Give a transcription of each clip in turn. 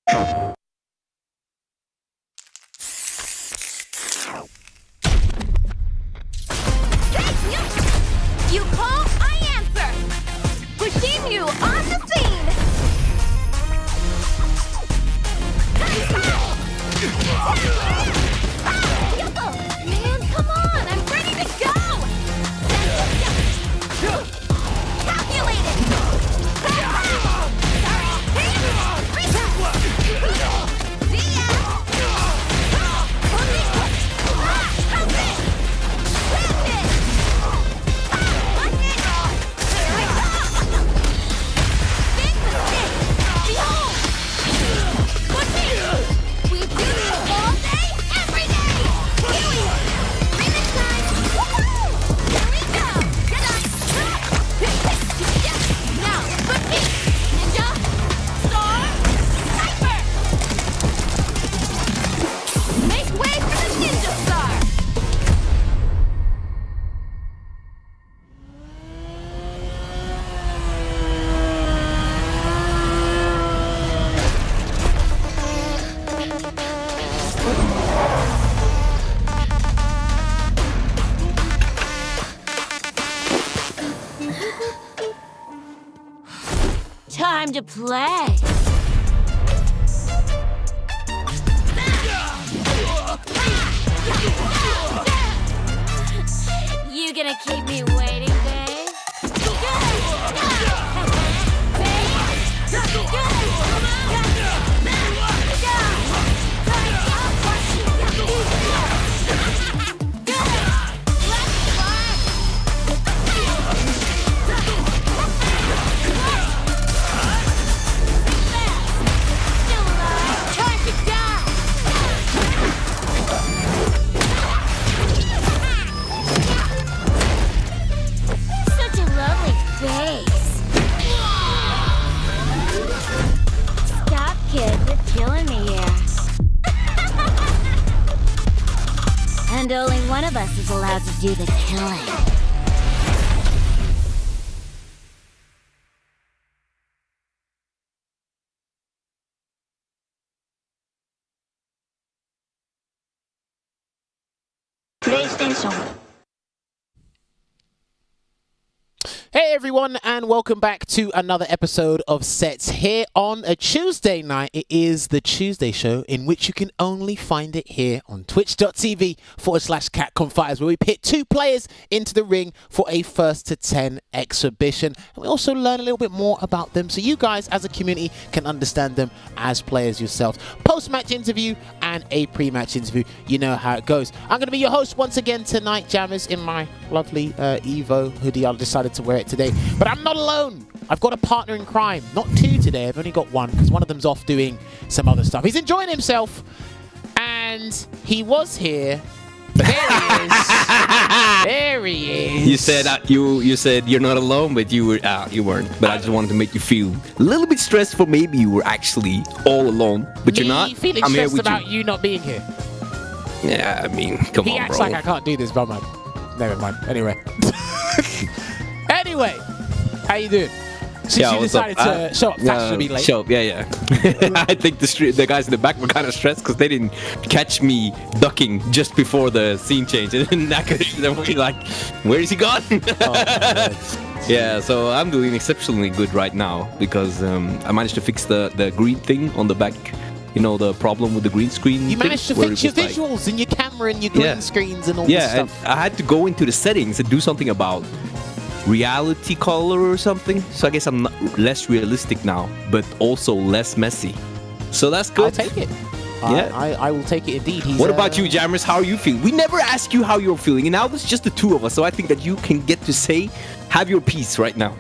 You call, I answer. Pushing you on the scene. Man, come on, I'm ready to go. Calculated. Time to play. You gonna keep me waiting, babe? Stop, kid. You're killing me here. And only one of us is allowed to do the killing. PlayStation. Hey everyone, and welcome back to another episode of Sets here on a Tuesday night. It is the Tuesday show in which you can only find it here on twitch.tv/CatConfighters, where we pit 2 players into the ring for a 1st to 10 exhibition. And we also learn a little bit more about them so you guys as a community can understand them as players yourselves. Post-match interview and a pre-match interview. You know how it goes. I'm going to be your host once again tonight, Jammers, in my lovely Evo hoodie. I decided to wear it today, but I'm not alone. I've got a partner in crime. Not 2 today, I've only got 1 because one of them's off doing some other stuff. He's enjoying himself, and he was here. But there he is. There he is. You said you said you're not alone, but you weren't. But I just wanted to make you feel a little bit stressed for maybe you were actually all alone, but you're not. Feeling I'm here stressed with about you not being here. Yeah, I mean, come He on, acts bro. like I can't do this, but man. Never mind. Anyway. Anyway, how you doing? Since you what's up? decided to show up fashionably late. Show up, yeah. I think the guys in the back were kind of stressed because they didn't catch me ducking just before the scene change. And then they were like, where is he gone? Yeah, so I'm doing exceptionally good right now because I managed to fix the green thing on the back. You know, the problem with the green screen. You managed to fix your visuals and your camera and your green screens and all this stuff. Yeah, I had to go into the settings and do something about reality color or something. So I guess I'm less realistic now, but also less messy. So that's good. I'll take it. Yeah, I will take it indeed. What about you, Jammers? How are you feeling? We never ask you how you're feeling, and now it's just the 2 of us. So I think that you can get to have your piece right now.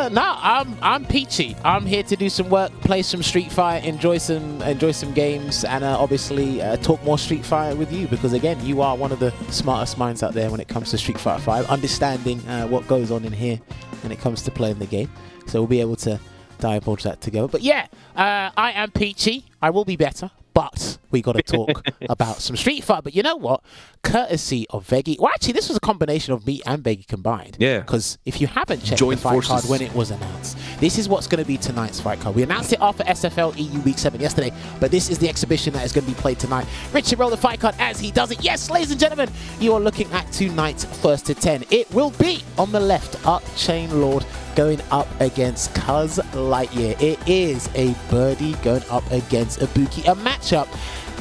No, I'm peachy. I'm here to do some work, play some Street Fighter, enjoy some games, and obviously talk more Street Fighter with you because again, you are one of the smartest minds out there when it comes to Street Fighter 5, understanding what goes on in here when it comes to playing the game. So we'll be able to divulge that together. But yeah, I am peachy. I will be better, but we got to talk about some Street Fighter. But you know what? Courtesy of Veggie. Well, actually, this was a combination of me and Veggie combined. Yeah. Because if you haven't checked Joint the fight forces. card when it was announced, this is what's going to be tonight's fight card. We announced it after SFL EU Week 7 yesterday, but this is the exhibition that is going to be played tonight. Richard, roll the fight card as he does it. Yes, ladies and gentlemen, you are looking at tonight's first to 10. It will be on the left, UpChainLord going up against CuhzlightYear. It is a birdie going up against Ibuki, a matchup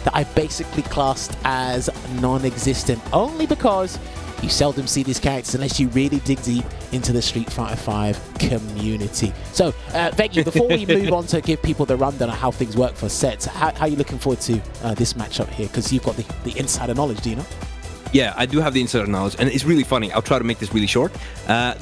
that I basically classed as non-existent, only because you seldom see these characters unless you really dig deep into the Street Fighter 5 community. So, Veggie, before we move on to give people the rundown of how things work for sets, how are you looking forward to this matchup here? Because you've got the insider knowledge, do you know? Yeah, I do have the insider knowledge, and it's really funny. I'll try to make this really short.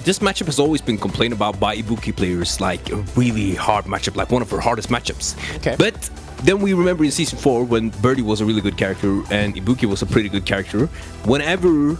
This matchup has always been complained about by Ibuki players, like a really hard matchup, like one of her hardest matchups. Okay. But then we remember in Season 4 when Birdie was a really good character and Ibuki was a pretty good character. Whenever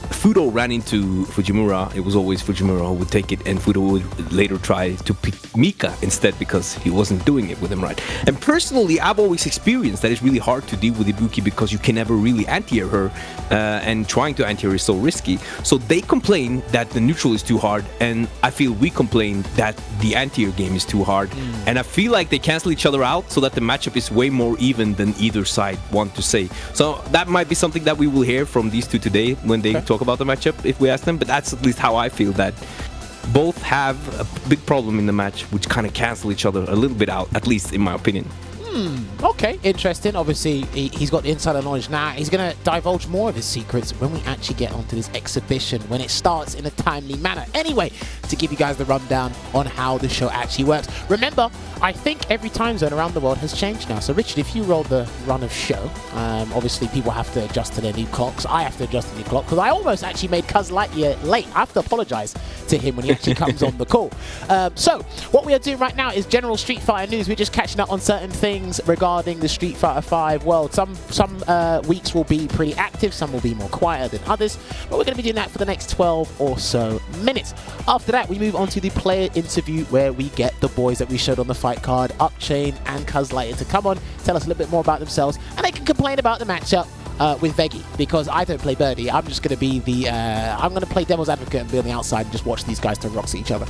Fudo ran into Fujimura, it was always Fujimura who would take it, and Fudo would later try to pick Mika instead because he wasn't doing it with him right. And personally, I've always experienced that it's really hard to deal with Ibuki because you can never really anti-air her, and trying to anti-air is so risky. So they complain that the neutral is too hard, and I feel we complain that the anti-air game is too hard. And I feel like they cancel each other out so that the matchup is way more even than either side want to say. So that might be something that we will hear from these two today when they talk about the matchup if we ask them, but that's at least how I feel, that both have a big problem in the match which kind of cancel each other a little bit out, at least in my opinion. Okay, interesting. Obviously, he's got the insider knowledge now. He's going to divulge more of his secrets when we actually get onto this exhibition, when it starts in a timely manner. Anyway, to give you guys the rundown on how the show actually works. Remember, I think every time zone around the world has changed now. So, Richard, if you roll the run of show, obviously people have to adjust to their new clocks. I have to adjust to the new clock because I almost actually made CuhzlightYear late. I have to apologize to him when he actually comes on the call. So, what we are doing right now is general Street Fighter news. We're just catching up on certain things regarding the Street Fighter 5 world. Some weeks will be pretty active, some will be more quieter than others, but we're going to be doing that for the next 12 or so minutes. After that, we move on to the player interview where we get the boys that we showed on the fight card, UpChain and CuhzlightYear, to come on, tell us a little bit more about themselves, and they can complain about the matchup with Veggie, because I don't play Birdie. I'm just going to be the I'm going to play devil's advocate and be on the outside and just watch these guys throw rocks at each other.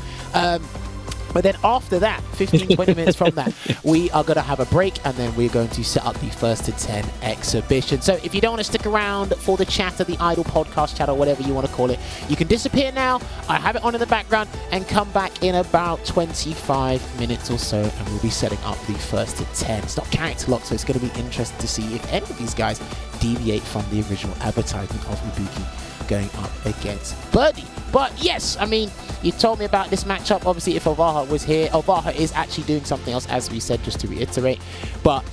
But then after that, 15-20 minutes from that, we are going to have a break, and then we're going to set up the first to 10 exhibition. So if you don't want to stick around for the chat or the idle podcast chat or whatever you want to call it, you can disappear now. I have it on in the background, and come back in about 25 minutes or so, and we'll be setting up the first to 10. It's not character locked, so it's going to be interesting to see if any of these guys deviate from the original advertisement of Ibuki going up against Birdie. But yes, I mean, you told me about this matchup. Obviously, if Ovaha was here, Ovaha is actually doing something else, as we said, just to reiterate. But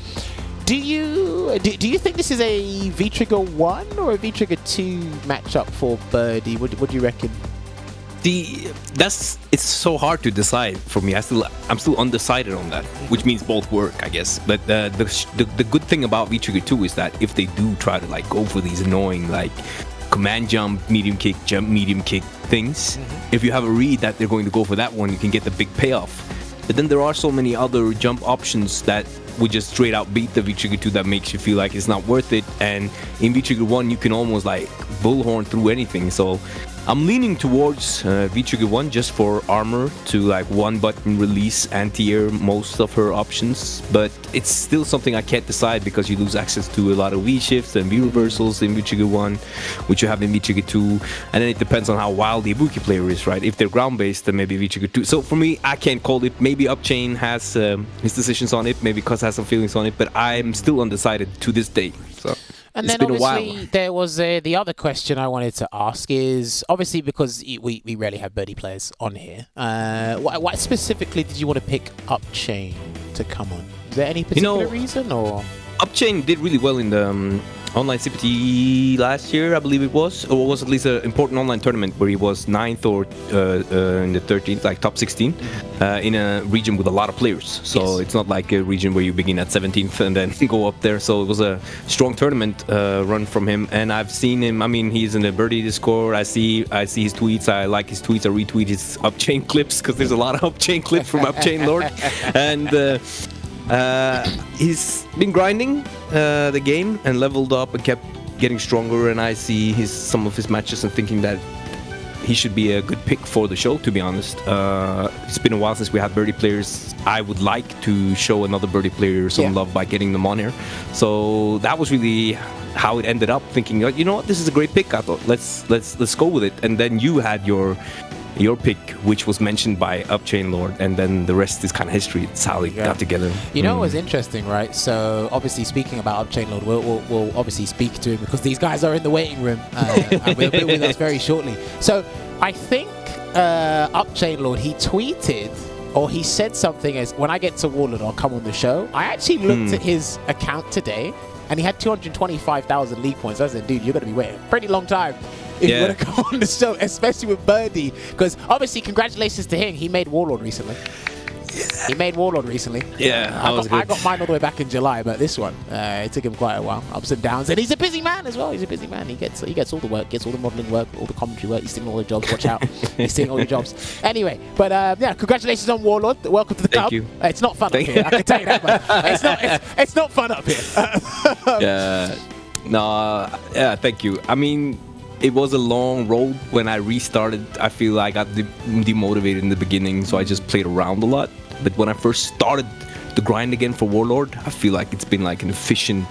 do you think this is a V-Trigger 1 or a V-Trigger 2 matchup for Birdie? What do you reckon? It's so hard to decide for me. I'm still undecided on that, which means both work, I guess. But the good thing about V-Trigger 2 is that if they do try to like go for these annoying like command jump, medium kick, jump, medium kick things, if you have a read that they're going to go for that one, you can get the big payoff. But then there are so many other jump options that would just straight out beat the V-Trigger 2 that makes you feel like it's not worth it. And in V-Trigger 1, you can almost like bullhorn through anything. So I'm leaning towards V-Trigger 1 just for armor to like one button release anti-air most of her options, but it's still something I can't decide because you lose access to a lot of V-shifts and V-reversals in V-Trigger 1, which you have in V-Trigger 2, and then it depends on how wild the Ibuki player is, right? If they're ground-based, then maybe V-Trigger 2. So for me, I can't call it. Maybe UpChain has his decisions on it, maybe Cuz has some feelings on it, but I'm still undecided to this day. So. And then obviously there was the other question I wanted to ask is, obviously because we rarely have Birdie players on here, what specifically did you want to pick UpChain to come on? Is there any particular reason, or? UpChain did really well in the online CPT last year, I believe it was, or was at least an important online tournament where he was 9th or in the 13th, like top 16, in a region with a lot of players. So it's not like a region where you begin at 17th and then go up there. So it was a strong tournament run from him, and I've seen him. I mean, he's in the Birdie Discord. I see his tweets. I like his tweets. I retweet his UpChain clips because there's a lot of UpChain clips from UpChainLord, and. He's been grinding the game and leveled up and kept getting stronger. And I see some of his matches and thinking that he should be a good pick for the show, to be honest. It's been a while since we had birdie players. I would like to show another birdie player some love by getting them on here. So that was really how it ended up, thinking, you know what, this is a great pick. I thought let's go with it. And then you had your pick, which was mentioned by UpChainLord, and then the rest is kind of history. It's how they got together. You know what was interesting, right? So obviously, speaking about UpChainLord, we'll obviously speak to him because these guys are in the waiting room and will be with us very shortly. So I think UpChainLord, he tweeted or he said something as, when I get to Warlord, I'll come on the show. I actually looked at his account today and he had 225,000 league points. I said, dude, you're going to be waiting a pretty long time if you want to come on the show, especially with Birdie, because obviously congratulations to him. He made Warlord recently. He made Warlord recently. I got mine all the way back in July, but this one, it took him quite a while, ups and downs. And he's a busy man as well. He's a busy man. He gets all the work, gets all the modeling work, all the commentary work. He's doing all the jobs. Watch out, he's doing all the jobs. Anyway, but yeah, congratulations on Warlord. Welcome to the club. Thank you. It's not fun up here. I can tell you that, but it's not fun up here. Thank you. I mean, it was a long road. When I restarted, I feel like I got demotivated in the beginning, so I just played around a lot. But when I first started the grind again for Warlord, I feel like it's been like an efficient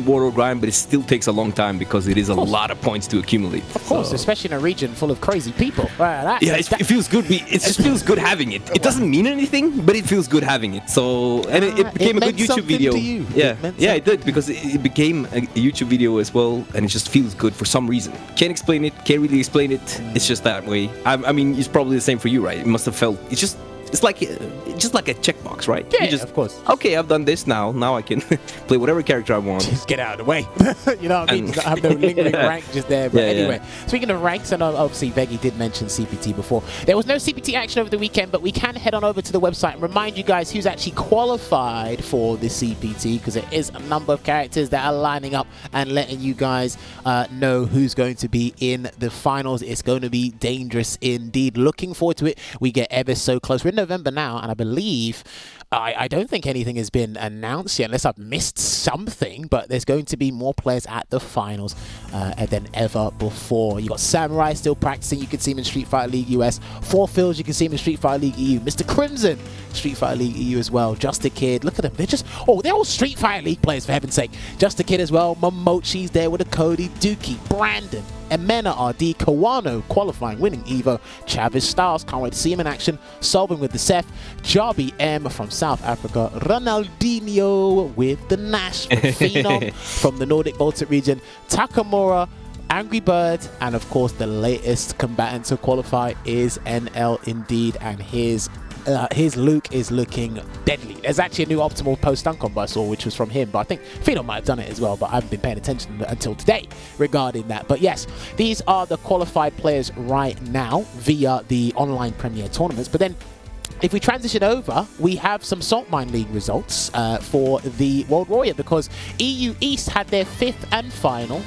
Warlord grind, but it still takes a long time because it is a lot of points to accumulate. Of course, especially in a region full of crazy people. It feels good. It just feels good having it. It doesn't mean anything, but it feels good having it. So, and it became a good YouTube video. To you. It did, because it became a YouTube video as well, and it just feels good for some reason. Can't explain it. Can't really explain it. It's just that way. I mean, it's probably the same for you, right? It must have felt. It's like a checkbox, right? Yeah, of course. Okay, I've done this now. Now I can play whatever character I want. Just get out of the way. You know what I mean? I have no lingering rank just there. But anyway, speaking of ranks, and obviously Veggie did mention CPT before. There was no CPT action over the weekend, but we can head on over to the website and remind you guys who's actually qualified for the CPT, because there is a number of characters that are lining up and letting you guys know who's going to be in the finals. It's going to be dangerous indeed. Looking forward to it. We get ever so close. We're in November now, and I believe I don't think anything has been announced yet, unless I've missed something, but there's going to be more players at the finals than ever before. You got Samurai still practicing. You can see him in Street Fighter League US. Four Fields, you can see him in Street Fighter League EU. Mr. Crimson, Street Fighter League EU as well. Just a Kid, look at them. They're all Street Fighter League players, for heaven's sake. Just a Kid as well. Momochi's there with a Cody, Dookie, Brandon, Emena RD, Kawano qualifying, winning Evo, Chavis Styles, can't wait to see him in action, solving with the Seth, Jarby M from South Africa, Ronaldinho with the Nash Phenom from the Nordic Baltic region, Takamura, Angry Bird, and of course the latest combatant to qualify is NL indeed, and his Luke is looking deadly. There's actually a new optimal post dunk combo I saw, which was from him, but I think Phenom might have done it as well, but I haven't been paying attention until today regarding that. But yes, these are the qualified players right now via the online Premier tournaments. But then if we transition over, we have some Salt Mine League results for the World Warrior, because EU East had their 5th and final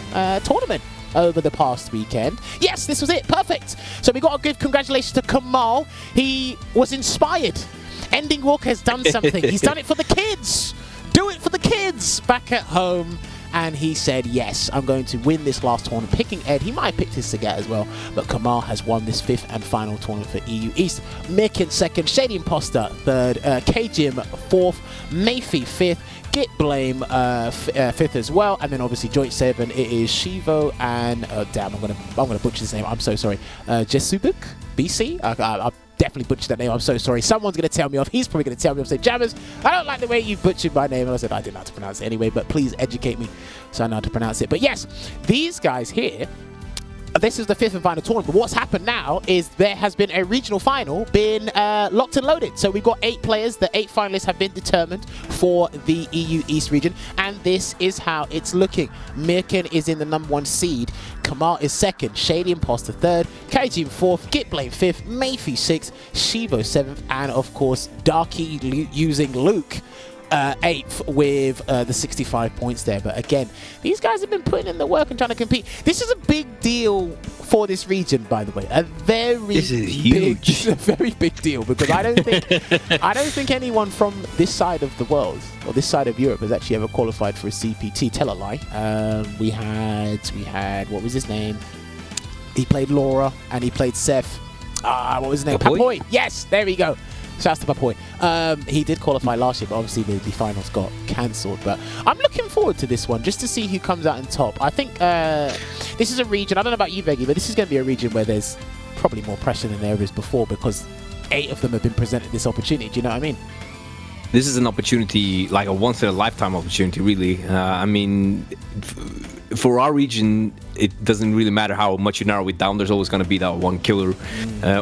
tournament over the past weekend. Yes, this was it. Perfect. So we got to give congratulations to Kamal. He was inspired. Ending Walk has done something. He's done it for the kids. Do it for the kids back at home. And he said, yes, I'm going to win this last tournament. Picking Ed, he might have picked his Sagat as well, but Kamal has won this 5th and final tournament for EU East. Mick in 2nd, Shady Imposter 3rd, K-Jim 4th, Mayfi 5th, Git Blame 5th as well, and then obviously Joint 7, it is Shivo and damn, I'm gonna butcher his name. I'm so sorry. Jesubuk BC. I definitely butchered that name. I'm so sorry. Someone's gonna tell me off. He's probably gonna tell me off. Say, Jammers, I don't like the way you butchered my name. And I said I didn't know how to pronounce it anyway, but please educate me so I know how to pronounce it. But yes, these guys here. This is the 5th and final tournament, but what's happened now is there has been a regional final been locked and loaded. So we've got 8 players. The 8 finalists have been determined for the EU East region, and this is how it's looking. Mirkin is in the #1 seed. Kamal is 2nd. Shady Imposter 3rd. KG 4th. Git Blame 5th. Mayfi 6th. Shivo 7th. And of course, Darky using Luke 8th with the 65 points there. But again, these guys have been putting in the work and trying to compete. This is a big deal for this region, by the way. This is huge. This is a very big deal because I don't think anyone from this side of the world or this side of Europe has actually ever qualified for a CPT. Tell a lie. We had what was his name? He played Laura and he played Seth. What was his name? Papoy. Yes, there we go. Shouts to Papoy. He did qualify last year, but obviously the finals got cancelled. But I'm looking forward to this one just to see who comes out on top. I think this is a region, I don't know about you, Veggie, but this is going to be a region where there's probably more pressure than there is before because 8 of them have been presented this opportunity. Do you know what I mean? This is an opportunity, like a once-in-a-lifetime opportunity, really. I mean, for our region, it doesn't really matter how much you narrow it down. There's always going to be that one killer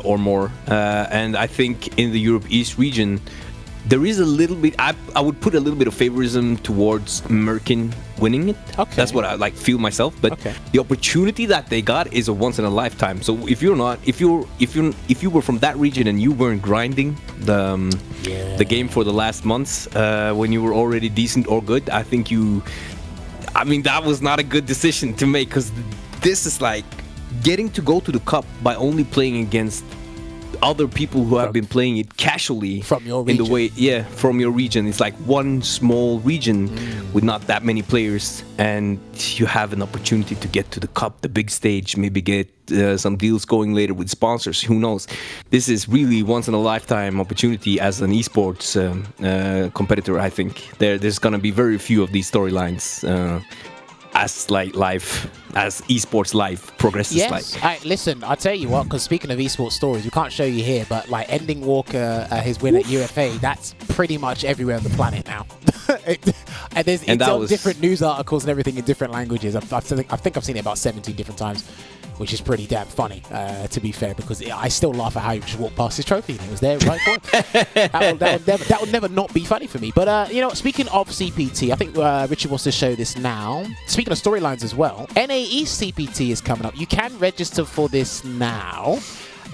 or more. And I think in the Europe East region, there is a little bit, I would put a little bit of favorism towards Merkin winning it. Okay. That's what I feel myself. But the opportunity that they got is a once in a lifetime. So if you were from that region and you weren't grinding the game for the last months when you were already decent or good, I think that was not a good decision to make, because this is like getting to go to the cup by only playing against other people who have been playing it casually from your region. In the way, from your region. It's like one small region with not that many players, and you have an opportunity to get to the cup, the big stage, maybe get some deals going later with sponsors. Who knows? This is really once in a lifetime opportunity as an esports competitor. I think there's gonna be very few of these storylines as esports life progresses. Yes. Listen, I'll tell you what, because speaking of esports stories, we can't show you here, but like ending Walker, his win at UFA, that's pretty much everywhere on the planet now. It's on different news articles and everything in different languages. I think I've seen it about 17 different times, which is pretty damn funny, to be fair, because I still laugh at how he just walked past his trophy and it was there right for him. that would never not be funny for me. But, speaking of CPT, I think Richard wants to show this now. Speaking of storylines as well, NA East CPT is coming up. You can register for this now.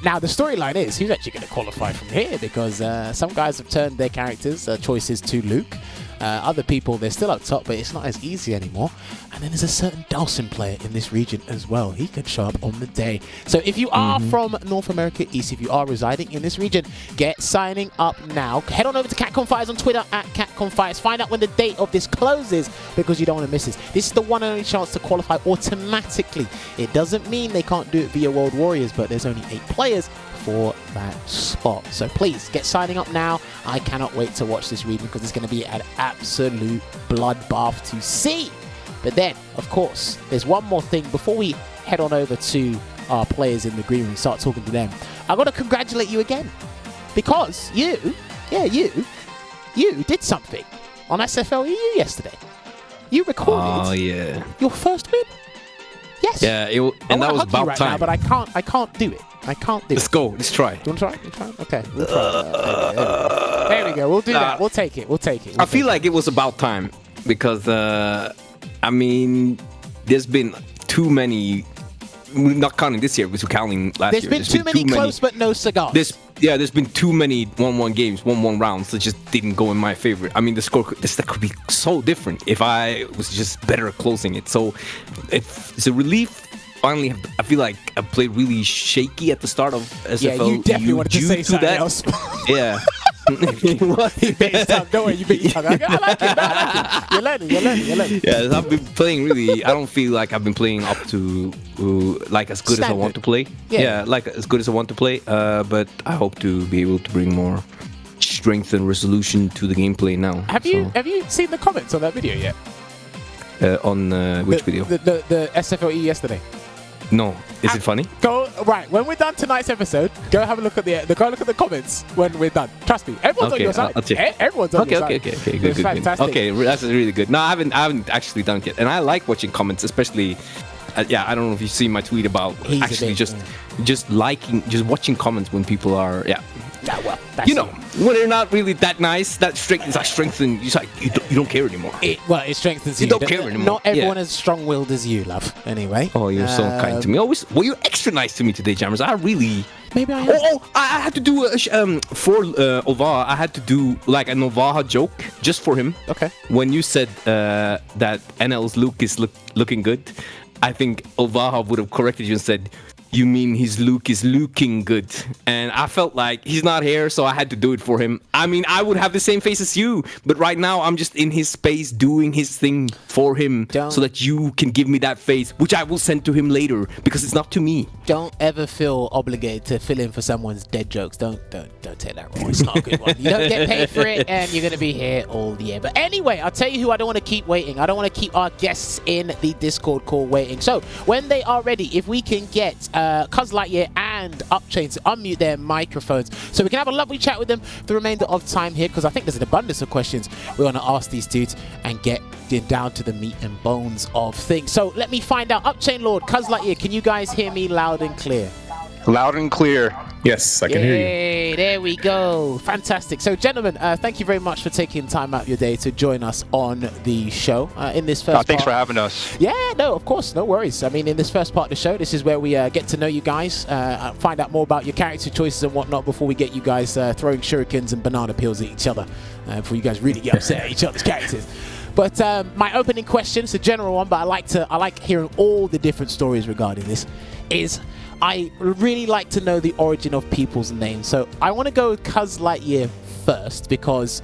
Now, the storyline is who's actually going to qualify from here, because some guys have turned their characters choices to Luke. Other people, they're still up top, but it's not as easy anymore. And then there's a certain Dawson player in this region as well. He could show up on the day. So if you are from North America East, if you are residing in this region, get signing up now. Head on over to CatConfires on Twitter at CatConfires. Find out when the date of this closes, because you don't want to miss this. This is the one and only chance to qualify automatically. It doesn't mean they can't do it via World Warriors, but there's only 8 players for that spot. So please get signing up now. I cannot wait to watch this region, because it's going to be an absolute bloodbath to see. But then, of course, there's one more thing before we head on over to our players in the green room and start talking to them. I've got to congratulate you again, because you did something on SFLEU yesterday. You recorded your first win. Yes. Yeah, and that was about time. Now, but I can't do it. Let's go. Let's try. Do you want to try? Okay. We'll try. There we go. We'll do that. We'll take it. I feel like it was about time, because, there's been too many, not counting this year, because we're counting last year. There's been too many close but no cigars. There's been too many 1-1 games, 1-1 rounds that just didn't go in my favor. I mean, the stat could be so different if I was just better at closing it. So it's a relief. Finally, I feel like I played really shaky at the start of SFL. Yeah, you definitely wanted to say something else. Yeah. What? He bit his tongue. Don't worry, you bit your tongue. I like it. You're learning. Yeah, I've been playing really. I don't feel like I've been playing up to like as good as I want to play. Yeah, like as good as I want to play. But I hope to be able to bring more strength and resolution to the gameplay now. Have you seen the comments on that video yet? On which video? The SFLE yesterday. No, is it funny? Go right when we're done tonight's episode. Go have a look at the comments when we're done. Trust me, everyone's on your side. Everyone's on your side. Okay, good. Fantastic. Okay, that's really good. No, I haven't actually done it yet, and I like watching comments, especially. I don't know if you see my tweet about just watching comments when people are when they're not really that nice. That strengthens. It's like you don't care anymore. It strengthens you. You don't care anymore. Not everyone is strong-willed as you, love. Anyway. Oh, you're so kind to me. Always. Well, you're extra nice to me today, Jammers. I really Maybe I am. I had to do for Olvaha. I had to do like an Olvaha joke just for him. Okay. When you said that NL's Luke is looking good, I think Olvaha would have corrected you and said, "You mean his Luke is looking good?" And I felt like he's not here, so I had to do it for him. I mean, I would have the same face as you, but right now I'm just in his space doing his thing for him, so that you can give me that face, which I will send to him later because it's not to me. Don't ever feel obligated to fill in for someone's dead jokes. Don't take that wrong. It's not a good one. You don't get paid for it, and you're gonna be here all year. But anyway, I'll tell you who I don't want to keep waiting. I don't want to keep our guests in the Discord call waiting. So when they are ready, if we can get CuhzlightYear and UpChain to unmute their microphones so we can have a lovely chat with them for the remainder of time here, because I think there's an abundance of questions we want to ask these dudes and get down to the meat and bones of things. So let me find out. UpChainLord, CuhzlightYear, can you guys hear me loud and clear? Loud and clear. Yes, I can hear you. Yay, there we go. Fantastic. So, gentlemen, thank you very much for taking time out of your day to join us on the show in this first Thanks part. for having us. Yeah, no, of course, no worries. I mean, in this first part of the show, this is where we get to know you guys, find out more about your character choices and whatnot before we get you guys throwing shurikens and banana peels at each other, before you guys really get upset at each other's characters. But my opening question, it's a general one, but I like hearing all the different stories regarding this, is I really like to know the origin of people's names. So I want to go with CuhzlightYear first, because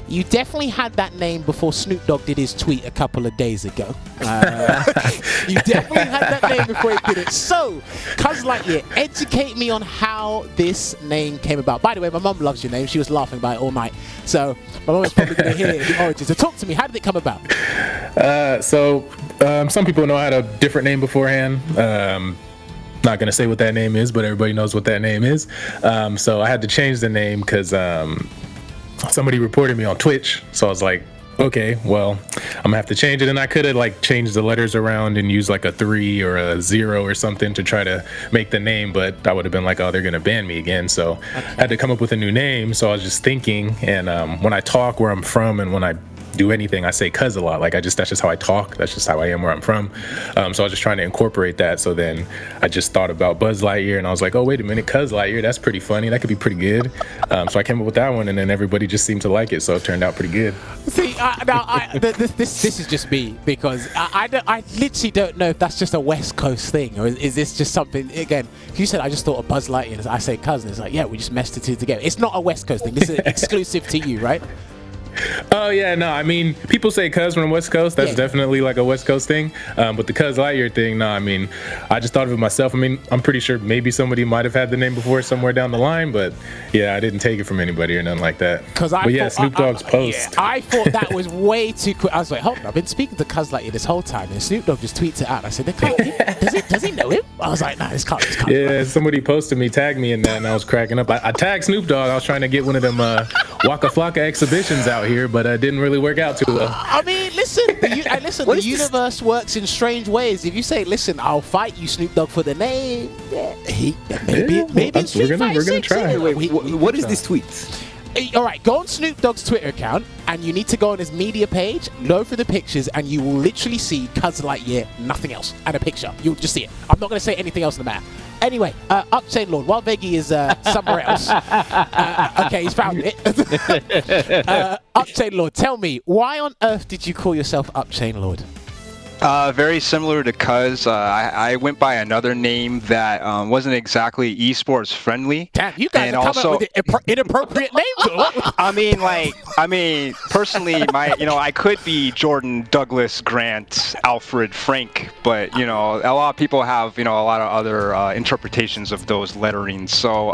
you definitely had that name before Snoop Dogg did his tweet a couple of days ago. You definitely had that name before he did it. So, CuhzlightYear, educate me on how this name came about. By the way, my mum loves your name. She was laughing about it all night. So, my mum is probably going to hear the origin. So, talk to me. How did it come about? Some people know I had a different name beforehand. Not going to say what that name is, but everybody knows what that name is. So I had to change the name because somebody reported me on Twitch. So I was like, okay, well, I'm gonna have to change it. And I could have like changed the letters around and used like a 3 or a 0 or something to try to make the name, but I would have been like, oh, they're gonna ban me again. So I had to come up with a new name. So I was just thinking, and when I talk where I'm from and when I do anything, I say cuz a lot. Like that's just how I talk. That's just how I am where I'm from. So I was just trying to incorporate that. So then I just thought about Buzz Lightyear, and I was like, oh, wait a minute, CuhzlightYear, that's pretty funny. That could be pretty good. So I came up with that one, and then everybody just seemed to like it. So it turned out pretty good. See, this is just me, because I literally don't know if that's just a West Coast thing, or is this just something, again, you said I just thought of Buzz Lightyear, I say cousin, it's like, yeah, we just meshed the two together. It's not a West Coast thing. This is exclusive to you, right? Oh yeah, no, I mean, people say cuz from West Coast. That's definitely like a West Coast thing. But the CuhzlightYear thing, no, I mean, I just thought of it myself. I mean, I'm pretty sure maybe somebody might have had the name before somewhere down the line, but yeah, I didn't take it from anybody or nothing like that. But yeah, Snoop Dogg's post. Yeah, I thought that was way too quick. I was like, hold on, I've been speaking to CuhzlightYear this whole time, and Snoop Dogg just tweets it out. I said, does he know him? I was like, nah, this can't. Yeah, somebody posted me, tagged me in that, and I was cracking up. I tagged Snoop Dogg. I was trying to get one of them Waka Flocka exhibitions out here, but it didn't really work out too well. I mean, listen, the universe works in strange ways. If you say, listen, I'll fight you, Snoop Dogg, for the name, maybe it's we're gonna try. Wait, what is this tweet? All right, go on Snoop Dogg's Twitter account, and you need to go on his media page, go for the pictures, and you will literally see CuhzlightYear, nothing else, and a picture. You'll just see it. I'm not going to say anything else in the matter. Anyway, UpChainLord, while Veggie is somewhere else. Okay, he's found it. UpChainLord, tell me, why on earth did you call yourself UpChainLord? Very similar to Cuz. I went by another name that wasn't exactly esports friendly. Damn, you guys are coming up with inappropriate names. I mean, personally, I could be Jordan, Douglas, Grant, Alfred, Frank, but a lot of people have a lot of other interpretations of those letterings. So,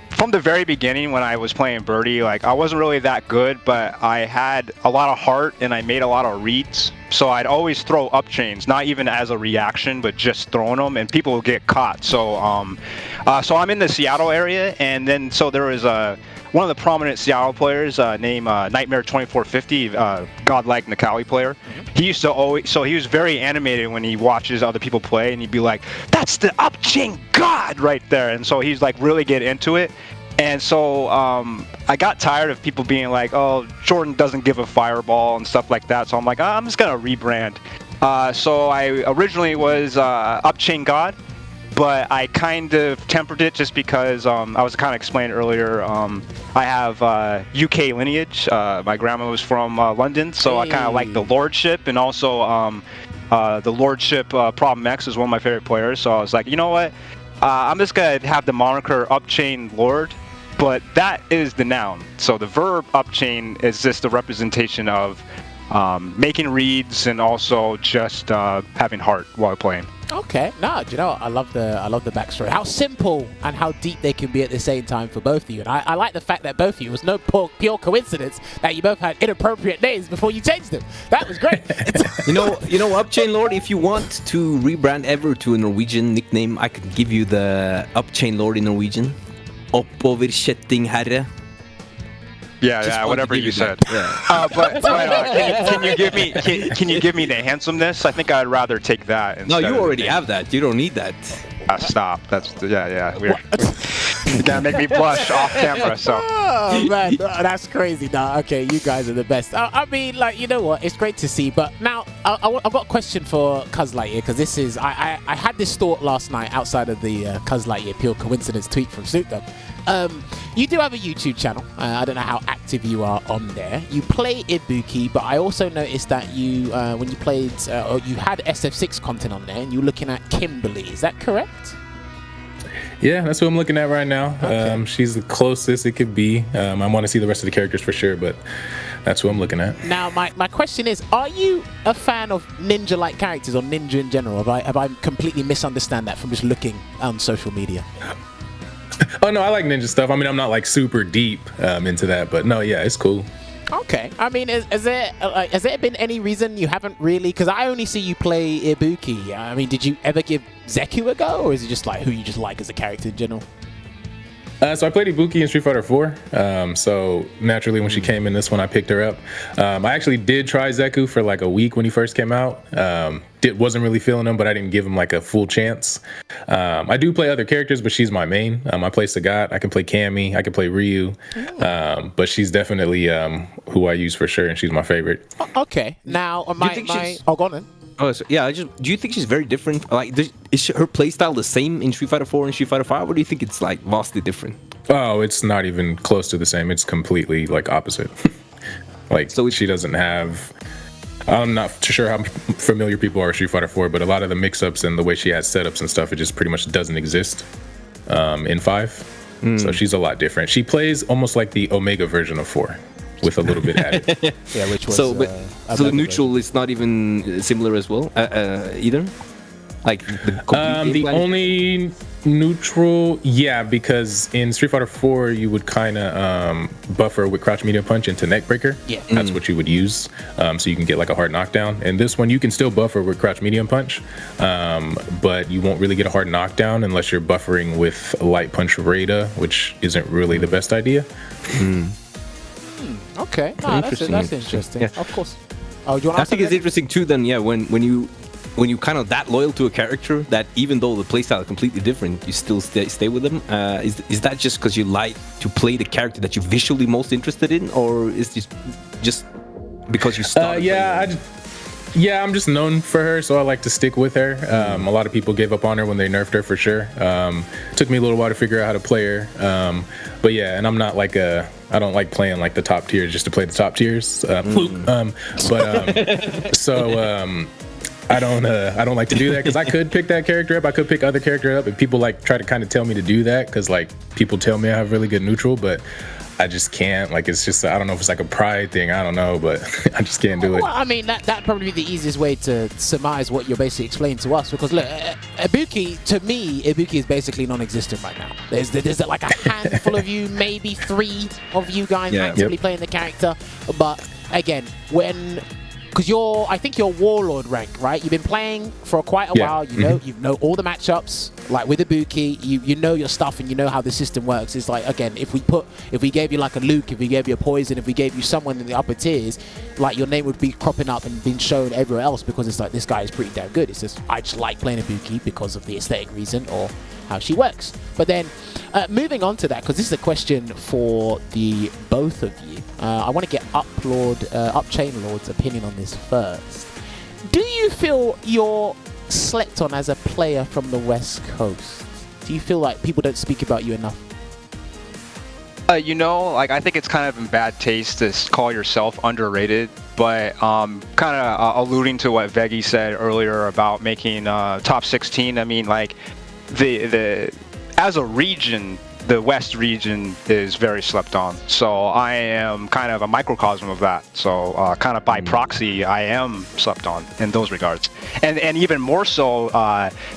from the very beginning, when I was playing Birdie, I wasn't really that good, but I had a lot of heart and I made a lot of reads. So I'd always throw up chains, not even as a reaction, but just throwing them, and people would get caught. So, so I'm in the Seattle area, and then so there was one of the prominent Seattle players named Nightmare 2450, godlike Nakawi player. He used to always, so he was very animated when he watches other people play, and he'd be like, "That's the up chain god right there," and so he's like really get into it. And so I got tired of people being like, oh, Jordan doesn't give a fireball and stuff like that. So I'm like, I'm just going to rebrand. So I originally was UpChain God. but I kind of tempered it just because I was kind of explained earlier. I have UK lineage. My grandma was from London, so I kind of like the lordship, and also the lordship Problem X is one of my favorite players. So I was like, you know what? I'm just gonna have the moniker UpChainLord, but that is the noun. So the verb UpChain is just the representation of making reads and also just having heart while playing. Okay, no, do you know what? I love the backstory. How simple and how deep they can be at the same time for both of you. And I like the fact that both of you, it was no pure coincidence that you both had inappropriate names before you changed them. That was great. You know, UpChainLord, if you want to rebrand ever to a Norwegian nickname, I could give you the UpChainLord in Norwegian. Oppoverkjetting herre. Yeah, whatever you said. Yeah. But can you give me the handsomeness? I think I'd rather take that. No, you already have that. You don't need that. Stop. That's yeah. Weird. You gotta make me blush off camera. So. Oh man, that's crazy. Nah, okay, you guys are the best. I mean, like, you know what? It's great to see. But now I've got a question for CuhzlightYear, because this is I had this thought last night outside of the CuhzlightYear pure coincidence tweet from Snoop Dogg. You do have a YouTube channel. I don't know how active you are on there. You play Ibuki, but I also noticed that you, when you played, or you had SF6 content on there, and you're looking at Kimberly. Is that correct? Yeah, that's what I'm looking at right now. Okay. She's the closest it could be. I want to see the rest of the characters for sure, but that's what I'm looking at. Now, my question is, are you a fan of ninja-like characters or ninja in general? Have I completely misunderstand that from just looking on social media? Oh no, I like ninja stuff. I mean, I'm not like super deep into that, but no, yeah, it's cool. Okay. I mean, has there been any reason you haven't really? Because I only see you play Ibuki. I mean, did you ever give Zeku a go, or is it just like who you just like as a character in general? So I played Ibuki in Street Fighter 4. So naturally, when she came in this one, I picked her up. I actually did try Zeku for like a week when he first came out. Wasn't really feeling him, but I didn't give him like a full chance. I do play other characters, but she's my main. I play Sagat. I can play Cammy. I can play Ryu. But she's definitely who I use for sure, and she's my favorite. Okay. Now, go on then. Oh, so, yeah. Do you think she's very different? Like, is her playstyle the same in Street Fighter 4 and Street Fighter 5, or do you think it's like vastly different? Oh, it's not even close to the same. It's completely like opposite. Like, so she doesn't have. I'm not sure how familiar people are with Street Fighter 4, but a lot of the mix-ups and the way she has setups and stuff, it just pretty much doesn't exist in 5. So she's a lot different. She plays almost like the Omega version of 4. With a little bit added. Yeah, which was so the neutral is not even similar as well either. Like the only neutral, yeah, because in Street Fighter 4 you would kind of buffer with crouch medium punch into neck breaker. Yeah, that's what you would use, so you can get like a hard knockdown. And this one you can still buffer with crouch medium punch, but you won't really get a hard knockdown unless you're buffering with light punch Rada, which isn't really the best idea. Okay, that's interesting. Yeah. Of course. Oh, you want I think it's interesting too. Then, yeah, when you kind of that loyal to a character, that even though the playstyle is completely different, you still stay with them. Is that just because you like to play the character that you're visually most interested in, or is this just because you started? Yeah, I'm just known for her, so I like to stick with her. A lot of people gave up on her when they nerfed her for sure. Took me a little while to figure out how to play her. But yeah, and I'm not like I don't like playing like the top tiers just to play the top tiers. I don't like to do that because I could pick that character up. I could pick other character up, and people like try to kind of tell me to do that because like people tell me I have really good neutral, but I just can't. Like, it's just, I don't know if it's like a pride thing. I don't know, but I just can't do it. Well, I mean, that'd probably be the easiest way to surmise what you're basically explaining to us. Because look, Ibuki, to me, Ibuki is basically non-existent right now. There's like a handful of you, maybe 3 of you guys actively playing the character. But again, because I think you're Warlord rank, right? You've been playing for quite a while. You know all the matchups. Like with Ibuki, you know your stuff and you know how the system works. It's like, again, if we gave you like a Luke, if we gave you a Poison, if we gave you someone in the upper tiers, like your name would be cropping up and being shown everywhere else because it's like, this guy is pretty damn good. It's just, I just like playing Ibuki because of the aesthetic reason or how she works. But then moving on to that, because this is a question for the both of you. I want to get UpChainLord's opinion on this first. Do you feel your slept on as a player from the West Coast? Do you feel like people don't speak about you enough? You know, like I think it's kind of in bad taste to call yourself underrated, but kind of alluding to what Veggie said earlier about making top 16. I mean, like the as a region, the West region is very slept on. So I am kind of a microcosm of that. So kind of by proxy, I am slept on in those regards. And even more so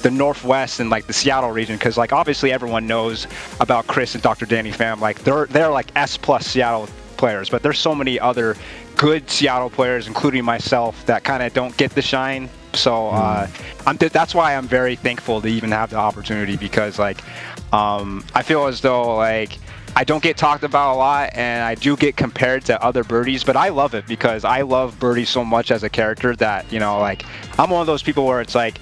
the Northwest and like the Seattle region, because like obviously everyone knows about Chris and Dr. Danny Pham. Like they're like S+ Seattle players, but there's so many other good Seattle players, including myself, that kind of don't get the shine. So that's why I'm very thankful to even have the opportunity, because like I feel as though like I don't get talked about a lot, and I do get compared to other birdies, but I love it because I love Birdie so much as a character that, you know, like I'm one of those people where it's like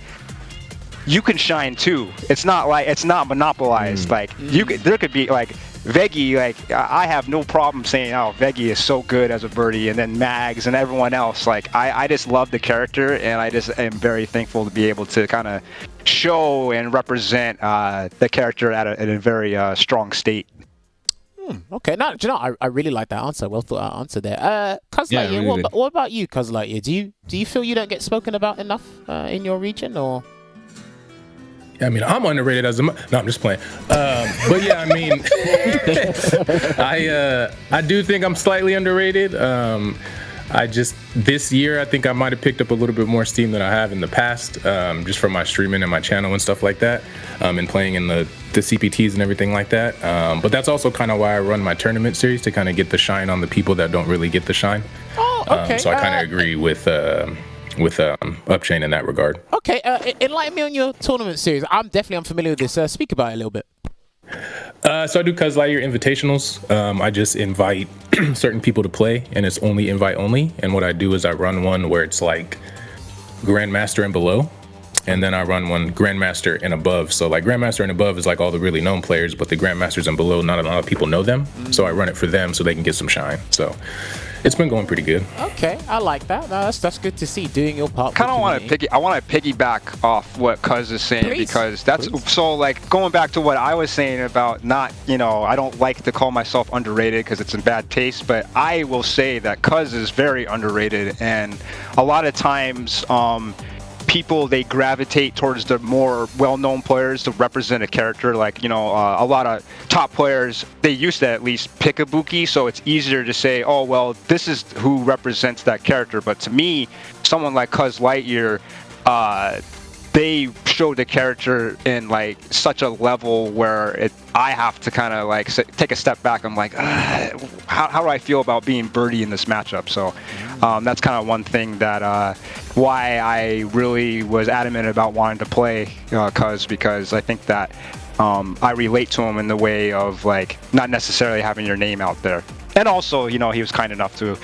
you can shine too. It's not like it's not monopolized. Like there could be like Veggie, like I have no problem saying, oh, Veggie is so good as a birdie, and then Mags and everyone else. Like I just love the character, and I just am very thankful to be able to kind of show and represent the character at a very strong state. Okay, now do you know I really like that answer. Well thought out answer there. CuhzlightYear, Yeah, really. what about you, CuhzlightYear? Do you feel you don't get spoken about enough in your region, or? I mean, I'm underrated as a. No, I'm just playing. But yeah, I mean, I do think I'm slightly underrated. I just this year I think I might have picked up a little bit more steam than I have in the past, just from my streaming and my channel and stuff like that, and playing in the CPTs and everything like that. But that's also kind of why I run my tournament series, to kind of get the shine on the people that don't really get the shine. Oh, okay. So I kind of agree with UpChain in that regard. Okay, enlighten me on your tournament series. I'm definitely unfamiliar with this. Speak about it a little bit. So I do CuhzlightYear invitationals. I just invite certain people to play, and it's only invite only. And what I do is I run one where it's like Grandmaster and below, and then I run one Grandmaster and above. So like Grandmaster and above is like all the really known players, but the Grandmasters and below, not a lot of people know them. So I run it for them so they can get some shine. So it's been going pretty good. Okay, I like that. No, that's good to see, doing your part. Kind of want to piggyback off what Cuz is saying. Please, because that's please. So like going back to what I was saying about not, you know, I don't like to call myself underrated because it's in bad taste, but I will say that Cuz is very underrated, and a lot of times people, they gravitate towards the more well-known players to represent a character. Like, you know, a lot of top players, they used to at least pick a Buki, so it's easier to say, oh, well, this is who represents that character. But to me, someone like CuhzlightYear, they show the character in like such a level where I have to kind of like take a step back. I'm like, how do I feel about being birdie in this matchup? So that's kind of one thing that why I really was adamant about wanting to play because I think that I relate to him in the way of like not necessarily having your name out there. And also, you know, he was kind enough to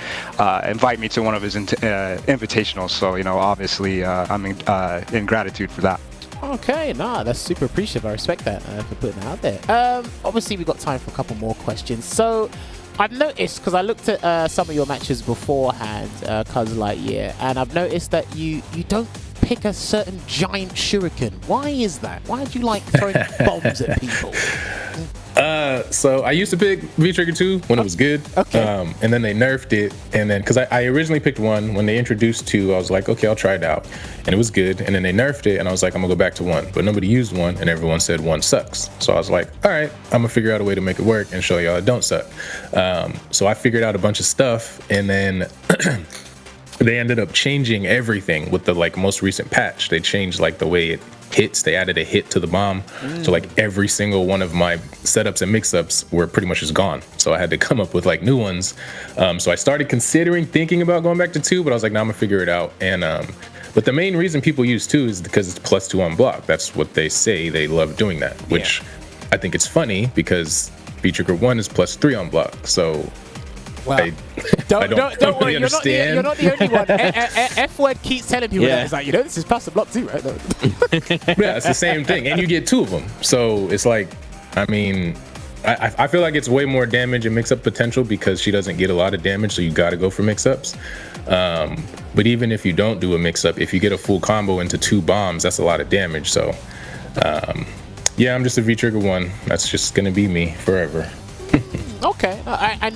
invite me to one of his invitationals. So, you know, obviously, I'm in gratitude for that. Okay, nah, that's super appreciative. I respect that for putting that out there. Obviously, we've got time for a couple more questions. So, I've noticed, because I looked at some of your matches beforehand, CuhzlightYear, and I've noticed that you don't pick a certain giant shuriken. Why is that? Why do you like throwing bombs at people? So I used to pick V-Trigger 2 when it was good. Okay. And then they nerfed it. And then, because I originally picked 1, when they introduced 2, I was like, okay, I'll try it out. And it was good. And then they nerfed it, and I was like, I'm gonna go back to 1. But nobody used 1, and everyone said 1 sucks. So I was like, all right, I'm gonna figure out a way to make it work and show y'all it don't suck. So I figured out a bunch of stuff, and then they ended up changing everything with the like most recent patch. They changed like the way it hits. They added a hit to the bomb. So like every single one of my setups and mix-ups were pretty much just gone. So I had to come up with like new ones. So I started thinking about going back to 2, but I was like, nah, I'm gonna figure it out. And but the main reason people use 2 is because it's +2 on block. That's what they say. They love doing that, which I think it's funny because V-Trigger 1 is +3 on block. So Well, I don't worry, really understand. you're not the only one. F-word keeps telling people that. It's like, you know, this is plus the block too, right? Yeah, it's the same thing. And you get 2 of them. So it's like, I mean, I feel like it's way more damage and mix-up potential because she doesn't get a lot of damage, so you got to go for mix-ups. But even if you don't do a mix-up, if you get a full combo into 2 bombs, that's a lot of damage. So, yeah, I'm just a V-Trigger 1. That's just going to be me forever. Okay,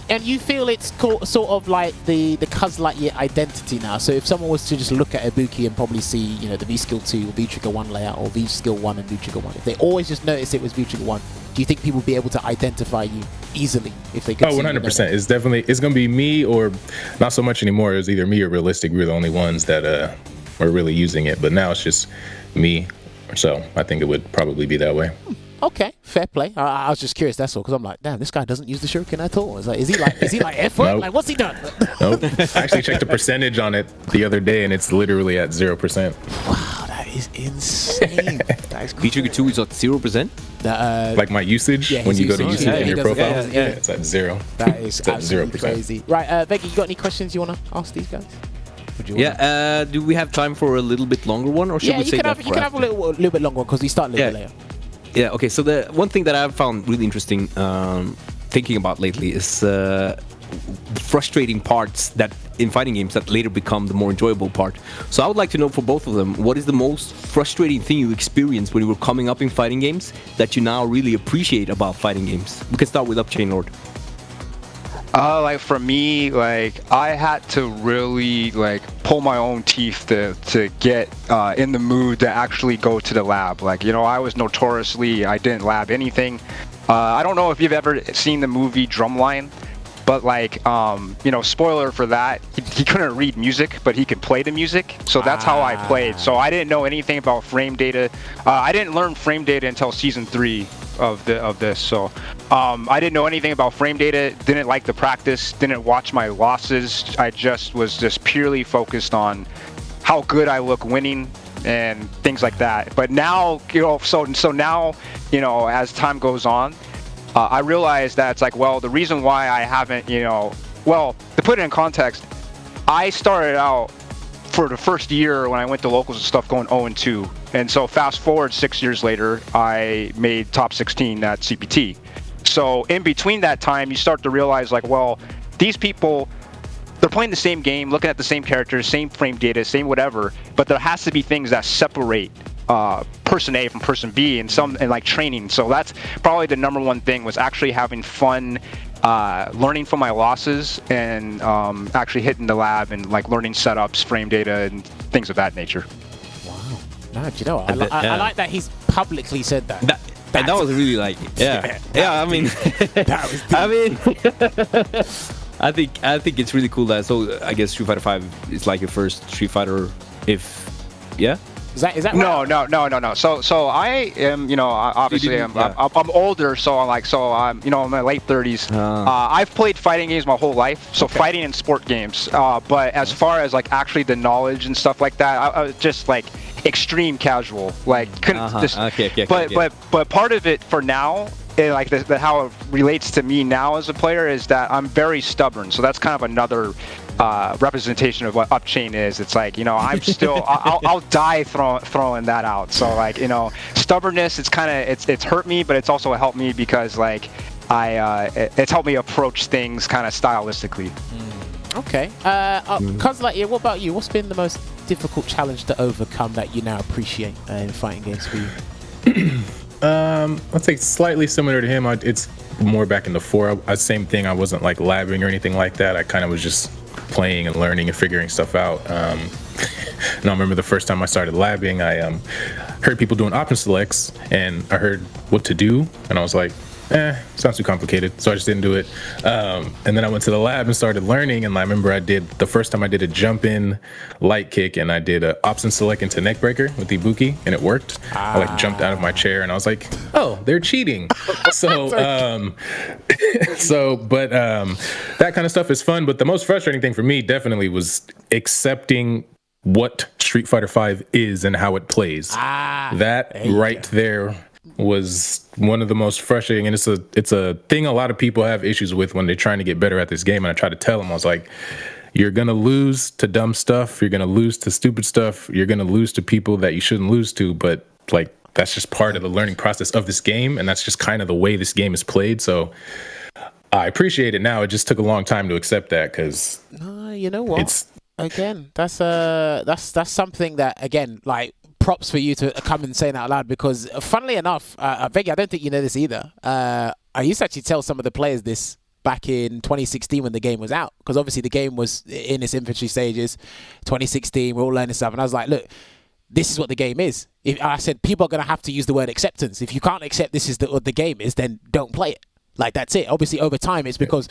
and you feel it's sort of like the CuhzlightYear identity now. So if someone was to just look at Ibuki and probably see, you know, the V skill 2 or V trigger 1 layout or V skill 1 and V trigger 1, if they always just notice it was V trigger 1, do you think people would be able to identify you easily if they could? Oh, 100%. It's gonna be me, or not so much anymore. It was either me or Realistic. We were the only ones that were really using it. But now it's just me. So I think it would probably be that way. Okay, fair play. I was just curious, that's all, because I'm like, damn, this guy doesn't use the shuriken at all. It's like, is he like effort? Nope. Like, what's he done? Nope. I actually checked the percentage on it the other day, and it's literally at 0%. Wow, that is insane. That is V trigger 2 is at 0%. Like my usage, Yeah, when his you go to usage. usage Yeah, in he your does it. profile, Yeah. it's at 0. That is It's at absolutely 0%. crazy. Right, Veggie, you got any questions you want to ask these guys? Would you wanna- Yeah, do we have time for a little bit longer one, or should Yeah, we you say can that have, you can have a little bit longer because we start a little bit later. Yeah, okay, so the one thing that I've found really interesting thinking about lately is frustrating parts that in fighting games that later become the more enjoyable part. So I would like to know for both of them, what is the most frustrating thing you experienced when you were coming up in fighting games that you now really appreciate about fighting games? We can start with UpChainLord. Like for me, like I had to really like pull my own teeth to get in the mood to actually go to the lab. Like, you know, I didn't lab anything. I don't know if you've ever seen the movie Drumline, but like, you know, spoiler for that, he couldn't read music, but he could play the music. So that's how I played. So I didn't know anything about frame data. I didn't learn frame data until season 3 of this. So I didn't know anything about frame data, didn't like the practice, didn't watch my losses. I was just purely focused on how good I look winning and things like that. But now, you know, so now, you know, as time goes on, I realize that it's like, well, the reason why I haven't, you know, well, to put it in context, I started out for the first year when I went to locals and stuff going 0-2. And so fast forward 6 years later, I made top 16 at CPT. So in between that time, you start to realize like, well, these people, they're playing the same game, looking at the same characters, same frame data, same whatever, but there has to be things that separate person A from person B and like training. So that's probably the number one thing, was actually having fun, learning from my losses, and actually hitting the lab and like learning setups, frame data, and things of that nature. Wow. No, do you know what? I like that he's publicly said that. That was really like, yeah. I mean, That was deep. I mean, I think it's really cool that. So I guess Street Fighter 5 is like your first Street Fighter, yeah. Is that right? No. So I am, you know, obviously I'm older, so I'm you know, in my late 30s. I've played fighting games my whole life, so fighting and sport games. But as far as like actually the knowledge and stuff like that, I was just like extreme casual, like couldn't just. Okay. But part of it for now, like how it relates to me now as a player, is that I'm very stubborn. So that's kind of another representation of what UpChain is. It's like, you know, I'm still I'll die throwing that out. So like, you know, stubbornness, it's kind of it's hurt me, but it's also helped me because like it's helped me approach things kind of stylistically. Okay. CuhzlightYear, what about you? What's been the most difficult challenge to overcome that you now appreciate in fighting games for you? I'd say slightly similar to him. It's more back in the 4. Same thing. I wasn't like labbing or anything like that. I kind of was just playing and learning and figuring stuff out. And I remember the first time I started labbing, I heard people doing option selects, and I heard what to do, and I was like, sounds too complicated, so I just didn't do it. And then I went to the lab and started learning, and I remember the first time I did a jump in light kick, and I did a option select into neck breaker with Ibuki, and it worked. I like jumped out of my chair, and I was like, oh, they're cheating. So that kind of stuff is fun, but the most frustrating thing for me definitely was accepting what Street Fighter 5 is and how it plays. There was one of the most frustrating, and it's a thing a lot of people have issues with when they're trying to get better at this game. And I try to tell them, I was like, you're gonna lose to dumb stuff, you're gonna lose to stupid stuff, you're gonna lose to people that you shouldn't lose to, but like, that's just part of the learning process of this game, and that's just kind of the way this game is played. So I appreciate it now. It just took a long time to accept that because you know what? Again, that's something that, again, like, props for you to come and say that out loud, because funnily enough, Veggie, I don't think you know this either. I used to actually tell some of the players this back in 2016 when the game was out, because obviously the game was in its infancy stages. 2016, we're all learning stuff, and I was like, look, this is what the game is. I said, people are going to have to use the word acceptance. If you can't accept this is what the game is, then don't play it. Like, that's it. Obviously, over time, it's because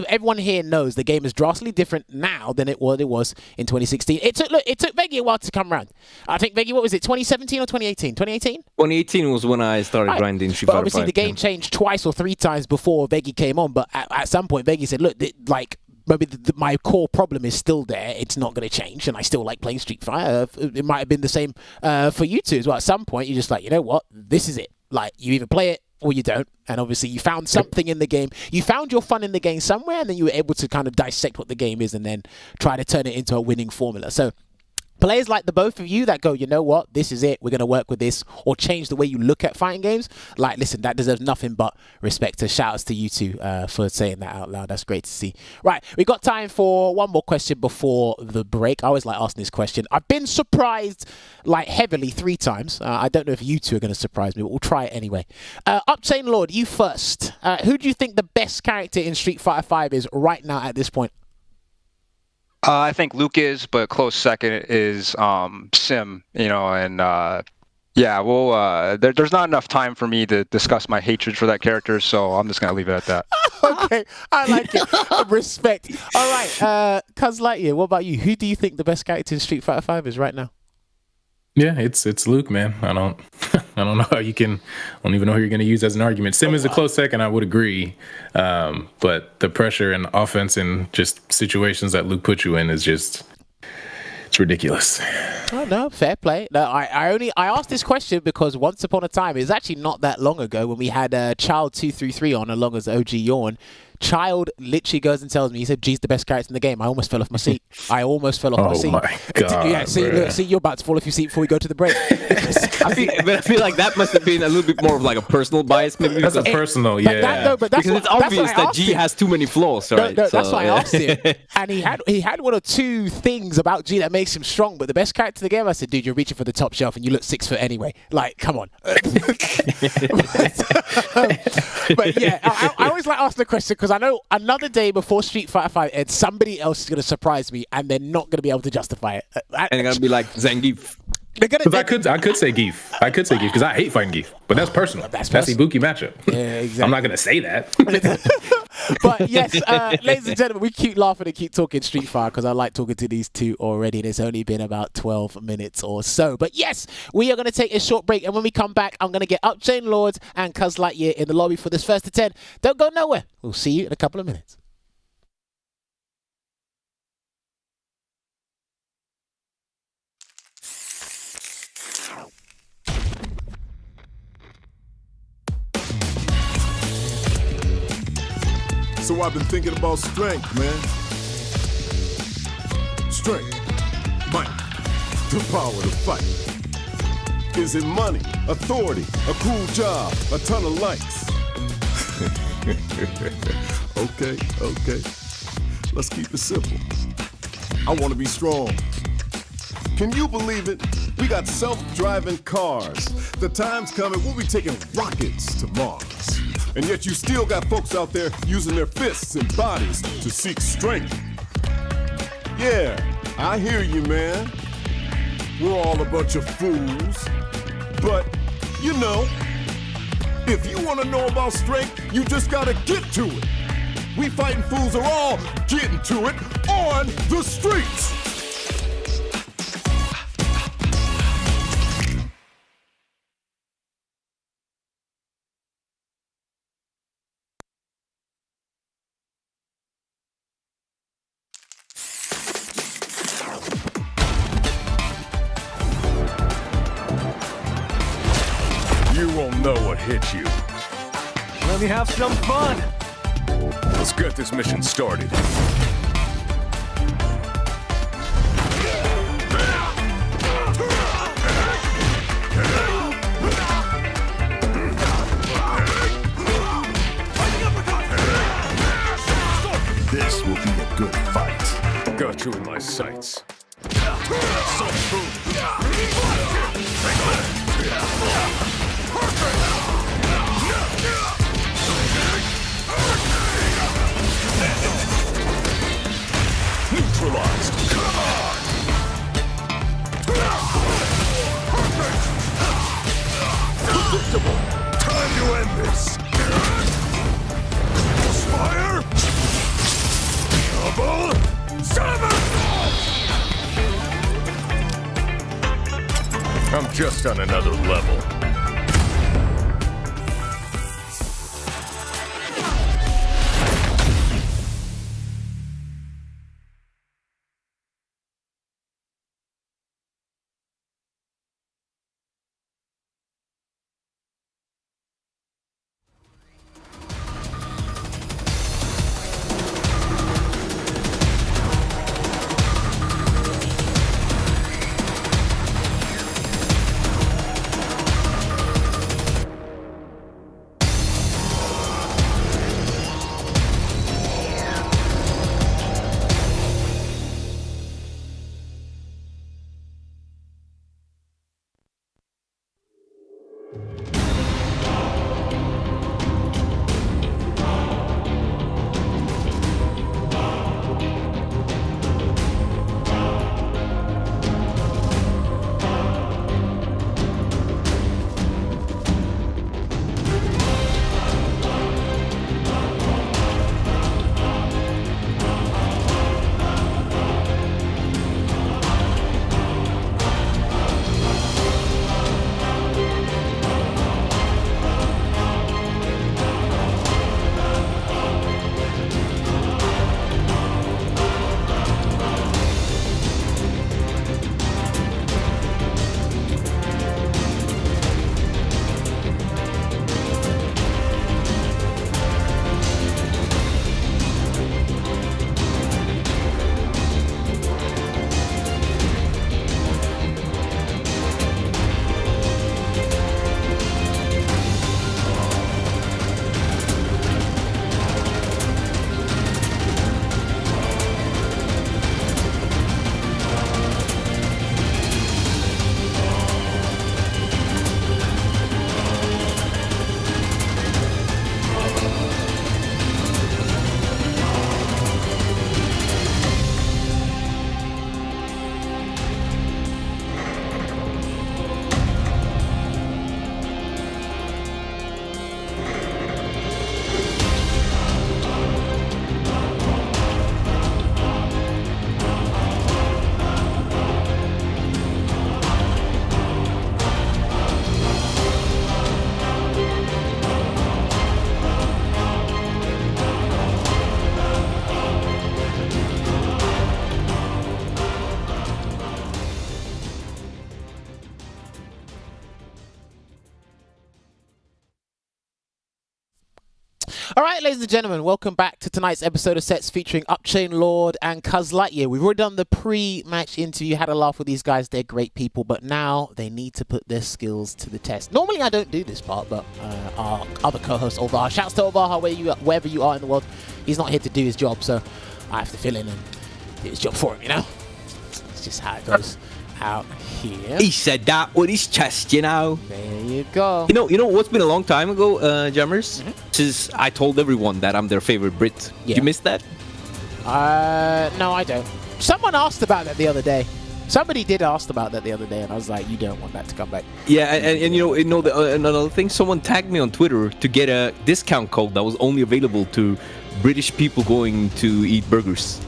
everyone here knows the game is drastically different now than it was in 2016. It took Veggie a while to come around. I think, Veggie, what was it, 2017 or 2018? 2018? 2018 was when I started grinding Street Fighter. But obviously, the game changed twice or three times before Veggie came on. But at some point, Veggie said, look, like, maybe my core problem is still there. It's not going to change, and I still like playing Street Fighter. It might have been the same for you two as well. At some point, you're just like, you know what? This is it. Like, you either play it or you don't. And obviously you found something in the game. You found your fun in the game somewhere, and then you were able to kind of dissect what the game is and then try to turn it into a winning formula. So players like the both of you that go, you know what, this is it, we're going to work with this, or change the way you look at fighting games, like, listen, that deserves nothing but respect. So shout outs to you two for saying that out loud. That's great to see. Right, we got time for one more question before the break. I always like asking this question. I've been surprised, like, heavily 3 times. I don't know if you two are going to surprise me, but we'll try it anyway. UpChainLord, you first. Who do you think the best character in Street Fighter 5 is right now at this point? I think Luke is, but close second is Sim, and yeah, well, there's not enough time for me to discuss my hatred for that character, so I'm just going to leave it at that. Okay, I like it. Respect. All right, CuhzlightYear, what about you? Who do you think the best character in Street Fighter 5 is right now? Yeah, it's Luke, man. I don't know how you can. I don't even know who you're going to use as an argument. Sim is a close second, I would agree, but the pressure and offense and just situations that Luke put you in is just, it's ridiculous. Oh no, fair play. No, I asked this question because once upon a time, it's actually not that long ago, when we had Child233 on along as OG Yawn. Child literally goes and tells me, he said, G's the best character in the game. I almost fell off my seat. My seat. Oh my God. Yeah, see, you're about to fall off your seat before we go to the break. I feel like that must have been a little bit more of like a personal bias, maybe. That's a personal, yeah. But that's because it's obvious that G has too many flaws, right? No, that's why I asked him. And he had 1 or 2 things about G that makes him strong, but the best character in the game, I said, dude, you're reaching for the top shelf and you look 6 foot anyway. Like, come on. But yeah, I always like asking the question because I know another day before Street Fighter 5 ends, somebody else is going to surprise me and they're not going to be able to justify it. And they're going to be like, Zangief. Because I could say Geef. I could say Geef because I hate fighting Geef. But that's personal. That's Ibuki matchup. Yeah, exactly. I'm not going to say that. But yes, ladies and gentlemen, we keep laughing and keep talking Street Fighter because I like talking to these two already. And it's only been about 12 minutes or so. But yes, we are going to take a short break. And when we come back, I'm going to get UpChainLord and CuhzlightYear in the lobby for this 1st to 10. Don't go nowhere. We'll see you in a couple of minutes. So I've been thinking about strength, man. Strength, might, the power to fight. Is it money, authority, a cool job, a ton of likes? Okay. Let's keep it simple. I want to be strong. Can you believe it? We got self-driving cars. The time's coming, we'll be taking rockets to Mars. And yet you still got folks out there using their fists and bodies to seek strength. Yeah, I hear you, man. We're all a bunch of fools. But, you know, if you want to know about strength, you just got to get to it. We fighting fools are all getting to it on the streets. You won't know what hit you. Let me have some fun. Let's get this mission started. This will be a good fight. Got you in my sights. Neutralized. Come on. Predictable. Time to end this. Fire. Double. Seven. I'm just on another level. All right, ladies and gentlemen, welcome back to tonight's episode of Sets featuring UpChainLord and CuhzlightYear. We've already done the pre-match interview, had a laugh with these guys. They're great people, but now they need to put their skills to the test. Normally, I don't do this part, but our other co-host, Olvaha, shouts to Olvaha wherever you are in the world. He's not here to do his job, so I have to fill in and do his job for him, you know? It's just how it goes out here. He said that with his chest, you know. There you go. You know what's been a long time ago, Jammers? Since I told everyone that I'm their favorite Brit. Yeah. You missed that? No, I don't. Someone asked about that the other day. Somebody did ask about that the other day, and I was like, you don't want that to come back. Yeah, and another thing, someone tagged me on Twitter to get a discount code that was only available to British people going to eat burgers.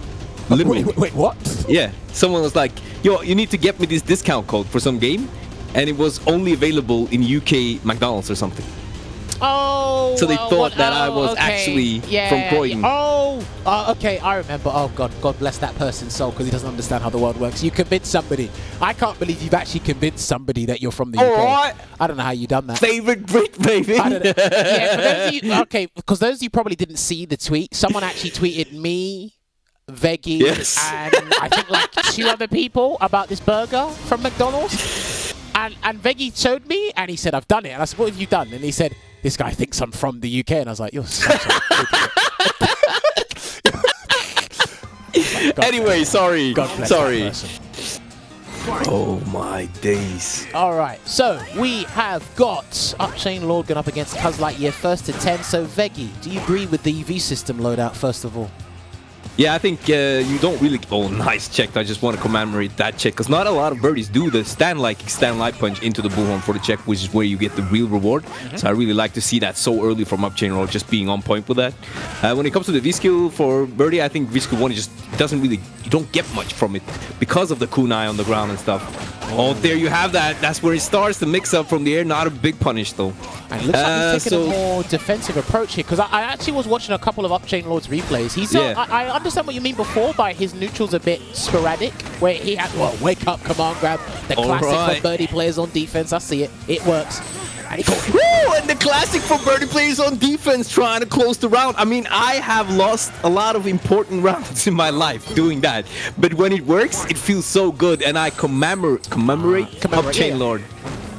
Literally. Wait, what? Yeah, someone was like, yo, you need to get me this discount code for some game, and it was only available in UK McDonald's or something. Oh, so they thought that I was actually from Croydon. Okay, I remember. Oh, God bless that person's soul, because he doesn't understand how the world works. You convinced somebody. I can't believe you've actually convinced somebody that you're from the UK. Right. I don't know how you done that. Favorite Brit, baby. I don't know. Yeah, for those of you, okay, because those of you probably didn't see the tweet. Someone actually tweeted me, Veggie, and I think like 2 other people about this burger from McDonald's. And Veggie showed me, and he said, I've done it. And I said, what have you done? And he said, this guy thinks I'm from the UK. And I was like, you're such a idiot. Anyway, sorry. God bless Sorry. that person. Oh my days. All right, so we have got UpChainLord going up against CuhzlightYear first to 10. So Veggie, do you agree with the EV system loadout first of all? Yeah, I think you don't really... Oh, nice check. I just want to commemorate that check because not a lot of birdies do the stand light punch into the bullhorn for the check, which is where you get the real reward. So I really like to see that so early from UpChainLord, just being on point with that. When it comes to the V-skill for birdie, I think V-skill 1 just doesn't really... You don't get much from it because of the kunai on the ground and stuff. Oh, there you have that. That's where it starts to mix up from the air. Not a big punish, though. And it looks like he's taking a more defensive approach here, because I actually was watching a couple of UpChainLord's replays. He's I understand what you mean before by his neutrals a bit sporadic, where he had, well, wake up, command grab, the classic for birdie players on defense. I see it. It works. And he goes, woo! And the classic for birdie players on defense trying to close the round. I mean, I have lost a lot of important rounds in my life doing that. But when it works, it feels so good. And I commemorate UpChainLord.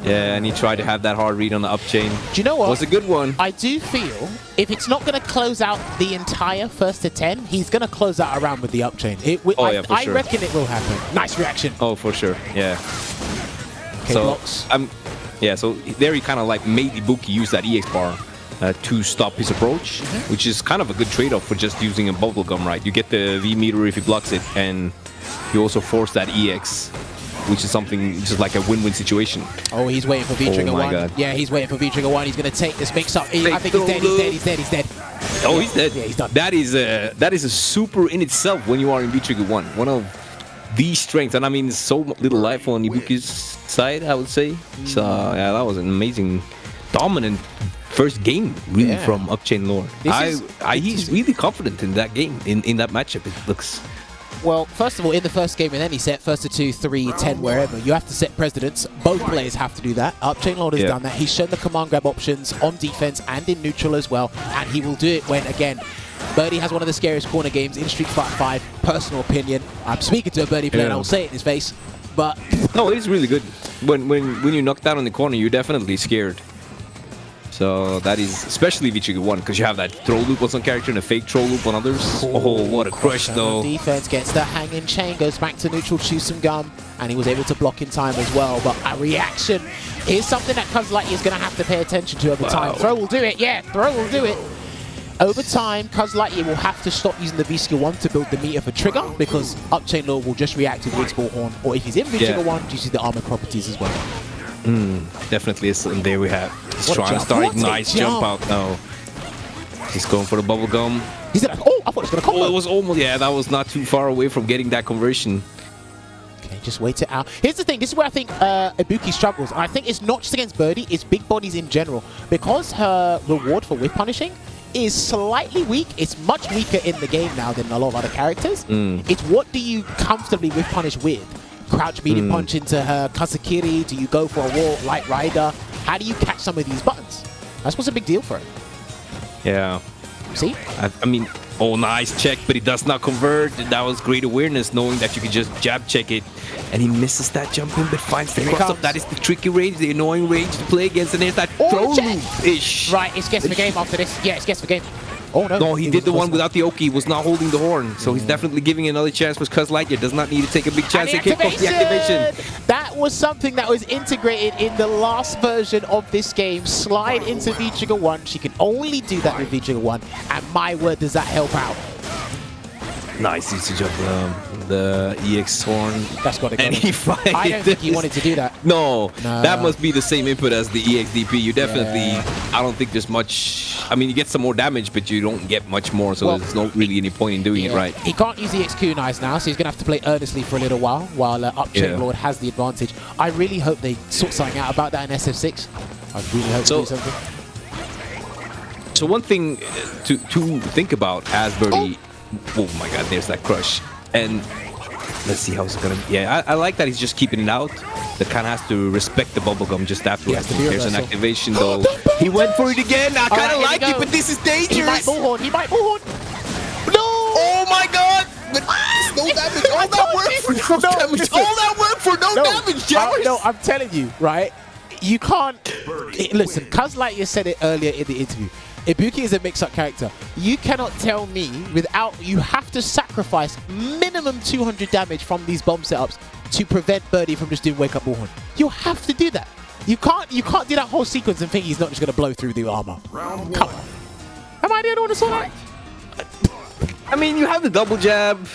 Yeah, and he tried to have that hard read on the up chain. Do you know what? Was a good one. I do feel if it's not going to close out the entire first to 10, he's going to close out around with the up chain. I reckon it will happen. Nice reaction. Oh, for sure. Yeah. Okay, so blocks. Yeah, so there he kind of like made Ibuki use that EX bar to stop his approach, which is kind of a good trade-off for just using a bubblegum, right? You get the V meter if he blocks it, and you also force that EX, which is something just like a win-win situation. Oh, he's waiting for V-Trigger 1. God. Yeah, he's waiting for V-Trigger 1. He's going to take this mix-up. I think he's dead. He's dead. Oh, he's dead. Yeah, he's done. That is a super in itself when you are in V-Trigger 1. One of the strengths, and I mean, so little life on Ibuki's side, I would say. So yeah, that was an amazing, dominant first game, really, from UpChainLord. He's really confident in that game, in that matchup. It looks. Well, first of all, in the first game in any set, first to 2, 3, 10, wherever, you have to set precedents. Both players have to do that. UpChainLord has done that. He's shown the command grab options on defense and in neutral as well, and he will do it when, again, Birdie has one of the scariest corner games in Street Fighter 5. Personal opinion. I'm speaking to a Birdie player and I will say it in his face, but... No, it's really good. When you knock down in the corner, you're definitely scared. So that is especially V-Trigger 1, because you have that throw loop on some character and a fake throw loop on others. Oh, what a crush though. Defense gets the hanging chain, goes back to neutral, chews some gum, and he was able to block in time as well. But a reaction is something that CuhzlightYear is going to have to pay attention to over time. Throw will do it, Throw will do it. Over time, CuhzlightYear will have to stop using the V-Skill 1 to build the meter for trigger, because UpChainLord will just react to the X-Ball Horn, or if he's in V-Trigger 1, due to the armor properties as well. Definitely is, and there we have. He's trying to start a nice jump out now. He's going for the bubble gum. He's like, oh, I thought it was going to come. Oh, it was almost, that was not too far away from getting that conversion. Okay, just wait it out. Here's the thing, this is where I think Ibuki struggles. And I think it's not just against Birdie, it's big bodies in general. Because her reward for whip punishing is slightly weak. It's much weaker in the game now than a lot of other characters. It's what do you comfortably whip punish with? Crouch medium punch into her Kazakiri? Do you go for a wall light rider? How do you catch some of these buttons? That's what's a big deal for him. Yeah. See? I mean, oh, nice check, but he does not convert. That was great awareness, knowing that you could just jab check it. And he misses that jump in, but finds the cross up. That is the tricky range, the annoying range to play against. And there's that throw loop-ish. Right, it's guess for game after this. Yeah, it's guess for game. Oh, no. No, he did the one without the Oki. He was not holding the horn. So he's definitely giving another chance for CuhzlightYear. Does not need to take a big chance to kick off the activation. That was something that was integrated in the last version of this game. Slide into V-Trigger 1. She can only do that with V-Trigger 1. And my word, does that help out. Nice usage of the EX horn. That's got to go. And he fights. I don't think he wanted to do that. No, that must be the same input as the EXDP. You definitely, I don't think there's much. I mean, you get some more damage, but you don't get much more, so there's not really any point in doing it right. He can't use the EX kunais now, so he's going to have to play earnestly for a little while UpChainLord has the advantage. I really hope they sort something out about that in SF6. I really hope they do something. So one thing to think about as Birdie. Oh my god, there's that crush. And let's see how it's gonna be. Yeah, I like that he's just keeping it out. That kind of has to respect the bubblegum just afterwards. There's an activation though. He went for it again. I kind of like it, but this is dangerous. He might bullhorn. No! Oh my god! But no damage. All that work for no damage. All that work for no damage, Jarvis. No, I'm telling you, right? You can't... Listen, CuhzlightYear said it earlier in the interview. Ibuki is a mix-up character. You cannot tell me without... You have to sacrifice minimum 200 damage from these bomb setups to prevent Birdie from just doing wake-up bullhorn. You have to do that. You can't do that whole sequence and think he's not just going to blow through the armor. Come on. Am I the only one who saw that? I mean, you have the double jab.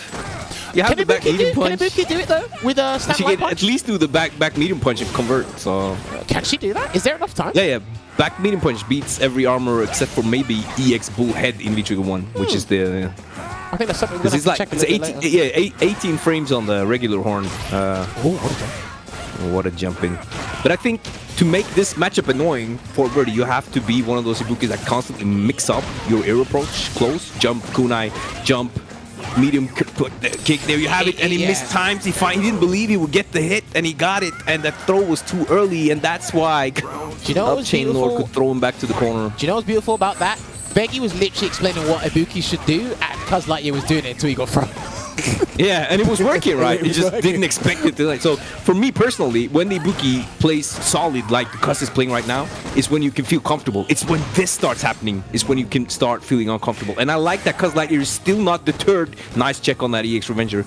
You have the back medium punch. Can Ibuki do it though? With a She standby can punch? at least do the back medium punch and convert. So Can she do that? Is there enough time? yeah. Back medium punch beats every armor except for maybe EX Bullhead in V-Trigger 1, which is the... I think that's something we're going to check a little bit later. 18 frames on the regular horn. What a jump in. But I think to make this matchup annoying for Birdie, you have to be one of those Ibukis that constantly mix up your air approach, close, jump, kunai, jump, medium kick. There you have it. And he missed times. He didn't believe he would get the hit, and he got it. And that throw was too early, and that's why UpChainLord could throw him back to the corner. Do you know what's beautiful about that? Beggy was literally explaining what Ibuki should do, and CuhzlightYear was doing it until he got thrown. Yeah, and it was working, right? He just didn't expect it to. Like, so for me personally, when the Ibuki plays solid like Cuz is playing right now, is when you can feel comfortable. It's when this starts happening, is when you can start feeling uncomfortable. And I like that CuhzlightYear is still not deterred. Nice check on that EX Revenger.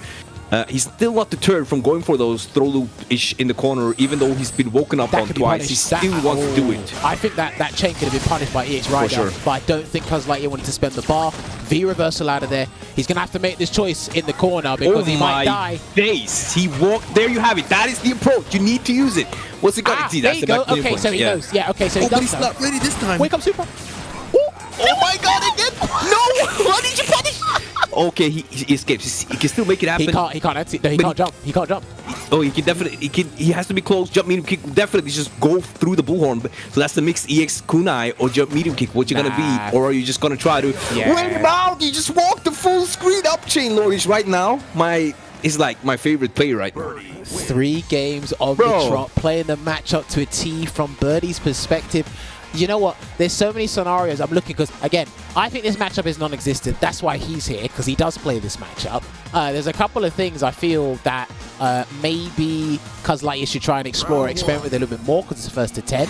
He's still not deterred from going for those throw loop-ish in the corner, even though he's been woken up on twice. He still wants to do it. I think that chain could have been punished by EX right now, but I don't think CuhzlightYear wanted to spend the bar. V reversal out of there. He's going to have to make this choice in the corner because he might die. Face. He walked. There you have it. That is the approach. You need to use it. What's it going to see? There That's you the go. back Okay, so he knows. Yeah, okay, so he does. But he's not ready this time. Wake up, super. Oh my god, again! No! Why did you punish? Okay, he escapes. He can still make it happen. He can't jump. He can't jump. Oh, he can definitely. He has to be close. Jump medium kick. Definitely just go through the bullhorn. So that's the mixed EX kunai or jump medium kick. What you're gonna be, or are you just gonna try to wait him out? You just walk the full screen UpChainLord is right now. Is like my favorite player right now. 3 games of the trot, playing the matchup to a T from Birdie's perspective. You know what? There's so many scenarios I'm looking, because again, I think this matchup is non-existent. That's why he's here, because he does play this matchup. There's a couple of things I feel that maybe CuhzlightYear should try and experiment with a little bit more, because it's first to 10.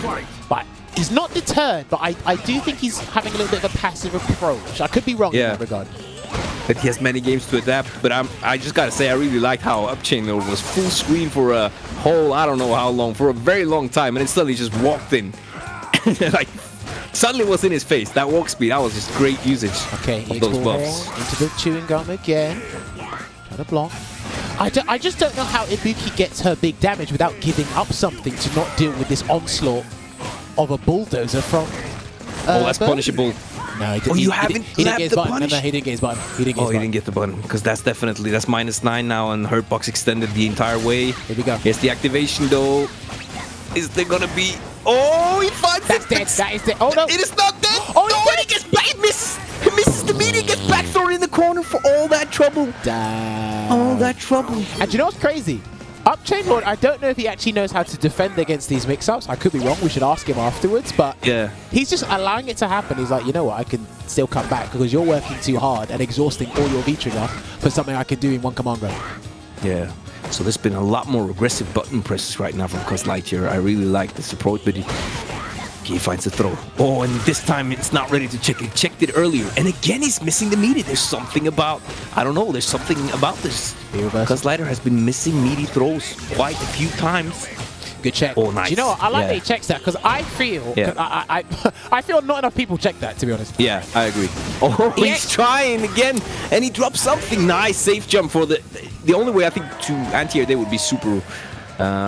But he's not deterred, but I do think he's having a little bit of a passive approach. I could be wrong in that regard. But he has many games to adapt. But I just gotta say, I really liked how UpChainLord was full screen for a whole, I don't know how long, for a very long time, and then suddenly just walked in. Like, suddenly was in his face. That walk speed, that was just great usage of those buffs. Into the chewing gum again. Try to block. I just don't know how Ibuki gets her big damage without giving up something to not deal with this onslaught of a bulldozer from that's punishable. No, he didn't get his button. No, he didn't get his button. He didn't get the button. Because that's definitely, that's -9 now, and hurt box extended the entire way. Here we go. Here's the activation though. Is there gonna be... Oh, he finds That's dead. That is dead. Oh no. It is not dead. Oh, no, he gets back. He misses the meter. Gets back thrown in the corner for all that trouble. Damn. All that trouble. And you know what's crazy? UpChainLord, I don't know if he actually knows how to defend against these mix-ups. I could be wrong. We should ask him afterwards. But yeah, he's just allowing it to happen. He's like, you know what? I can still come back because you're working too hard and exhausting all your V-trigger for something I can do in one command grab. Yeah. So there's been a lot more aggressive button presses right now from CuhzlightYear. I really like this approach, but he finds the throw. Oh, and this time it's not ready to check. He checked it earlier. And again, he's missing the meaty. There's something about, I don't know, there's something about this. CuhzlightYear has been missing meaty throws quite a few times. Good check. Oh, nice. Do you know what? I like that he checks that, because I feel I feel not enough people check that, to be honest. Yeah, I agree. Oh, he's trying again, and he drops something. Nice safe jump for the only way I think to anti-air there would be super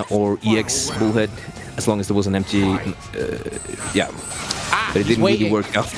or EX bullhead, as long as there was an empty but it didn't really work out.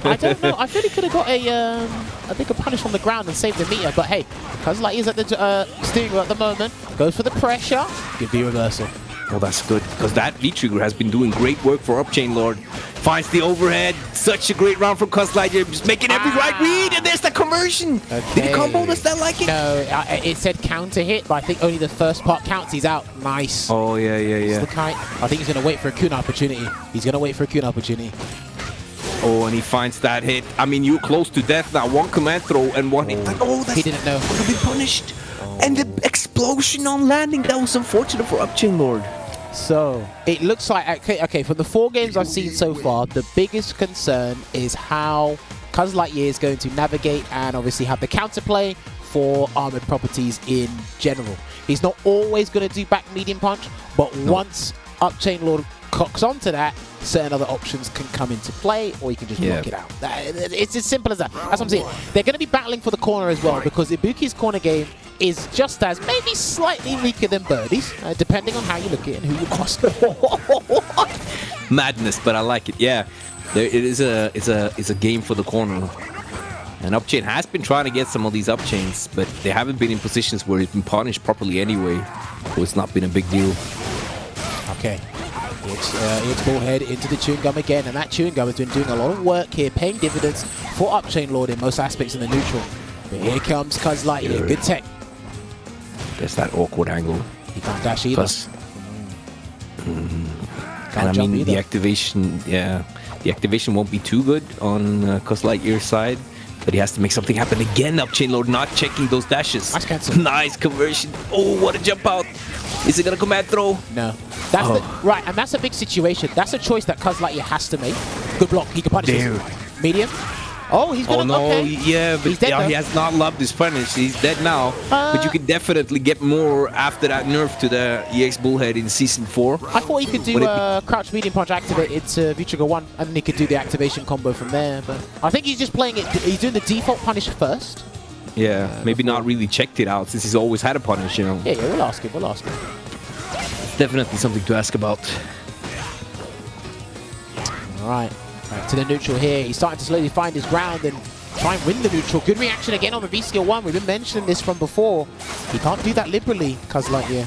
I don't know. I feel he could have got a bigger punish on the ground and saved the meter, but hey, CuhzlightYear's at the steering wheel at the moment, goes for the pressure, good V reversal. Well, that's good, because that V-trigger has been doing great work for UpChainLord. Finds the overhead. Such a great round from CuhzlightYear. Just making every right read, and there's the conversion. Okay. Did he combo? Does that like it? No, it said counter hit, but I think only the first part counts. He's out. Nice. Oh, yeah. I think he's going to wait for a Kun opportunity. He's going to wait for a Kun opportunity. Oh, and he finds that hit. I mean, you're close to death now. One command throw and one hit. Oh, he didn't know. Could have been punished. And the explosion on landing, that was unfortunate for UpChainLord. So it looks like, okay, from the 4 games I've seen so far, the biggest concern is how CuhzlightYear is going to navigate and obviously have the counterplay for armored properties in general. He's not always going to do back medium punch, but once UpChainLord cocks onto that, certain other options can come into play, or you can just block it out. It's as simple as that. That's what I'm saying. They're going to be battling for the corner as well, because Ibuki's corner game is just as, maybe slightly weaker than Birdie's, depending on how you look at it and who you cross. Madness, but I like it. Yeah, it is it's a game for the corner. And UpChain has been trying to get some of these UpChains, but they haven't been in positions where it's been punished properly anyway, so it's not been a big deal. Okay. It's Bullhead into the chewing gum again, and that chewing gum has been doing a lot of work here, paying dividends for UpChainLord in most aspects in the neutral. But here comes CuhzlightYear, good tech. There's that awkward angle. He can't dash either. And I mean, the activation, the activation won't be too good on CuhzlightYear's side, but he has to make something happen again. UpChainLord not checking those dashes. Nice cancel. Nice conversion. Oh, what a jump out. Is it gonna command throw? No. That's right, and that's a big situation. That's a choice that CuhzlightYear has to make. Good block. He can punish this. Medium. Oh, he's gonna. Oh no, okay. yeah, but he has not loved his punish. He's dead now. But you can definitely get more after that nerf to the EX Bullhead in Season 4. I thought he could do crouch medium punch activate into V-Trigger 1, and then he could do the activation combo from there. But I think he's just playing it. He's doing the default punish first. Yeah, maybe not really checked it out since he's always had a punish, you know. Yeah, we'll ask him. We'll ask him. Definitely something to ask about. All right. Back to the neutral here. He's starting to slowly find his ground and try and win the neutral. Good reaction again on the V-Skill 1. We've been mentioning this from before. He can't do that liberally, CuhzlightYear.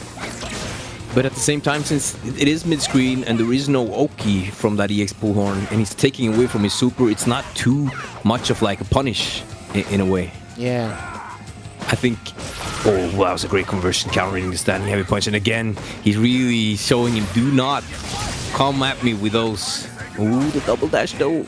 But at the same time, since it is mid-screen and there is no Oki from that EX Bullhorn, and he's taking away from his super, it's not too much of like a punish in a way. Yeah. I think... Oh, well, that was a great conversion, countering the standing heavy punch. And again, he's really showing him, do not come at me with those. Ooh, the double dash though.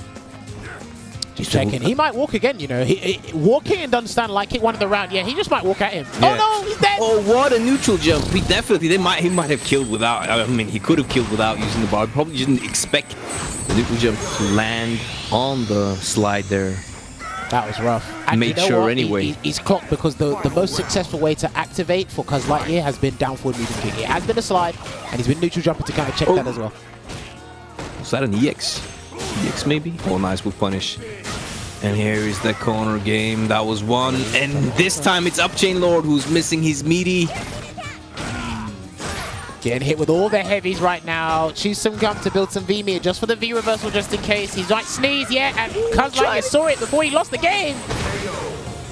Just checking. He might walk again, you know. Walking and doesn't stand like it one of the round. Yeah, he just might walk at him. Yeah. Oh no, he's dead. Oh, what a neutral jump. He might have killed without, I mean, he could have killed without using the bar. Probably didn't expect the neutral jump to land on the slide there. That was rough. And made sure anyway. He's clocked because the most successful way to activate for CuhzlightYear has been down forward medium kick. It has been a slide, and he's been neutral jumping to kind of check that as well. Was that an EX? EX maybe? Oh, nice with punish. And here is the corner game. That was one. And this time it's UpChainLord who's missing his meaty. Getting hit with all the heavies right now. Choose some gum to build some V-meter just for the V reversal just in case. He's right sneeze, yeah, and CuhzlightYear saw it before he lost the game.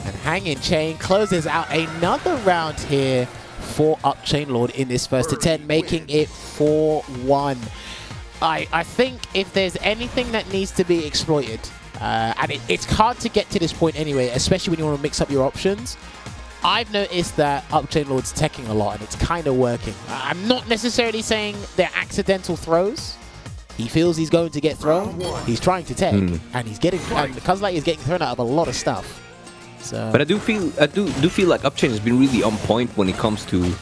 And Hanging Chain closes out another round here for UpChainLord in this first to 10, making it 4-1. I think if there's anything that needs to be exploited, and it's hard to get to this point anyway, especially when you want to mix up your options, I've noticed that UpChainLord's teching a lot, and it's kind of working. I'm not necessarily saying they're accidental throws. He feels he's going to get thrown. He's trying to tech, and he's getting. And CuhzlightYear is getting thrown out of a lot of stuff. So. But I do feel like UpChain has been really on point when it comes to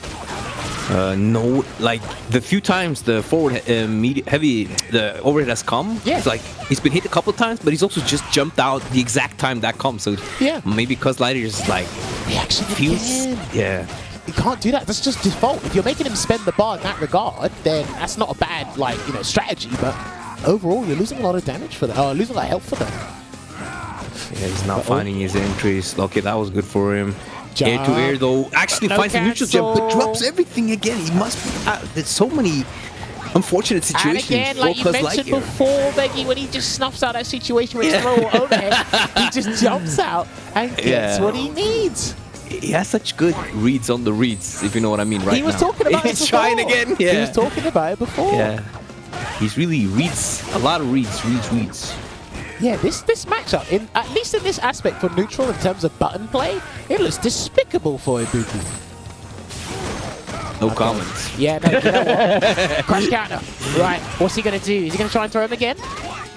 like the few times the forward the overhead has come. Yeah. It's like he's been hit a couple of times, but he's also just jumped out the exact time that comes. So yeah, maybe CuhzlightYear is like feels. Yeah. You can't do that. That's just default. If you're making him spend the bar in that regard, then that's not a bad strategy. But overall, you're losing a lot of damage for that. Losing a lot of health for that. Yeah, he's not finding his entries. Okay, that was good for him. Air to air though, actually finds a neutral jump, but drops everything again. He must be. There's so many unfortunate situations. And again, like you mentioned before, Beggy, when he just snuffs out that situation where he's throwing overhead, he just jumps out and gets what he needs. He has such good reads on the reads, if you know what I mean. Right now, he was talking about it before. He's trying again. Yeah, he was talking about it before. Yeah, he's really reads a lot of reads. Yeah, this matchup, at least in this aspect for neutral in terms of button play, it looks despicable for Ibuki. No comments. Yeah, no, you know what? Crash counter. Right, what's he going to do? Is he going to try and throw him again?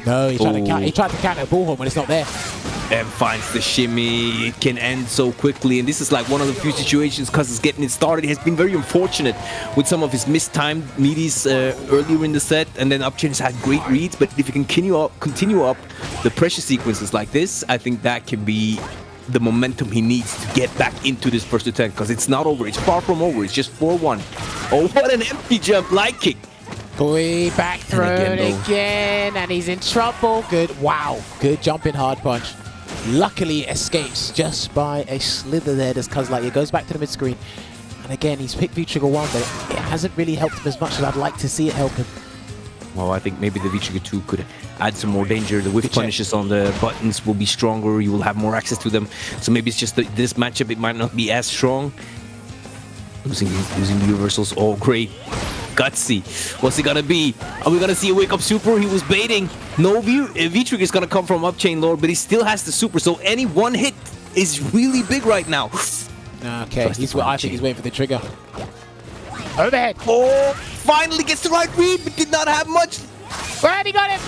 No, he tried to counter Bullhorn when it's not there. and finds the shimmy. It can end so quickly, and this is like one of the few situations Cuz is getting it started. He has been very unfortunate with some of his mistimed meaties earlier in the set, and then UpChain has had great reads, but if you can continue up the pressure sequences like this, I think that can be the momentum he needs to get back into this first to 10, because it's not over. It's far from over. It's just 4-1. Oh, what an empty jump light kick. Boy, back throw again, again, and he's in trouble. Good, wow, good jumping hard punch. Luckily escapes just by a slither there. Does CuhzlightYear goes back to the mid screen, and again he's picked V-Trigger 1, but it hasn't really helped him as much as I'd like to see it help him. Well, I think maybe the V-Trigger 2 could add some more danger. The whiff punishes on the buttons will be stronger. You will have more access to them. So maybe it's just that this matchup, it might not be as strong. Losing the reversals. Oh, great. Gutsy. What's it gonna be? Are we gonna see a wake up super? He was baiting. No V-Trigger is gonna come from UpChainLord, but he still has the super. So any one hit is really big right now. Okay, I think he's waiting for the trigger. Overhead. Oh, finally gets the right read, but did not have much. Right, he got him.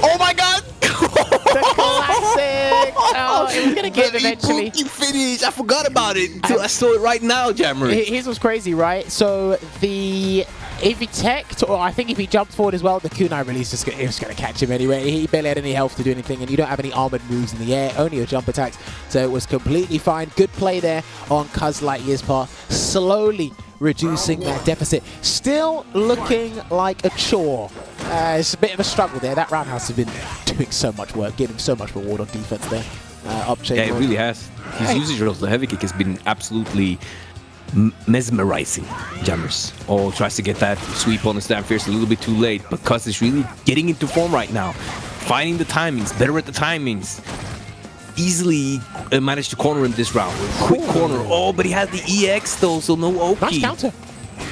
Oh my god. The classic. Oh, it was gonna give eventually. You finish. I forgot about it until I saw it right now, Jammer. Here's what's crazy, right? So if he teched, or I think if he jumped forward as well, the kunai release is going to catch him anyway. He barely had any health to do anything, and you don't have any armored moves in the air, only your jump attacks. So it was completely fine. Good play there on CuhzlightYear's part. Slowly reducing that deficit. Still looking like a chore. It's a bit of a struggle there. That roundhouse has been doing so much work, giving him so much reward on defense there. UpChainLord. Yeah, it really has. His usage of the heavy kick has been absolutely mesmerizing. Jammers. Oh, tries to get that sweep on the stand fierce a little bit too late, but Cuz is really getting into form right now. Finding the timings, better at the timings. Easily managed to corner him this round. Quick corner. Oh, but he had the EX though, so no Oki. Nice counter.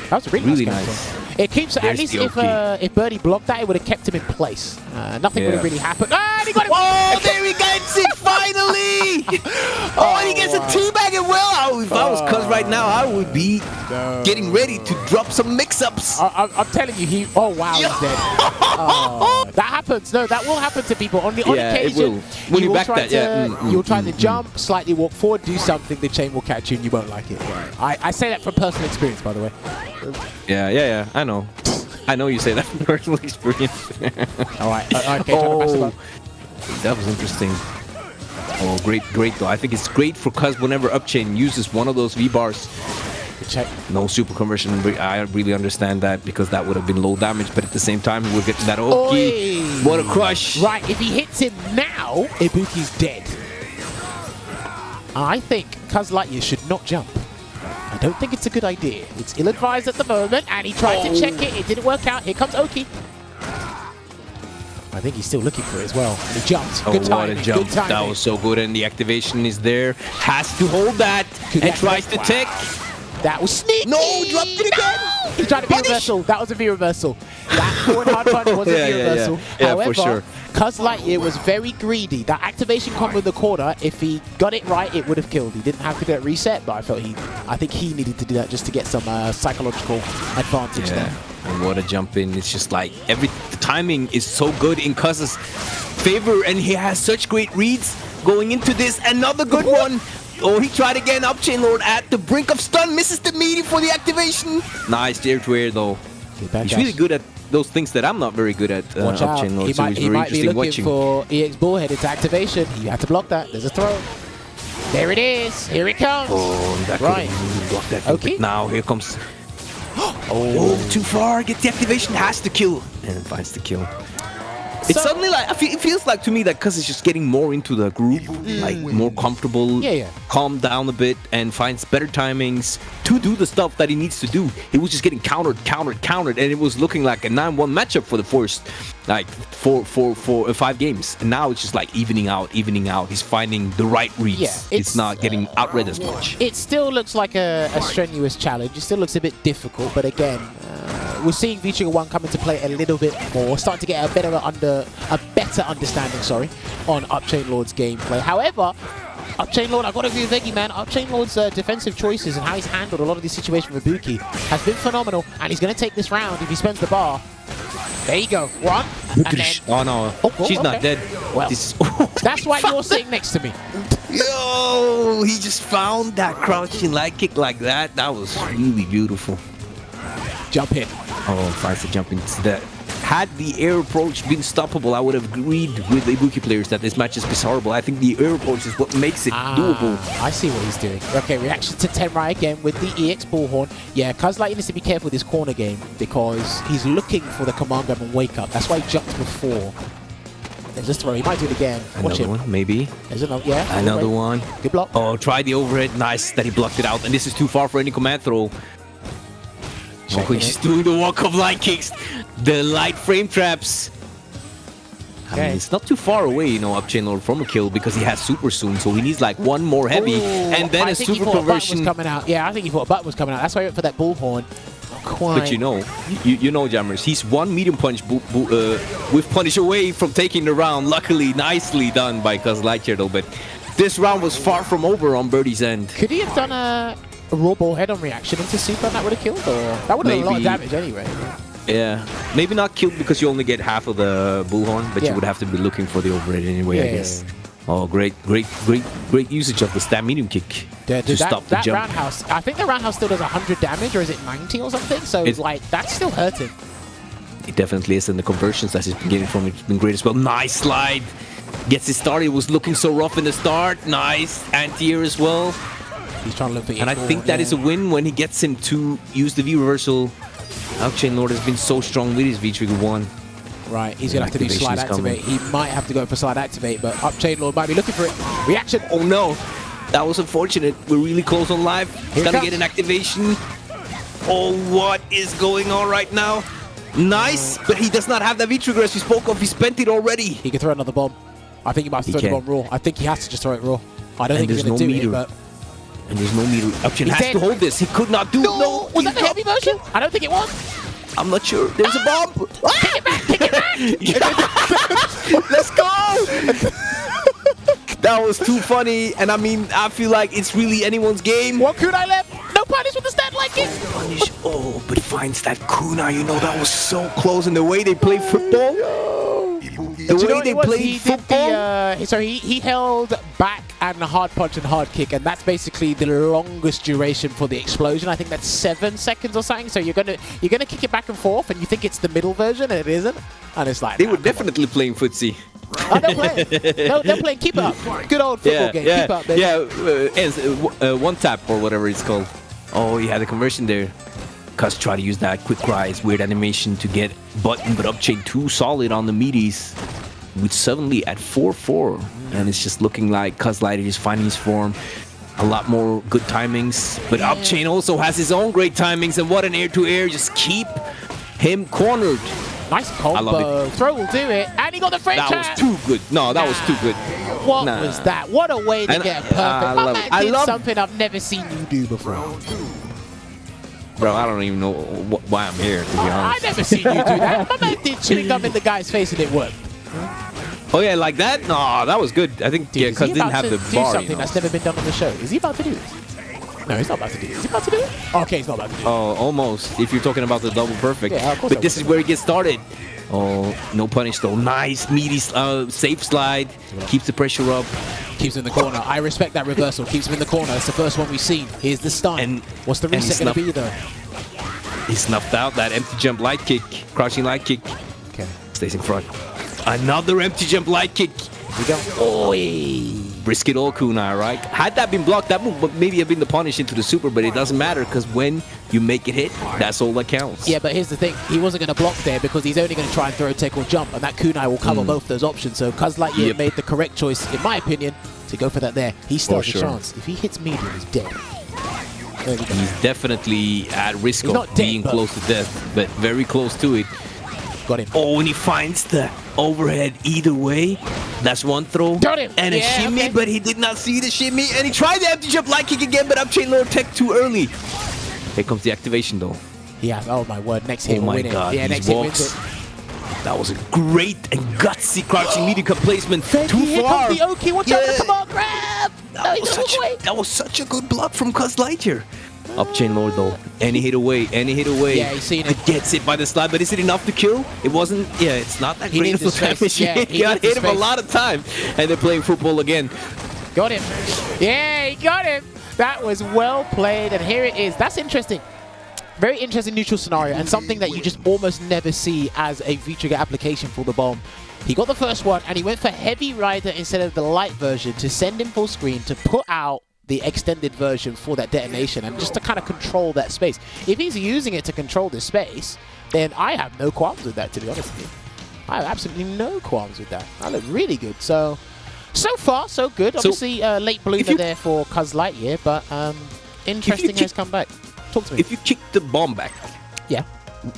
That was a really nice counter. It keeps, at least if Birdie blocked that, it would have kept him in place. Nothing would have really happened. Ah, and he got him! Oh, there he gets it, finally! Oh, and he gets a teabag as well. If I was Cuz right now, I would be getting ready to drop some mix-ups. I'm telling you, oh wow, he's dead. That happens. No, that will happen to people. On occasion, it will. When you back that, you'll try to jump, slightly walk forward, do something, the chain will catch you and you won't like it. I say that from personal experience, by the way. Yeah, I know. I know you say that from personal experience. Alright, okay, that was interesting. Oh, great though. I think it's great for Cuz whenever UpChain uses one of those V-bars. Check. No super conversion. I really understand that, because that would have been low damage, but at the same time, we'll get to that Oki. What a crush. Right, if he hits him now, Ibuki's dead. I think CuhzlightYear should not jump. I don't think it's a good idea. It's ill-advised at the moment, and he tried to check it. It didn't work out. Here comes Oki. I think he's still looking for it as well. And he jumped. Good timing. What a jump. Good timing. That was so good, and the activation is there. Has to hold that, and tries to tech. That was sneaky. No, dropped it again. No! He tried to V-reversal. That was a V-reversal. That forward hard punch was a V-reversal. However, for sure. CuhzlightYear was very greedy. That activation combo in the corner, if he got it right, it would have killed. He didn't have to get reset, but I think he needed to do that just to get some psychological advantage there. And what a jump in. It's just like the timing is so good in Cuz's favor, and he has such great reads going into this. Another good one. Oh, he tried again. UpChainLord at the brink of stun. Misses the meaty for the activation. Nice air to air though. He's really good at those things that I'm not very good at. Watch out. He might be looking for EX Bullhead. It's activation. You have to block that. There's a throw. There it is. Here it comes. Oh, that could block that. Okay. Now here comes. Oh, too far. Gets the activation. Has to kill. And finds the kill. It's suddenly like, it feels like to me that Cuz is just getting more into the groove, like more comfortable, calm down a bit, and finds better timings to do the stuff that he needs to do. He was just getting countered, and it was looking like a 9-1 matchup for the first, like, 5 games. And now it's just like evening out. He's finding the right reads. Yeah, it's not getting outread as much. It still looks like a strenuous challenge. It still looks a bit difficult, but again, we're seeing V-Trigger 1 come into play a little bit more, starting to get a better understanding, on UpChainLord's gameplay. However, UpChainLord, I've got to agree with Veggie, man. UpChainLord's defensive choices and how he's handled a lot of this situation with Ibuki has been phenomenal, and he's going to take this round if he spends the bar. There you go. One. And then, Oh no, Oh, she's not okay. dead. Well, This- that's why you're sitting next to me. Yo, he just found that crouching light kick like that. That was really beautiful. Jump in. Oh, tries to jump into that. Had the air approach been stoppable, I would have agreed with the Ibuki players that this match is bizarrable. I think the air approach is what makes it doable. I see what he's doing. Okay, reaction to Tenrai again with the EX Bullhorn. Yeah, CuhzlightYear needs to be careful with this corner game because he's looking for the command grab and wake up. That's why he jumped before. There's this throw. He might do it again. Watch Another him. one, maybe. There's another. Yeah. Another right. one. Good block. Oh, try the overhead. Nice that he blocked it out. And this is too far for any command throw. Oh, Checking he's it. doing the walk-off light kicks. The light frame traps. I mean, Okay. it's not too far away, you know, UpChainLord from a kill because he has super soon. So he needs like one more heavy Ooh, and then I a think he super thought a button was conversion. coming out. Yeah, I think he thought a button was coming out. That's why he went for that Bullhorn. Quite. But you know, Jammers, he's one medium punch with punish away from taking the round. Luckily, nicely done by CuhzlightYear though. But this round was far from over on Birdie's end. Could he have done a raw ball head on reaction into super and that would have killed? Or that would have done a lot of Maybe. damage anyway. Yeah, maybe not killed because you only get half of the bullhorn, but Yeah. you would have to be looking for the overhead anyway, I Yeah, guess. yeah, Oh, great usage of the stab medium kick Yeah, to dude, stop the that jump. roundhouse, I think the roundhouse still does 100 damage, or is it 90 or something? So, It's- like, that's still hurting. It definitely is, and the conversions that he's been getting from it's been great as well. Nice slide. Gets it started. It was looking so rough in the start. Nice anti-air as well. He's trying to look for And I think that is a win when he gets him to use the V reversal. UpChainLord has been so strong with his V trigger 1. Right, he's going to have to do Activation slide is coming. activate. He might have to go for slide activate, but UpChainLord might be looking for it. Reaction. Oh no, that was unfortunate. We're really close on live. He's Here it gonna comes. get an activation. Oh, what is going on right now? Nice, but he does not have that V trigger as we spoke of. He spent it already. He can throw another bomb. I think he might have to He throw the can. bomb raw. I think he has to just throw it raw. I don't And think he's there's going to no do meter. it, but... And there's no meter. UpChain He's has dead. to hold this. He could not do. No, Was he that the heavy dropped. version? I don't think it was. I'm not sure. There's a bomb. Kick it back, kick it back. Let's go. That was too funny, and I mean, I feel like it's really anyone's game. One kunai left. No punish with the stand like it. Punish. Oh, but finds that kunai. You know, that was so close. And the way they play football, the Do you know way what they it was? play He did football. so he held back and hard punch and hard kick, and that's basically the longest duration for the explosion. I think that's 7 seconds or something. So you're gonna kick it back and forth, and you think it's the middle version, and it isn't. And it's like They nah, were come definitely playing footsie. on. Oh, they're playing. No, they're playing. Keep it up. Good old football game. Keep up, baby. One tap or whatever it's called. Oh, he had a conversion there. Cuz try to use that quick rise, weird animation to get button, but UpChain too solid on the meaties. With suddenly at 4-4, and it's just looking like CuhzlightYear is finding his form. A lot more good timings, but UpChain also has his own great timings, and what an air-to-air, just keep him cornered. Nice combo. love it. Throw will do it, and he got the frame That trap. was too good. No, that was too good. What Nah. was that? What a way to And, get perfect. I My love man it. I did love- something I've never seen you do before. Bro, I don't even know why I'm here, to be I honest. never seen you do that. My man did chewing gum in the guy's face and it worked. Oh yeah, like that? No, that was good. I think Dude, yeah, is Cuz he didn't about have to the do bar. something You know? that's never been done on the show. Is he about to do this? No, he's not about to do it. Is he about to do it? Okay, he's not about to do it. Oh, almost. If you're talking about the double perfect. Yeah, of course But I this would. is where it gets started. Oh, no punish though. Nice, meaty, safe slide. Keeps the pressure up. Keeps him in the corner. I respect that reversal. Keeps him in the corner. It's the first one we've seen. Here's the stun. And- What's the and reset he going to be though? He snuffed out that empty jump light kick. Crouching light kick. Okay. Stays in front. Another empty jump light kick. We go. Oi. Risk it all, kunai, right? Had that been blocked, that would maybe have been the punish into the super, but it doesn't matter because when you make it hit, that's all that counts. Yeah, but here's the thing. He wasn't going to block there because he's only going to try and throw, take, or jump, and that kunai will cover both those options. So CuhzlightYear Yep. made the correct choice, in my opinion, to go for that there. He still has sure. a chance. If he hits medium, he's dead. There we go. He's definitely at risk He's of not dead, being but- close to death, but very close to it. Got him. Oh, and he finds the overhead either way. That's one throw. Got him. And a Yeah, shimmy, okay. but he did not see the shimmy. And he tried the empty jump light kick again, but UpChainLord tech too early. Here comes the activation though. Yeah, oh my word. Next hit Oh will my win it. god, Yeah, these next hit walks. wins it. That was a great and gutsy crouching medium cut placement. Too Here far. comes the Oki. Watch out, Yeah. the command grab. No, he's all the way. That was such a good block from CuhzlightYear. UpChainLord though. Any hit away. Yeah, he's seen it. Gets hit by the slide, but is it enough to kill? It wasn't. Yeah, it's not that He great of needs a the damage. space. Yeah, he he got needs the hit him a space. lot of time, and they're playing football again. Got him. Yeah, he got him. That was well played, and here it is. That's interesting. Very interesting neutral scenario, and something that you just almost never see as a V-Trigger application for the bomb. He got the first one, and he went for Heavy Rider instead of the light version to send him full screen to put out the extended version for that detonation and just to kind of control that space. If he's using it to control the space, then I have no qualms with that, to be honest with you. I have absolutely no qualms with that. That looked really good. So far, so good. Obviously, late bloomer there for CuhzlightYear, but interesting has come back. Talk to me. If you kick the bomb back, yeah.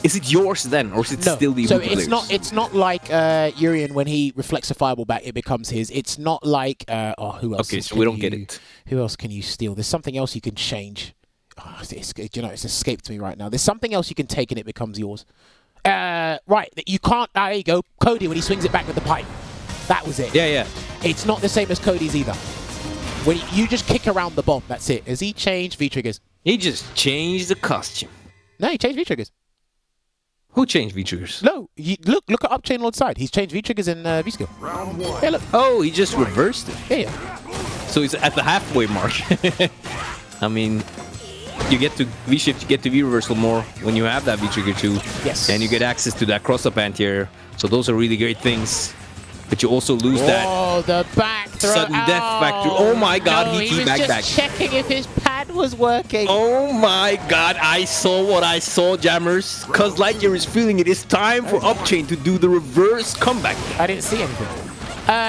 Is it yours then, or is it still the so Ibuka players? it's not like Urian when he reflects a fireball back, it becomes his. It's not like who else? Okay, so we don't get it. Who else can you steal? There's something else you can change. Oh, it's escaped me right now. There's something else you can take and it becomes yours. Right, you can't. There you go, Cody when he swings it back with the pipe. That was it. Yeah. It's not the same as Cody's either. When you just kick around the bomb, that's it. Has he changed V-Triggers? He just changed the costume. No, he changed V-Triggers. Who changed V-Triggers? No, look at UpChainLord's side. He's changed V-Triggers and V-Skill. Yeah, look. Oh, he just reversed it. Yeah. So he's at the halfway mark. I mean, you get to V-shift, you get to V-reversal more when you have that V-Trigger too. Yes. And you get access to that cross-up anti-air. So those are really great things. But you also lose that. Oh, the back throw. Sudden death factor. Oh my god, no, he was back just back. checking if his pad was working. Oh my god, I saw what I saw, Jammers. CuhzlightYear is feeling it. It's time for UpChain to do the reverse comeback. I didn't see anything.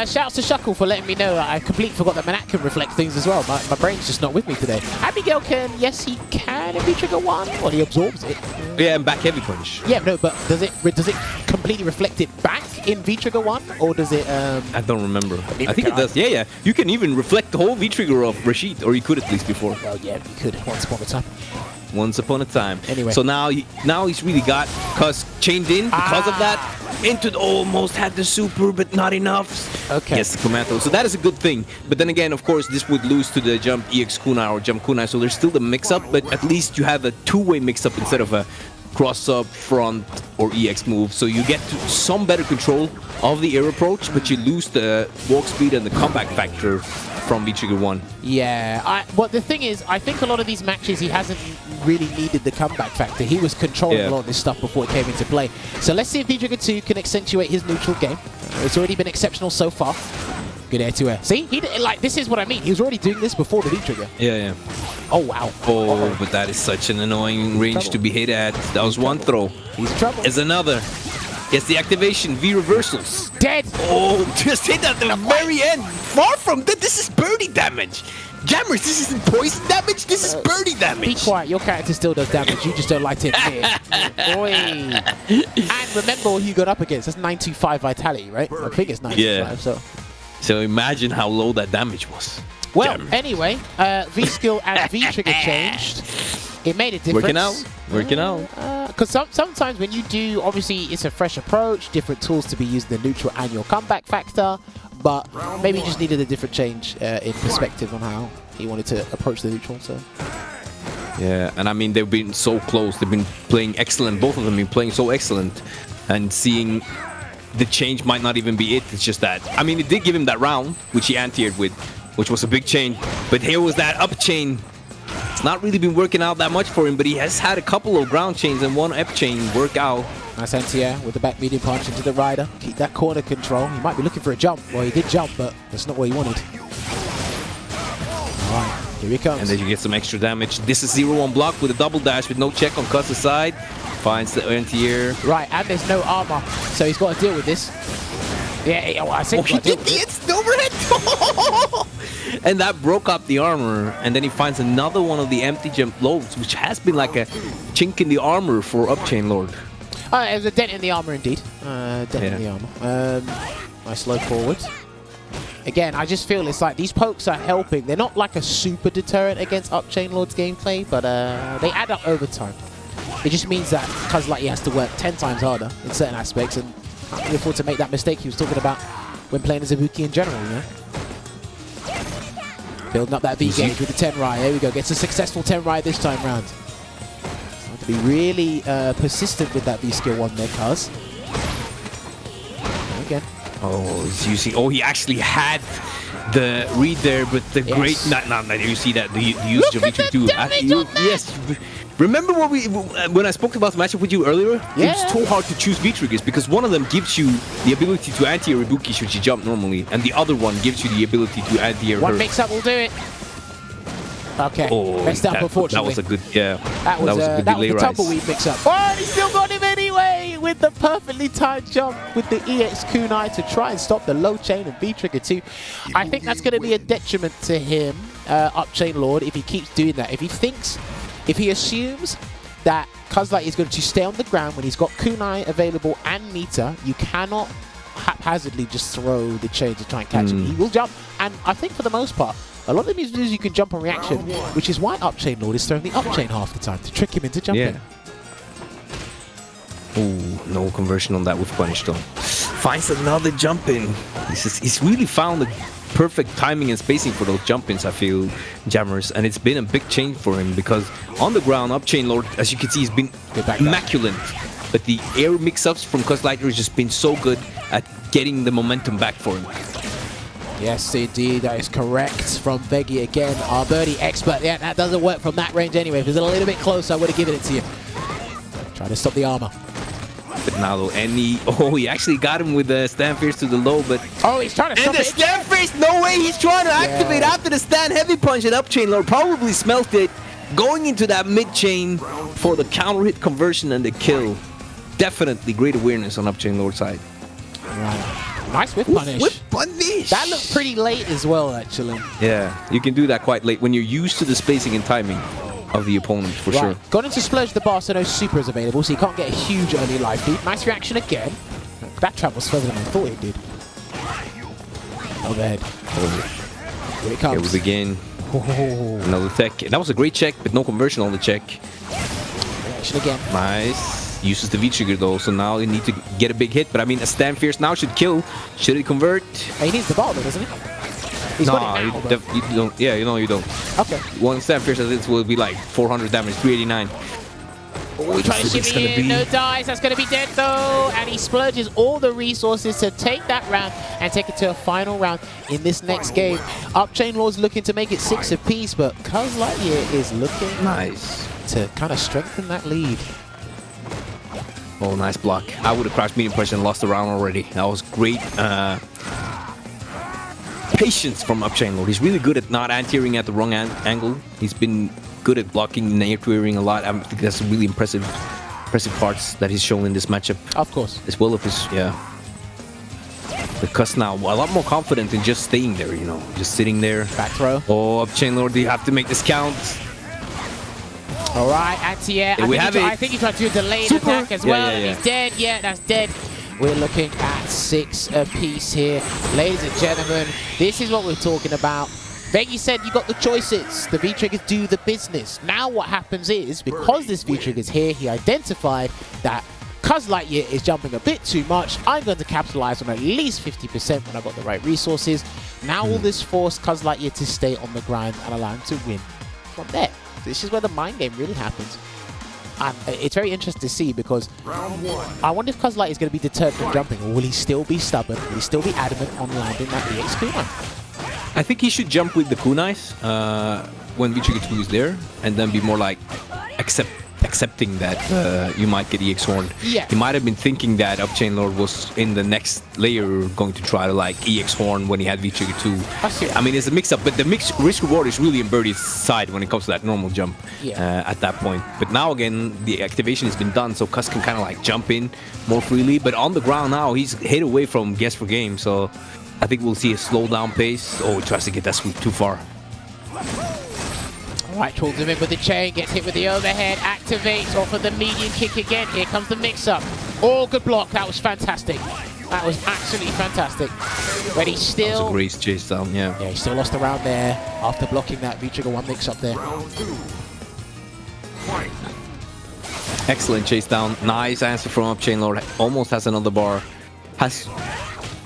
Shouts to Shuckle for letting me know that I completely forgot that Manat can reflect things as well. My brain's just not with me today. Abigail can, yes he can if he trigger one. Well, he absorbs it. Yeah, and back heavy punch. Yeah, no, but does it completely reflect it back in V-Trigger 1? Or does it... I don't remember. I think it does. Yeah. You can even reflect the whole V-Trigger of Rashid, or you could at least before. Well, yeah, you could once upon a time. Once upon a time. Anyway. So now he's really got Cuz chained in because of that. Into the almost had the super, but not enough. Okay. Yes, the commando. So that is a good thing. But then again, of course, this would lose to the jump EX kunai or jump kunai. So there's still the mix-up, but at least you have a two-way mix-up instead of a cross-up, front, or EX move. So you get to some better control of the air approach, but you lose the walk speed and the comeback factor from V-Trigger 1. Yeah, well, the thing is, I think a lot of these matches he hasn't really needed the comeback factor. He was controlling a lot of this stuff before it came into play. So let's see if V-Trigger 2 can accentuate his neutral game. It's already been exceptional so far. Good air-to-air. See, this is what I mean. He was already doing this before the V-Trigger. Yeah. Oh, wow. Oh, but that is such an annoying range to be hit at. That was one throw. He's in trouble. There's another. It's the activation, V-reversals. Dead. Oh, just hit at the very end. Far from that, this is birdie damage. Jammers, this isn't poison damage, this is birdie damage. Be quiet, your character still does damage, you just don't like to admit it. Oi. And remember what you got up against, that's 925 vitality, right? I think it's 925, So imagine how low that damage was. Well, Jammers. anyway, V-Skill and V-Trigger changed. It made a difference. Working out. Because sometimes when you do, obviously it's a fresh approach, different tools to be used in the neutral and your comeback factor, but maybe you just needed a different change in perspective on how he wanted to approach the neutral. So. Yeah, and I mean, they've been so close. They've been playing excellent. Both of them have been playing so excellent. And seeing the change might not even be it. It's just that, I mean, it did give him that round, which he anti-aired with, which was a big change. But here was that up chain. It's not really been working out that much for him, but he has had a couple of ground chains and one up chain work out. Nice anti-air with the back medium punch into the rider. Keep that corner control. He might be looking for a jump. Well, he did jump, but that's not what he wanted. All right, here he comes. And then you get some extra damage. This is 0-1 block with a double dash with no check on Cuz's side. Finds the anti-air. Right, and there's no armor, so he's got to deal with this. Yeah, I think he did the overhead. And that broke up the armor, and then he finds another one of the empty jump loads, which has been like a chink in the armor for UpChainLord. It was a dent in the armor indeed. Dent in the armor. Nice low forward. Again, I just feel it's like these pokes are helping. They're not like a super deterrent against UpChainLord's gameplay, but they add up over time. It just means that CuhzlightYear has to work 10 times harder in certain aspects, and can't really afford to make that mistake he was talking about when playing as Ibuki in general, you know? Building up that V gauge with the 10 ride. There we go. Gets a successful 10 ride this time round. Starting to be really persistent with that V skill 1 there, Cuz. Again. Oh, he's using. Oh, he actually had the read there, but the great. You see that the use of V-Trigger too. Yes. Remember when I spoke about the matchup with you earlier? Yeah. It's so hard to choose V-Triggers because one of them gives you the ability to anti-air Ibuki should you jump normally, and the other one gives you the ability to anti-air her. One mix-up will do it. Okay, messed up unfortunately. That was a good, yeah. That was a good delay rise. Tumbleweed mix-up. Oh, he still got him anyway with the perfectly timed jump with the EX kunai to try and stop the low chain and V-Trigger too. I think that's going to be a detriment to him, UpChainLord, if he keeps doing that. If he assumes that CuhzlightYear is going to stay on the ground when he's got kunai available and meter, you cannot haphazardly just throw the chain to try and catch him. He will jump, and I think for the most part, a lot of the moves you can jump on reaction, which is why UpChainLord is throwing the up chain half the time to trick him into jumping. Ooh, no conversion on that with punish though. Finds another jump in. He's really found the perfect timing and spacing for those jump-ins, I feel, Jammers, and it's been a big change for him because on the ground, UpChainLord, as you can see, has been immaculate, but the air mix-ups from CuhzlightYear has just been so good at getting the momentum back for him. Yes, indeed, that is correct from Veggie again, our birdie expert. Yeah, that doesn't work from that range anyway. If it was a little bit closer, I would have given it to you. Trying to stop the armor. But now though, he actually got him with the stand fierce to the low, but he's trying to stop it. And the stand fierce, no way, he's trying to activate after the stand heavy punch, and UpChainLord probably smelt it, going into that mid chain for the counter hit conversion and the kill. Definitely great awareness on UpChainLord's side. Right. Nice whip punish. Whip punish. That looked pretty late as well, actually. Yeah, you can do that quite late when you're used to the spacing and timing of the opponent, for sure. Got into Splurge the bar, so no super is available, so you can't get a huge early life lead. Nice reaction again. That travels further than I thought it did. Overhead. Here it comes. Here we begin. Another tech. That was a great check, but no conversion on the check. Reaction again. Nice. Uses the V-Trigger though, so now you need to get a big hit, but I mean, a stand fierce now should kill. Should it convert? He needs the ball though, doesn't he? He's got it now, you don't. Yeah, you don't. Okay. One stand fierce as this will be like 400 damage, 389. Oh, he's trying to shimmy in, no dice, that's going to be dead though, and he splurges all the resources to take that round and take it to a final round in this next game. UpChainLord's looking to make it 6 apiece, but CuhzlightYear is looking to kind of strengthen that lead. Oh, nice block. I would have crashed medium pressure and lost the round already. That was great patience from UpChainLord. He's really good at not anti-airing at the wrong angle. He's been good at blocking and air-to-airing a lot. I think that's really impressive parts that he's shown in this matchup. Of course. As well as his, the Cuz now a lot more confident in just staying there, you know, just sitting there. Back throw. Oh, UpChainLord, you have to make this count. All right, anti-air. I think he tried to do a delayed attack as well. And he's dead. Yeah, that's dead. We're looking at 6 apiece here. Ladies and gentlemen, this is what we're talking about. Veggie said you got the choices. The V-Triggers do the business. Now what happens is, because this V-Trigger's here, he identified that CuhzlightYear is jumping a bit too much. I'm going to capitalize on at least 50% when I've got the right resources. Now will this force CuhzlightYear to stay on the grind and allow him to win from there? This is where the mind game really happens. And it's very interesting to see because I wonder if CuhzlightYear is going to be deterred from jumping, or will he still be stubborn? Will he still be adamant on landing that EX kunai? I think he should jump with the kunais when V-Trigger 2 is there, and then be more like accepting that you might get EX horned. Yeah. He might have been thinking that UpChainLord was in the next layer going to try to like EX horn when he had V-Trigger 2. I mean, it's a mix-up, but the risk reward is really in Birdie's side when it comes to that normal jump at that point. But now again, the activation has been done, so Cuz can kind of like jump in more freely. But on the ground now, he's hit away from guess for game, so I think we'll see a slow down pace. Oh, he tries to get that sweep too far. Alright, tools him in with the chain, gets hit with the overhead, activates off of the medium kick again. Here comes the mix-up. Oh, good block. That was fantastic. That was absolutely fantastic. But he still... That was a great chase down, yeah. Yeah, he still lost the round there after blocking that V-Trigger 1 mix-up there. Excellent chase down. Nice answer from UpChainLord. Almost has another bar. Has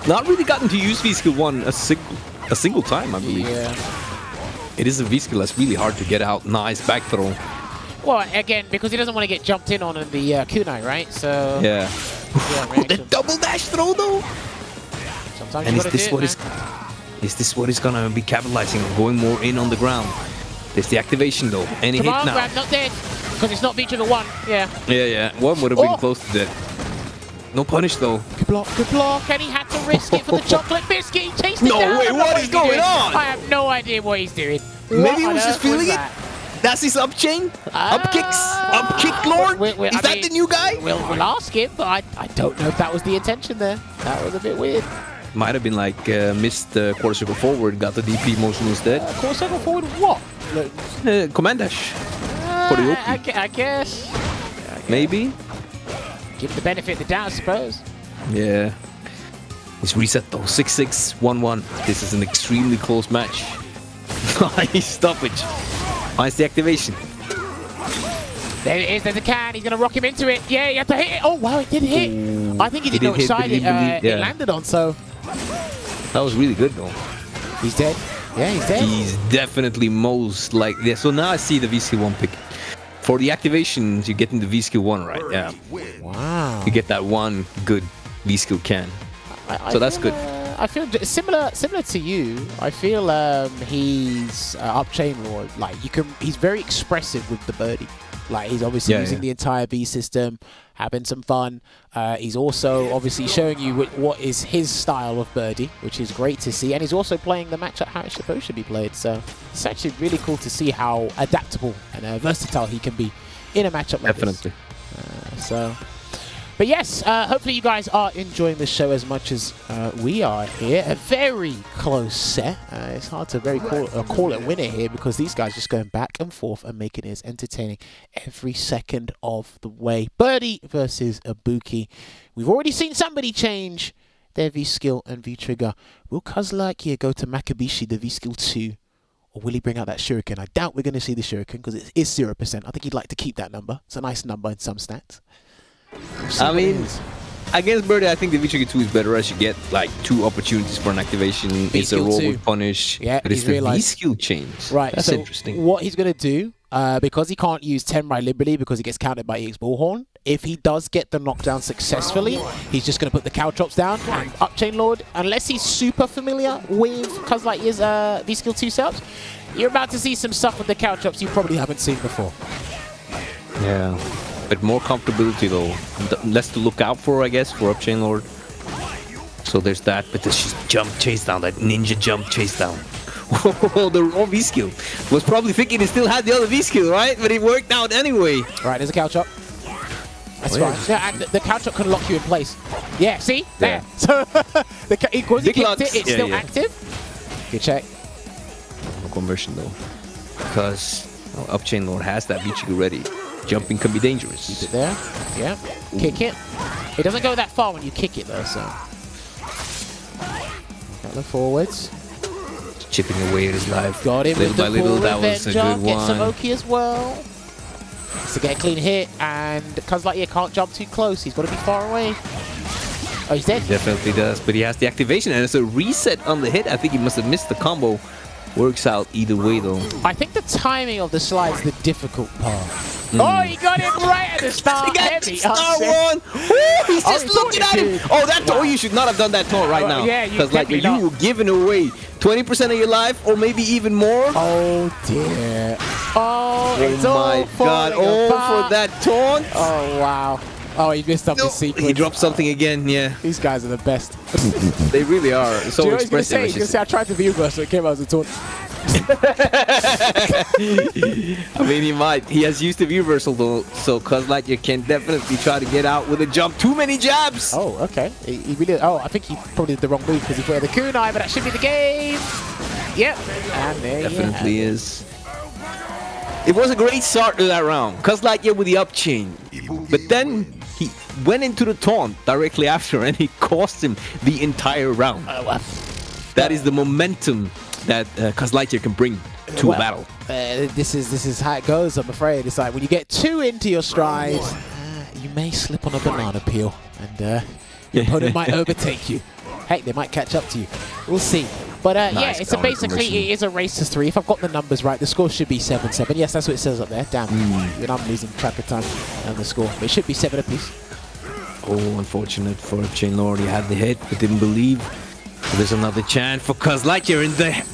not really gotten to use V-Skill 1 a single time, I believe. Yeah. It is a V-skill that's really hard to get out. Nice back throw. Well, again, because he doesn't want to get jumped in on the kunai, right? So Yeah. The double dash throw though. sometimes And you is gotta this do what it, is? man. Is this what he's gonna be capitalizing on? Going more in on the ground. There's the activation though. Any Come hit on, now? Grab, not dead. Because it's not featuring the one. Yeah. Yeah. One would have been Oh. close to that. No punish though. Good block. And he had to risk it for the chocolate biscuit. He chased it No down. way, I don't know what is he's going doing. on? I have no idea what he's doing. Maybe What he on was just earth feeling it. that? That's his up chain? Up kicks? Up kick lord? I Is that mean, the new guy? We'll ask him, but I don't know if that was the intention there. That was a bit weird. Might have been like missed the quarter circle forward, got the DP motion instead. Core circle forward, what? Look, Command dash. For the Oki. I guess. Maybe? Give the benefit of the doubt, I suppose. Yeah. It's reset though. 6-6, 1-1. This is an extremely close match. Nice stoppage. Finds the activation. There it is, there's a can, he's gonna rock him into it. Yeah, you have to hit it. Oh wow, it did hit. I think he didn't know which side it landed on, so. That was really good though. He's dead. Yeah, he's dead. He's definitely most like this. So now I see the V-skill 1 pick. For the activations, you're getting the V-skill 1 right. Yeah. Wow. You get that one good V-skill can. So that's good. I feel similar to you. I feel he's UpChainLord. Like he's very expressive with the birdie. Like he's obviously using the entire V system, having some fun. He's also obviously showing you what is his style of birdie, which is great to see. And he's also playing the matchup how it's supposed to be played. So it's actually really cool to see how adaptable and versatile he can be in a matchup like Definitely. this. But yes, hopefully you guys are enjoying the show as much as we are here. A very close set. It's hard to call it a winner here because these guys just going back and forth and making it as entertaining every second of the way. Birdie versus Ibuki. We've already seen somebody change their V-skill and V-trigger. Will CuhzlightYear go to Makabishi, the V-skill 2? Or will he bring out that shuriken? I doubt we're going to see the shuriken because it is 0%. I think he'd like to keep that number. It's a nice number in some stats. I mean, against Birdie, I think the V-Trigger 2 is better as you get like 2 opportunities for an activation. It's a roll with punish. Yeah, but it's the V-skill change. Right, that's so interesting. What he's going to do, because he can't use 10 by Liberty because he gets countered by EX Bullhorn, if he does get the knockdown successfully, he's just going to put the cow chops down and UpChainLord, unless he's super familiar with CuhzlightYear's V-skill 2 setups, you're about to see some stuff with the cow chops you probably haven't seen before. Yeah. But more comfortability though. Less to look out for, I guess, for UpChainLord. So there's that, but this jump chase down, that ninja jump chase down. Oh, the raw V-skill. Was probably thinking he still had the other V-skill, right? But it worked out anyway. Right, there's a cow chop. That's fine. Yeah, and the cow chop can lock you in place. Yeah, see? There. So, because he kicked it, it's still active. Good check. No conversion though. Because UpChainLord has that V-trigger ready. Jumping can be dangerous. Keep it there. Yeah. Kick it. It doesn't go that far when you kick it though, so. Got the forwards. Chipping away at his life. Got him little with by the little, that was a good Get some one. Oki as well. To get a clean hit, and CuhzlightYear can't jump too close. He's got to be far away. Oh, he's dead. He definitely does, but he has the activation, and it's a reset on the hit. I think he must have missed the combo. Works out either way, though. I think the timing of the slide is the difficult part. Oh, he got it right at the start. He got Heavy star upset. one. He's just looking at him. Oh, that wow. You should not have done that taunt right now. Yeah, because like you were giving away 20% of your life, or maybe even more. Oh dear. Oh, it's my God! Oh, for that taunt. Oh wow. Oh, he missed up his sequence. He dropped something again. Yeah. These guys are the best. They really are. So you know expressive. He's gonna say I tried to view burst, so it came out as a taunt. I mean, he might. He has used the reversal though, so CuhzlightYear can definitely try to get out with a jump. Too many jabs. Oh, okay. He really. Oh, I think he probably did the wrong move because he put the kunai, but that should be the game. Yep. And there definitely is. It was a great start to that round. CuhzlightYear with the up chain, but then he went into the taunt directly after, and he cost him the entire round. That is the momentum that CuhzlightYear can bring to a battle. This is how it goes, I'm afraid. It's like when you get too into your stride, you may slip on a banana peel, and your opponent might overtake you. Heck, they might catch up to you. We'll see. But yeah, Nice it's basically conversion. it is a race to 3. If I've got the numbers right, the score should be 7-7. Yes, that's what it says up there. Damn, and I'm losing track of time and the score. But it should be 7 apiece. Oh, unfortunate for UpChainLord. He had the hit, but didn't believe. So there's another chance for CuhzlightYear.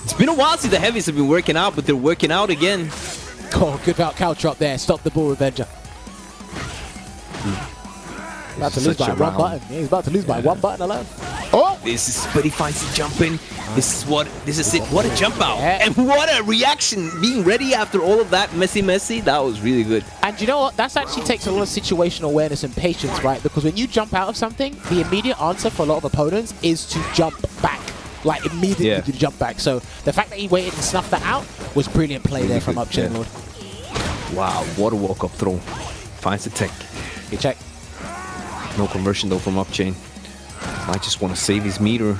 It's been a while since the heavies have been working out, but they're working out again. Oh, good out counter up there. Stop the ball, Revenger. About to lose Such by a one round. button. Yeah, he's about to lose by one button alone. Oh! But he finds it jumping. This is it. What a jump out. Yeah. And what a reaction. Being ready after all of that messy. That was really good. And you know what? That actually takes a lot of situational awareness and patience, right? Because when you jump out of something, the immediate answer for a lot of opponents is to jump back. Like, immediately to jump back. So the fact that he waited and snuffed that out was brilliant play there from UpChainLord. Wow, what a walk-up throw. Finds the tech. Good check. No conversion though from UpChain. I just want to save his meter.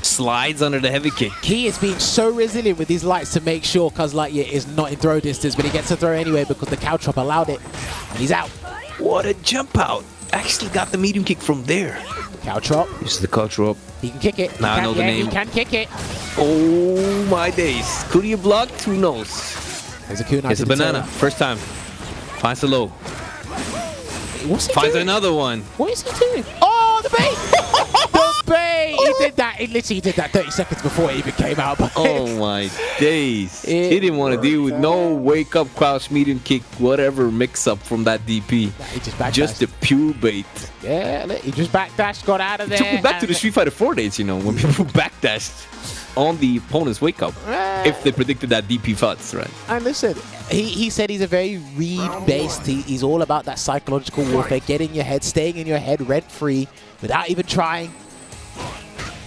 Slides under the heavy kick. He is being so resilient with these lights to make sure CuhzlightYear is not in throw distance, but he gets a throw anyway because the cow trap allowed it. And he's out. What a jump out. Actually got the medium kick from there. Cow trap. This is the culture up. He can kick it. Now I know the name. He can kick it. Oh my days. Could he have blocked? Who knows? There's a kunai. It's a banana. First time. Finds the low. What's he Finds doing? another one. What is he doing? Oh, the bait! The bait! He did that. He literally did that 30 seconds before it even came out. Oh my days. He didn't want to deal with no wake up crouch medium kick, whatever mix up from that DP. He just backdashed. Just the pure bait. Yeah, look, he just backdashed, got out of there. Took me back to the Street Fighter 4 days, you know, when people backdashed on the opponent's wake up. If they predicted that DP FUTs, right? And listen, he said he's a very read-based. He's all about that psychological warfare, getting your head, staying in your head rent-free without even trying.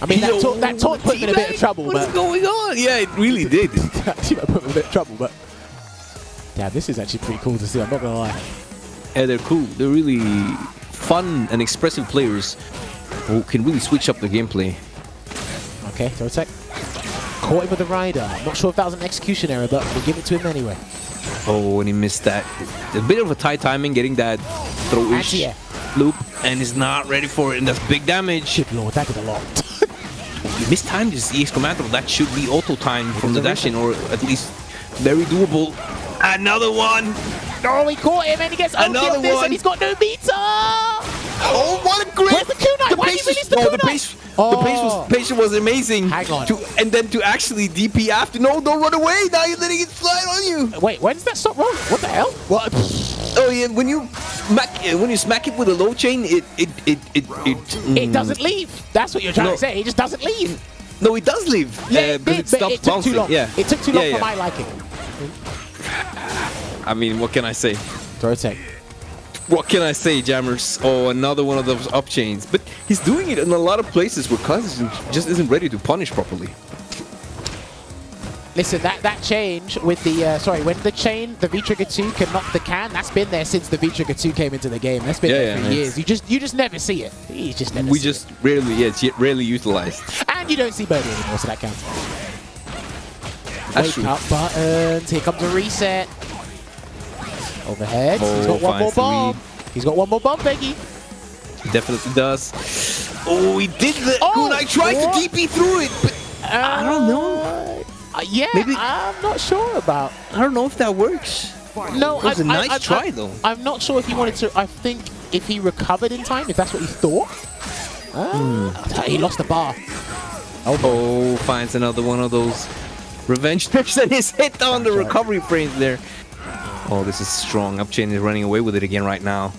I mean, that taunt put him in a bit of trouble. What is going on? Yeah, it really did. That put him in a bit of trouble, but damn, this is actually pretty cool to see. I'm not gonna lie. Yeah, they're cool. They're really fun and expressive players who can really switch up the gameplay. Okay, throw tech. Caught him with the rider. I'm not sure if that was an execution error, but we'll give it to him anyway. Oh, and he missed that. A bit of a tight timing getting that throw-ish Anti-air. loop, and is not ready for it, and that's big damage. Good lord, that did a lot. You mistimed his EX commando. That should be auto-timed from the dash-in, or at least very doable. Another one! Oh, he caught him and he gets Another on this one. and he's got no meter! Oh, what a great! Where's the kunai? Why did he release the kunai? The pace was amazing. Hang on. And then to actually DP after. No, don't run away. Now you're letting it slide on you. Wait, when does that stop rolling? What the hell? What? Oh yeah, when you smack it with a low chain, It doesn't leave. That's what you're trying No. to say. It just doesn't leave. No, it does leave. Yeah, but it stops took too bouncing. long. Yeah. It took too long Yeah, for yeah. my liking. I mean, what can I say? Throw tech. What can I say, Jammers? Oh, another one of those up chains. But he's doing it in a lot of places where Cuz just isn't ready to punish properly. Listen, that change with the when the V-Trigger 2 can knock the can, that's been there since the V-Trigger 2 came into the game. That's been there for years. You just never see it. You just never see it. It's rarely utilized. And you don't see Birdie anymore, so that counts. That's Wake true. up buttons. Here comes a reset. Overhead. Oh, He's got one more finds the bomb. He's got one more bomb, Peggy. He definitely does. Oh, he did the kunai. Tried to DP through it, but I don't know. Yeah, Maybe- I'm not sure about. I don't know if that works. No, It was a nice try, though. I'm not sure if he wanted to. I think if he recovered in time, if that's what he thought. He lost the bar. Oh, finds another one of those revenge trips and he's hit on the recovery frames there. Oh, this is strong. UpChain is running away with it again right now.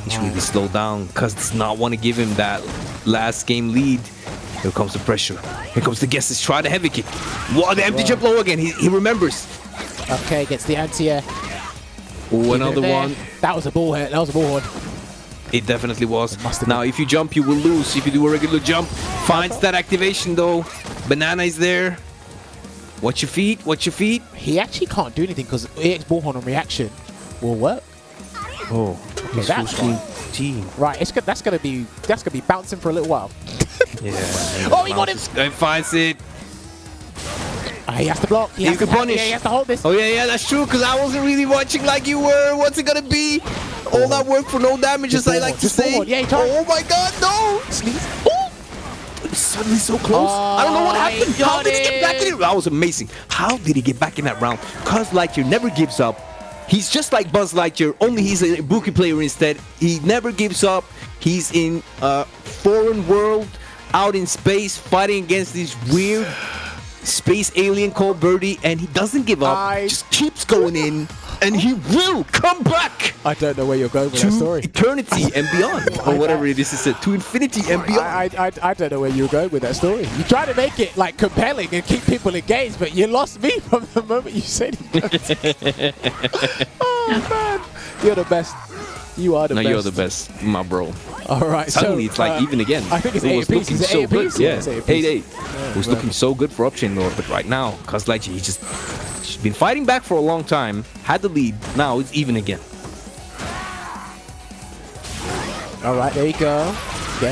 He's really slowed down. Cuz does not want to give him that last game lead. Here comes the pressure. Here comes the guesses. Try the heavy kick. What? The empty jump low again. He remembers. Okay, gets the anti-air. Oh, another There. one. That was a ball hit. That was a ball horn. It definitely was. must have Now, if you jump, you will lose. If you do a regular jump, finds that activation though. Banana is there. Watch your feet. Watch your feet. He actually can't do anything because EX Bullhorn on reaction will work. Oh, Okay, that's fine. team. Right, that's gonna be bouncing for a little while. Yeah. Oh, he got him! He finds it. He has to block. He has can to punish. Yeah, he has to hold this. Oh yeah, that's true. Cause I wasn't really watching like you were. What's it gonna be? All that work for no damage, as I like to Just say. forward. Yeah, he tried. Oh my God, no! Sneeze. Ooh! suddenly so close. I don't know what happened. How did he get back in it? That was amazing. How did he get back in that round? CuhzlightYear never gives up. He's just like Buzz Lightyear, only he's a Ibuki player instead. He never gives up. He's in a foreign world, out in space, fighting against this weird space alien called Birdie, and he doesn't give up. Just keeps going in, and he will come back. I don't know where you're going with that story. Eternity and beyond, or whatever it is. To infinity and beyond. I don't know where you're going with that story. You try to make it like compelling and keep people engaged, but you lost me from the moment you said it. Oh man, you're the best. You are the best. No, you're the best, my bro. All right. Suddenly so, it's like even again. I think it's it 8 was apiece. looking Is it so 8 good. apiece? Yeah, It's 8 8-8. apiece. It was looking so good for UpChainLord, but right now, CuhzlightYear, he's been fighting back for a long time. Had the lead. Now it's even again. All right, there you go.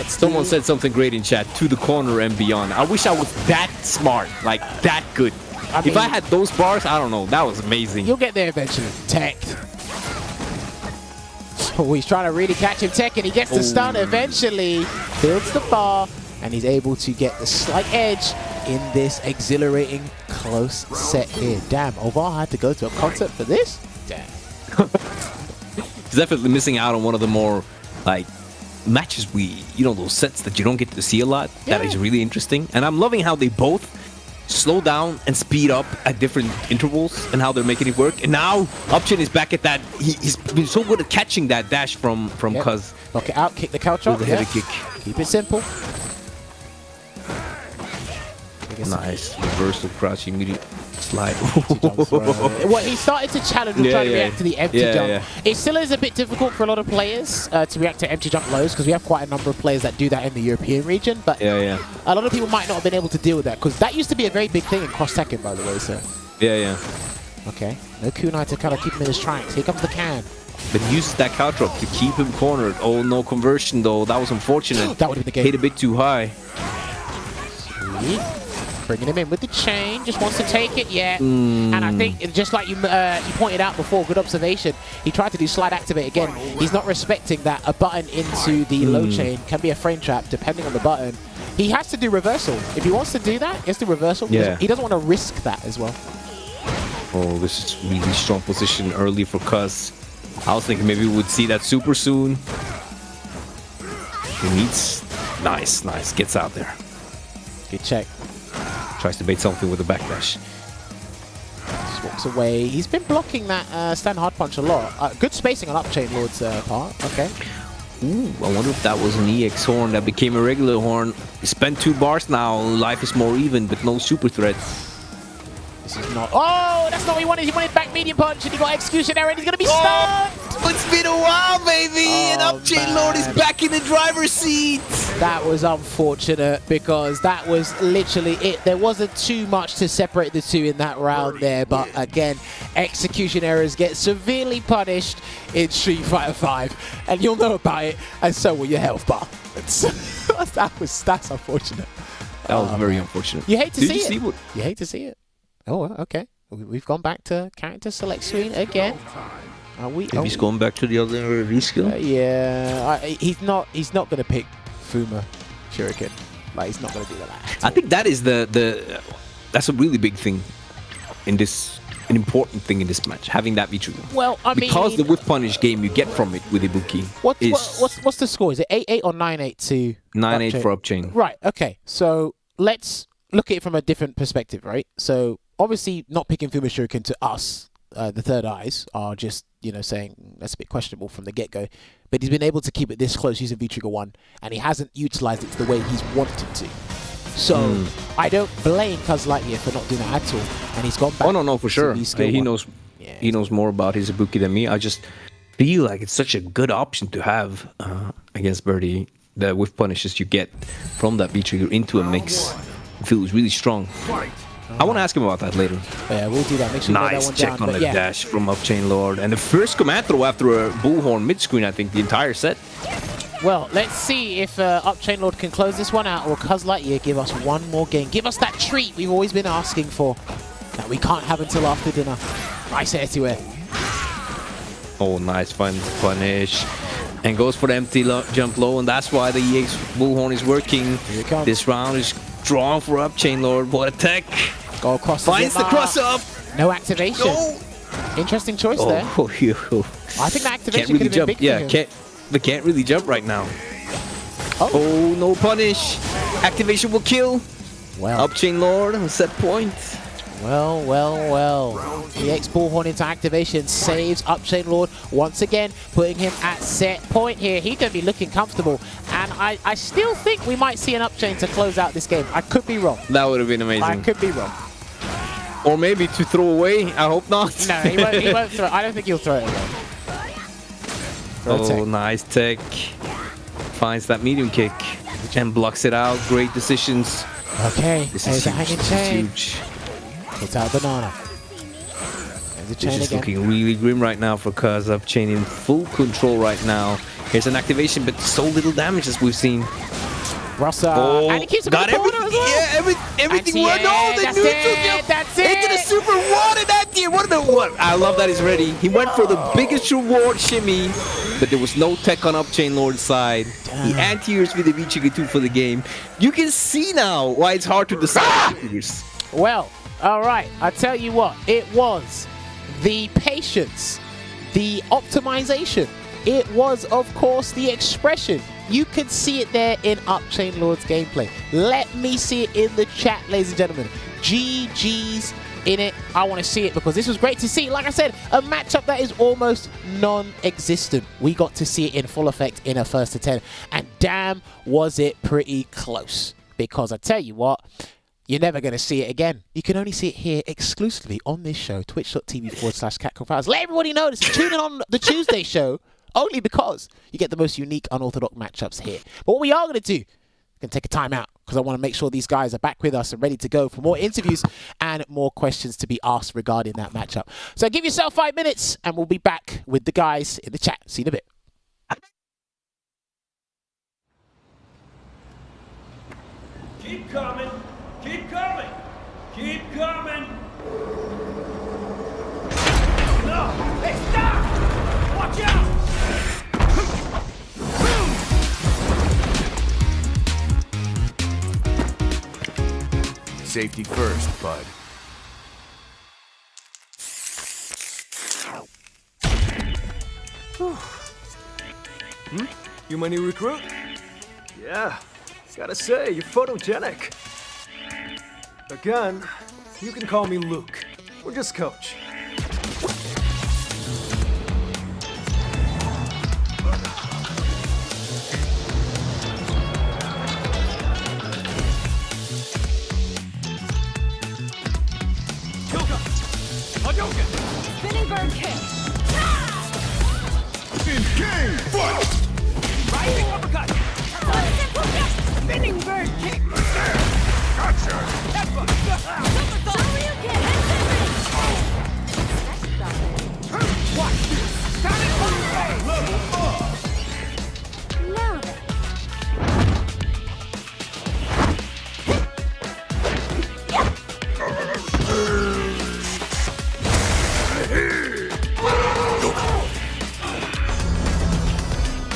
Someone said something great in chat. To the corner and beyond. I wish I was that smart, like that good. If I had those bars, I don't know. That was amazing. You'll get there eventually. Tech. Oh, he's trying to really catch him, Tech, and he gets the stun eventually. Builds the bar, and he's able to get the slight edge in this exhilarating close set here. Damn, Ovar had to go to a concert for this? Damn. He's definitely missing out on one of the more, like, matches those sets that you don't get to see a lot. Yeah. That is really interesting. And I'm loving how they both slow down and speed up at different intervals and how they're making it work. And now UpChain is back at that. He's been so good at catching that dash from Cuz. Knock it out, kick the couch up. With a heavy kick. Keep it simple. Nice. Reversal crouch, immediate slide. Well, he started to challenge and try to react to the empty jump. Yeah. It still is a bit difficult for a lot of players to react to empty jump lows because we have quite a number of players that do that in the European region. But a lot of people might not have been able to deal with that because that used to be a very big thing in cross-Tekken, by the way. So. Yeah. Okay. No kunai to kind of keep him in his tracks. Here comes the can. But he uses that couch drop to keep him cornered. Oh, no conversion, though. That was unfortunate. That would have been the game. Hit a bit too high. Sweet. Bringing him in with the chain, just wants to take it, And I think, just like you pointed out before, good observation, he tried to do slide activate again. He's not respecting that a button into the low chain can be a frame trap depending on the button. He has to do reversal. If he wants to do that, he has to do reversal. Yeah. He doesn't want to risk that as well. Oh, this is really strong position early for Cuz. I was thinking maybe we would see that super soon. He needs... Nice. Gets out there. Good check. Tries to bait something with a backdash. Just walks away. He's been blocking that stand hard punch a lot. Good spacing on UpChainLord's part. Okay. Ooh, I wonder if that was an EX horn that became a regular horn. He spent 2 bars now. Life is more even, but no super threat. This is not... Oh, that's not what he wanted. He wanted back medium punch, and he got execution error, and he's going to be stunned. It's been a while, baby, and UpChainLord is back in the driver's seat. That was unfortunate because that was literally it. There wasn't too much to separate the two in that round there, but again, execution errors get severely punished in Street Fighter 5, and you'll know about it, and so will your health bar. That's unfortunate. That was very unfortunate. You hate to see it. You hate to see it. Oh, okay. We've gone back to character select screen again. He's going back to the other V skill. Yeah, he's not going to pick Fuma Shuriken. Like, he's not going to do that. I think that is that's a really big thing in this, an important thing in this match, having that V-trigger. Well, I mean, because the whip punish game you get from it with Ibuki. What's the score? Is it 8-8 or 9-8 to 9-8 for UpChain? Right. Okay. So let's look at it from a different perspective, right? So obviously, not picking Fuma Shuriken to us, the third eyes, are just saying that's a bit questionable from the get-go. But he's been able to keep it this close using V-Trigger 1, and he hasn't utilized it the way he's wanted to. So I don't blame CuhzlightYear for not doing that at all, and he's gone back. Oh no, for sure. He knows more about his Ibuki than me. I just feel like it's such a good option to have against Birdie. The whiff punishes you get from that V-Trigger into a mix feels really strong. I want to ask him about that later. Yeah, we'll do that. Make sure you nice that one check down. on the dash from UpChainLord. And the first command throw after a bullhorn mid-screen, I think, the entire set. Well, let's see if UpChainLord can close this one out, or CuhzlightYear give us one more game. Give us that treat we've always been asking for, that we can't have until after dinner. Nice air to air. Oh, nice fun punish. And goes for the empty jump low, and that's why the EX Bullhorn is working. Here it comes. This round is drawn for UpChainLord. What a tech! Go across. Finds the cross up. No activation. No. Interesting choice there. Oh, I think the activation can't really could have been jump. big Yeah, for him. can't really jump right now. Oh. Oh, no punish. Activation will kill. Well. UpChainLord on set point. Well. The EX Bullhorn into activation saves UpChainLord once again, putting him at set point here. He's going to be looking comfortable. And I still think we might see an UpChain to close out this game. I could be wrong. That would have been amazing. I could be wrong. Or maybe to throw away. I hope not. No, he won't throw it. I don't think he'll throw it away. Oh, nice tech. Finds that medium kick and blocks it out. Great decisions. Okay, This there's is a huge. hanging This chain. is huge. Puts out banana. There's a chain This is again. looking really grim right now for Cuz. UpChain in full control right now. Here's an activation, but so little damage as we've seen. Russell. And he keeps him got in the corner as well. Yeah, everything And worked. No, the that's neutral it, jump that's into the it. super one and that did. What? I love that he's ready. He went for the biggest reward shimmy, but there was no tech on UpChainLord's side. He anti-airs with the VChiga2 for the game. You can see now why it's hard to decide. Well, all right. I tell you what, it was the patience, the optimization. It was, of course, the expression. You can see it there in UpChainLord's gameplay. Let me see it in the chat, ladies and gentlemen. GG's in it. I want to see it because this was great to see. Like I said, a matchup that is almost non-existent. We got to see it in full effect in a first to 10. And damn, was it pretty close. Because I tell you what, you're never going to see it again. You can only see it here exclusively on this show, twitch.tv/CatConFiles. Let everybody know to tune in on the Tuesday show. Only because you get the most unique, unorthodox matchups here. But what we are going to do, we're going to take a time out because I want to make sure these guys are back with us and ready to go for more interviews and more questions to be asked regarding that matchup. So give yourself 5 minutes and we'll be back with the guys in the chat. See you in a bit. Keep coming, keep coming, keep coming. No, hey, stop! Watch out! Safety first, bud. You my new recruit? Yeah, gotta say, you're photogenic. Again, you can call me Luke, or just Coach. Spinning bird kick. Game fight! Rising uppercut. Spinning bird kick. Gotcha! Shoryuken. Watch this. Sonic Boomerang. Level up! Now then.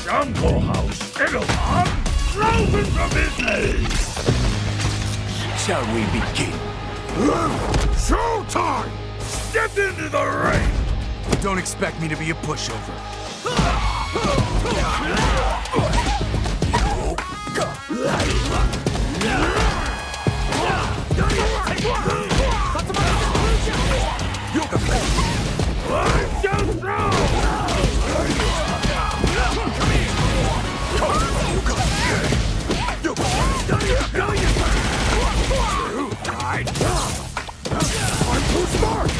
Jungle House Edelman frozen from his age! Shall we begin? Showtime! Step into the ring! Don't expect me to be a pushover. I'm just I'm too smart!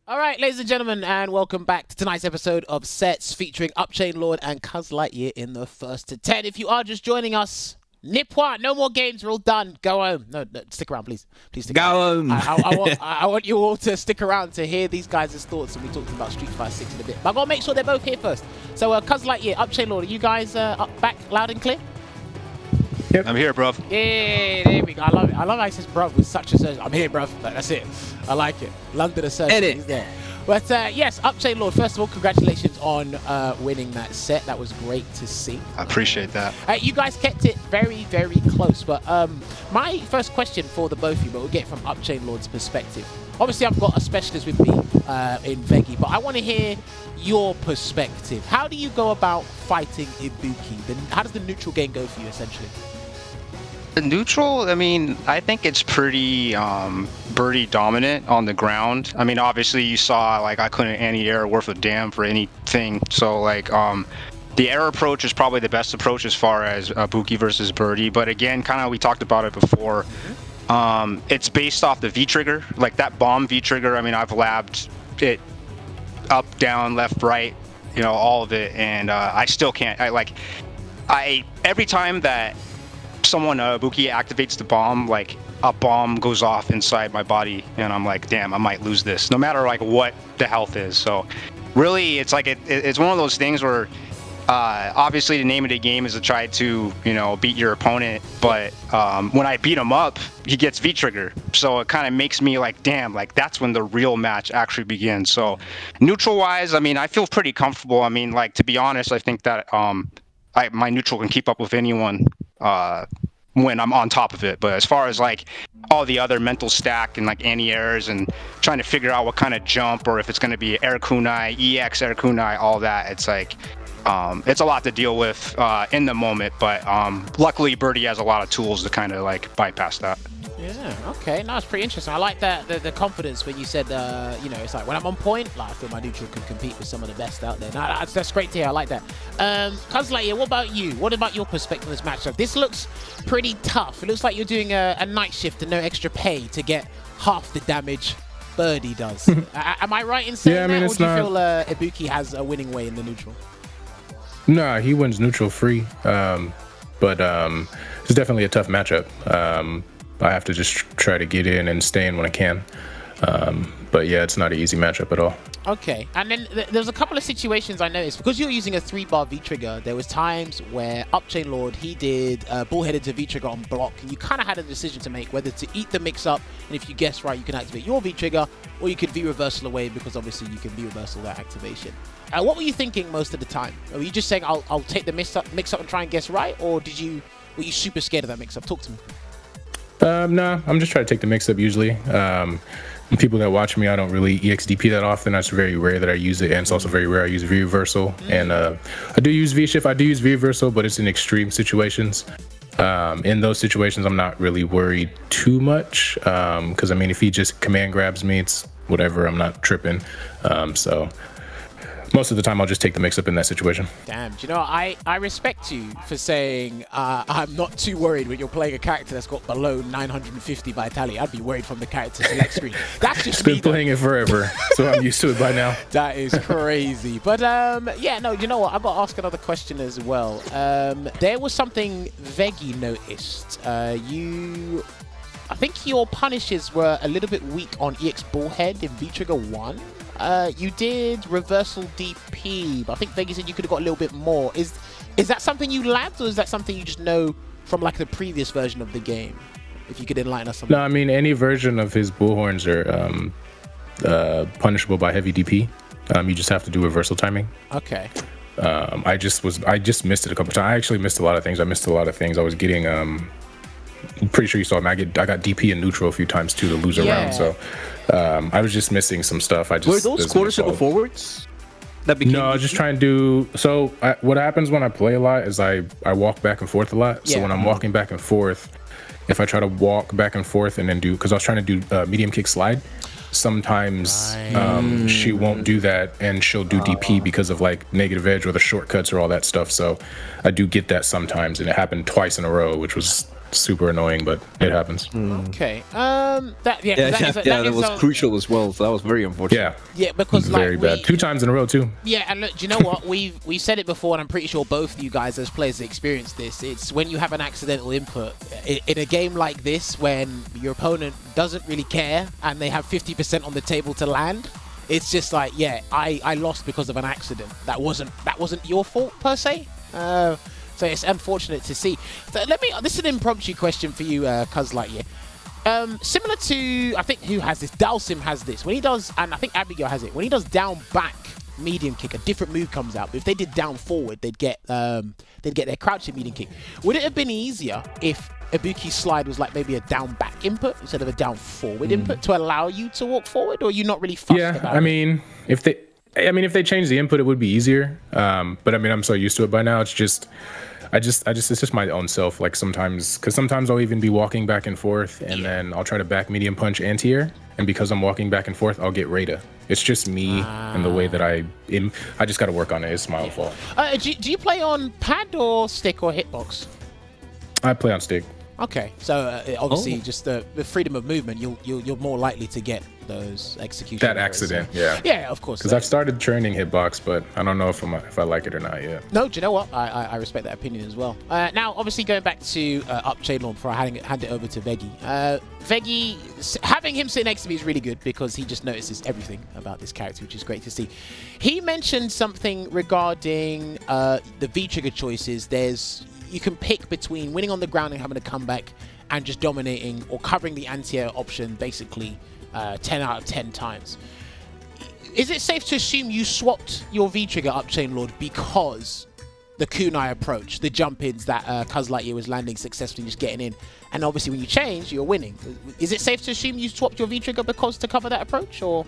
All right, ladies and gentlemen, and welcome back to tonight's episode of Sets featuring UpChainLord and CuhzlightYear in the first to 10. If you are just joining us, Nipwa, no more games, we're all done. Go home. No, stick around, please. Please stick around. Go home. I want you all to stick around to hear these guys' thoughts, and we talked about Street Fighter 6 in a bit. But I've got to make sure they're both here first. So, CuhzlightYear, UpChainLord, are you guys back loud and clear? I'm here, bruv. Yeah, there we go. I love it. I love how he says bruv with such a surgeon. I'm here, bruv. Like, that's it. I like it. London a surgeon. Edit. He's there. But yes, UpChainLord, first of all, congratulations on winning that set. That was great to see. I appreciate that. You guys kept it very, very close. But my first question for the both of you, but we'll get it from UpChainLord's perspective. Obviously, I've got a specialist with me in Veggie, but I want to hear your perspective. How do you go about fighting Ibuki? How does the neutral game go for you, essentially? The neutral, I mean, I think it's pretty birdie dominant on the ground. I mean, obviously you saw like I couldn't anti-air worth a damn for anything. So like the air approach is probably the best approach as far as Ibuki versus birdie. But again, kind of we talked about it before. It's based off the V trigger, like that bomb V trigger. I mean, I've labbed it up, down, left, right, you know, all of it, and I still can't. Every time that someone Ibuki activates the bomb, like a bomb goes off inside my body, and I'm like, damn, I might lose this, no matter like what the health is. So really, it's like it's one of those things where obviously the name of the game is to try to, you know, beat your opponent, but when I beat him up, he gets V trigger, so it kind of makes me like, damn, like that's when the real match actually begins. So neutral wise, I mean, I feel pretty comfortable. I mean, like, to be honest, I think that my neutral can keep up with anyone when I'm on top of it. But as far as like all the other mental stack and like anti-airs and trying to figure out what kind of jump, or if it's going to be air kunai, EX air kunai, all that, it's like it's a lot to deal with in the moment. But luckily Birdie has a lot of tools to kind of like bypass that. Yeah, okay, no, it's pretty interesting. I like that the confidence when you said, you know, it's like when I'm on point, like I feel my neutral can compete with some of the best out there. No, that's great to hear. I like that. CuhzlightYear, what about you? What about your perspective on this matchup? This looks pretty tough. It looks like you're doing a night shift and no extra pay to get half the damage Birdie does. Am I right in saying that, or do you feel Ibuki has a winning way in the neutral? No, he wins neutral free, but it's definitely a tough matchup. I have to just try to get in and stay in when I can. But yeah, it's not an easy matchup at all. Okay, and then there's a couple of situations I noticed. Because you're using a 3-bar V-trigger, there was times where UpChainLord, he did bullheaded to V-trigger on block, and you kind of had a decision to make whether to eat the mix-up, and if you guess right, you can activate your V-trigger, or you could V-reversal away, because obviously you can V-reversal that activation. What were you thinking most of the time? Were you just saying, I'll take the mix-up and try and guess right, or were you super scared of that mix-up? Talk to me. No, I'm just trying to take the mix-up usually. People that watch me, I don't really EXDP that often. That's very rare that I use it, and it's also very rare I use V-reversal. And I do use V-shift, I do use V-reversal, but it's in extreme situations. In those situations, I'm not really worried too much, because I mean, if he just command grabs me, it's whatever, I'm not tripping. So most of the time I'll just take the mix-up in that situation. Damn, do you know, I respect you for saying I'm not too worried when you're playing a character that's got below 950 vitality. I'd be worried from the character select screen. That's just been playing it forever, so I'm used to it by now. That is crazy. But yeah, no, you know what? I've got to ask another question as well. There was something Veggie noticed. I think your punishes were a little bit weak on EX Bullhead in V-Trigger 1. You did reversal DP, but I think Veggie said you could have got a little bit more. Is that something you labbed, or is that something you just know from like the previous version of the game? If you could enlighten us on that. No, I mean, any version of his bullhorns are punishable by heavy DP. You just have to do reversal timing. Okay. I just missed it a couple times. I actually missed a lot of things. I was getting I'm pretty sure you saw me. I got DP and neutral a few times too to lose a round. So I was just missing some stuff. Were those quarter circle forwards? No, I was just trying to do. So what happens when I play a lot is I walk back and forth a lot. So when I'm walking back and forth, if I try to walk back and forth and then because I was trying to do medium kick slide, sometimes she won't do that and she'll do DP because of like negative edge or the shortcuts or all that stuff. So I do get that sometimes, and it happened twice in a row, which was super annoying, but it happens. Okay. That was crucial as well. So that was very unfortunate. Yeah. Yeah, because like Very bad. 2 times in a row too. Yeah, and look, do you know what? We've said it before, and I'm pretty sure both of you guys as players experienced this. It's when you have an accidental input in a game like this, when your opponent doesn't really care and they have 50% on the table to land. It's just like, yeah, I lost because of an accident. That wasn't your fault per se. So it's unfortunate to see. So this is an impromptu question for you, CuhzlightYear. Similar to, I think, who has this? Dalsim has this. When he does, and I think Abigail has it. When he does down back medium kick, a different move comes out. But if they did down forward, they'd get their crouching medium kick. Would it have been easier if Ibuki's slide was like maybe a down back input instead of a down forward input to allow you to walk forward? Or are you not really fussed about it? I mean, if they change the input, it would be easier. But I mean, I'm so used to it by now. It's just it's just my own self. Like sometimes I'll even be walking back and forth, and then I'll try to back medium punch anti-air, and because I'm walking back and forth, I'll get Rada. It's just me and the way that I just got to work on it. It's my own fault. Do you play on pad or stick or hitbox? I play on stick. Okay, so obviously just the freedom of movement, you're more likely to get those execution That errors, accident, so. yeah. Yeah, of course. Because I've started training hitbox, but I don't know if I like it or not yet. No, do you know what? I respect that opinion as well. Now, obviously, going back to UpChainLord before I hand it over to Veggie. Veggie, having him sit next to me is really good because he just notices everything about this character, which is great to see. He mentioned something regarding the V-trigger choices. You can pick between winning on the ground and having a comeback and just dominating or covering the anti-air option basically 10 out of 10 times. Is it safe to assume you swapped your V-trigger UpChainLord because the kunai approach, the jump-ins that CuhzlightYear was landing successfully, just getting in, and obviously when you change, you're winning? Is it safe to assume you swapped your V-trigger because to cover that approach, or...?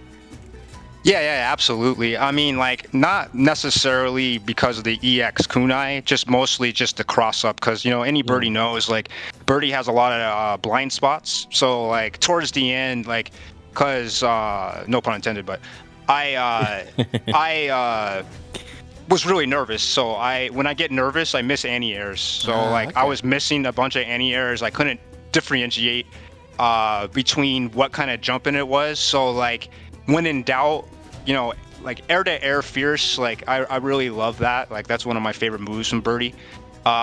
Yeah, absolutely. I mean, like, not necessarily because of the EX kunai, just mostly just the cross up, because, you know, any birdie knows, like, birdie has a lot of blind spots. So, like, towards the end, like, because, no pun intended, but I was really nervous. So when I get nervous, I miss anti-airs. So, okay. I was missing a bunch of anti-airs. I couldn't differentiate between what kind of jumping it was. So, like, when in doubt, you know, like air-to-air fierce, like I really love that. Like that's one of my favorite moves from birdie.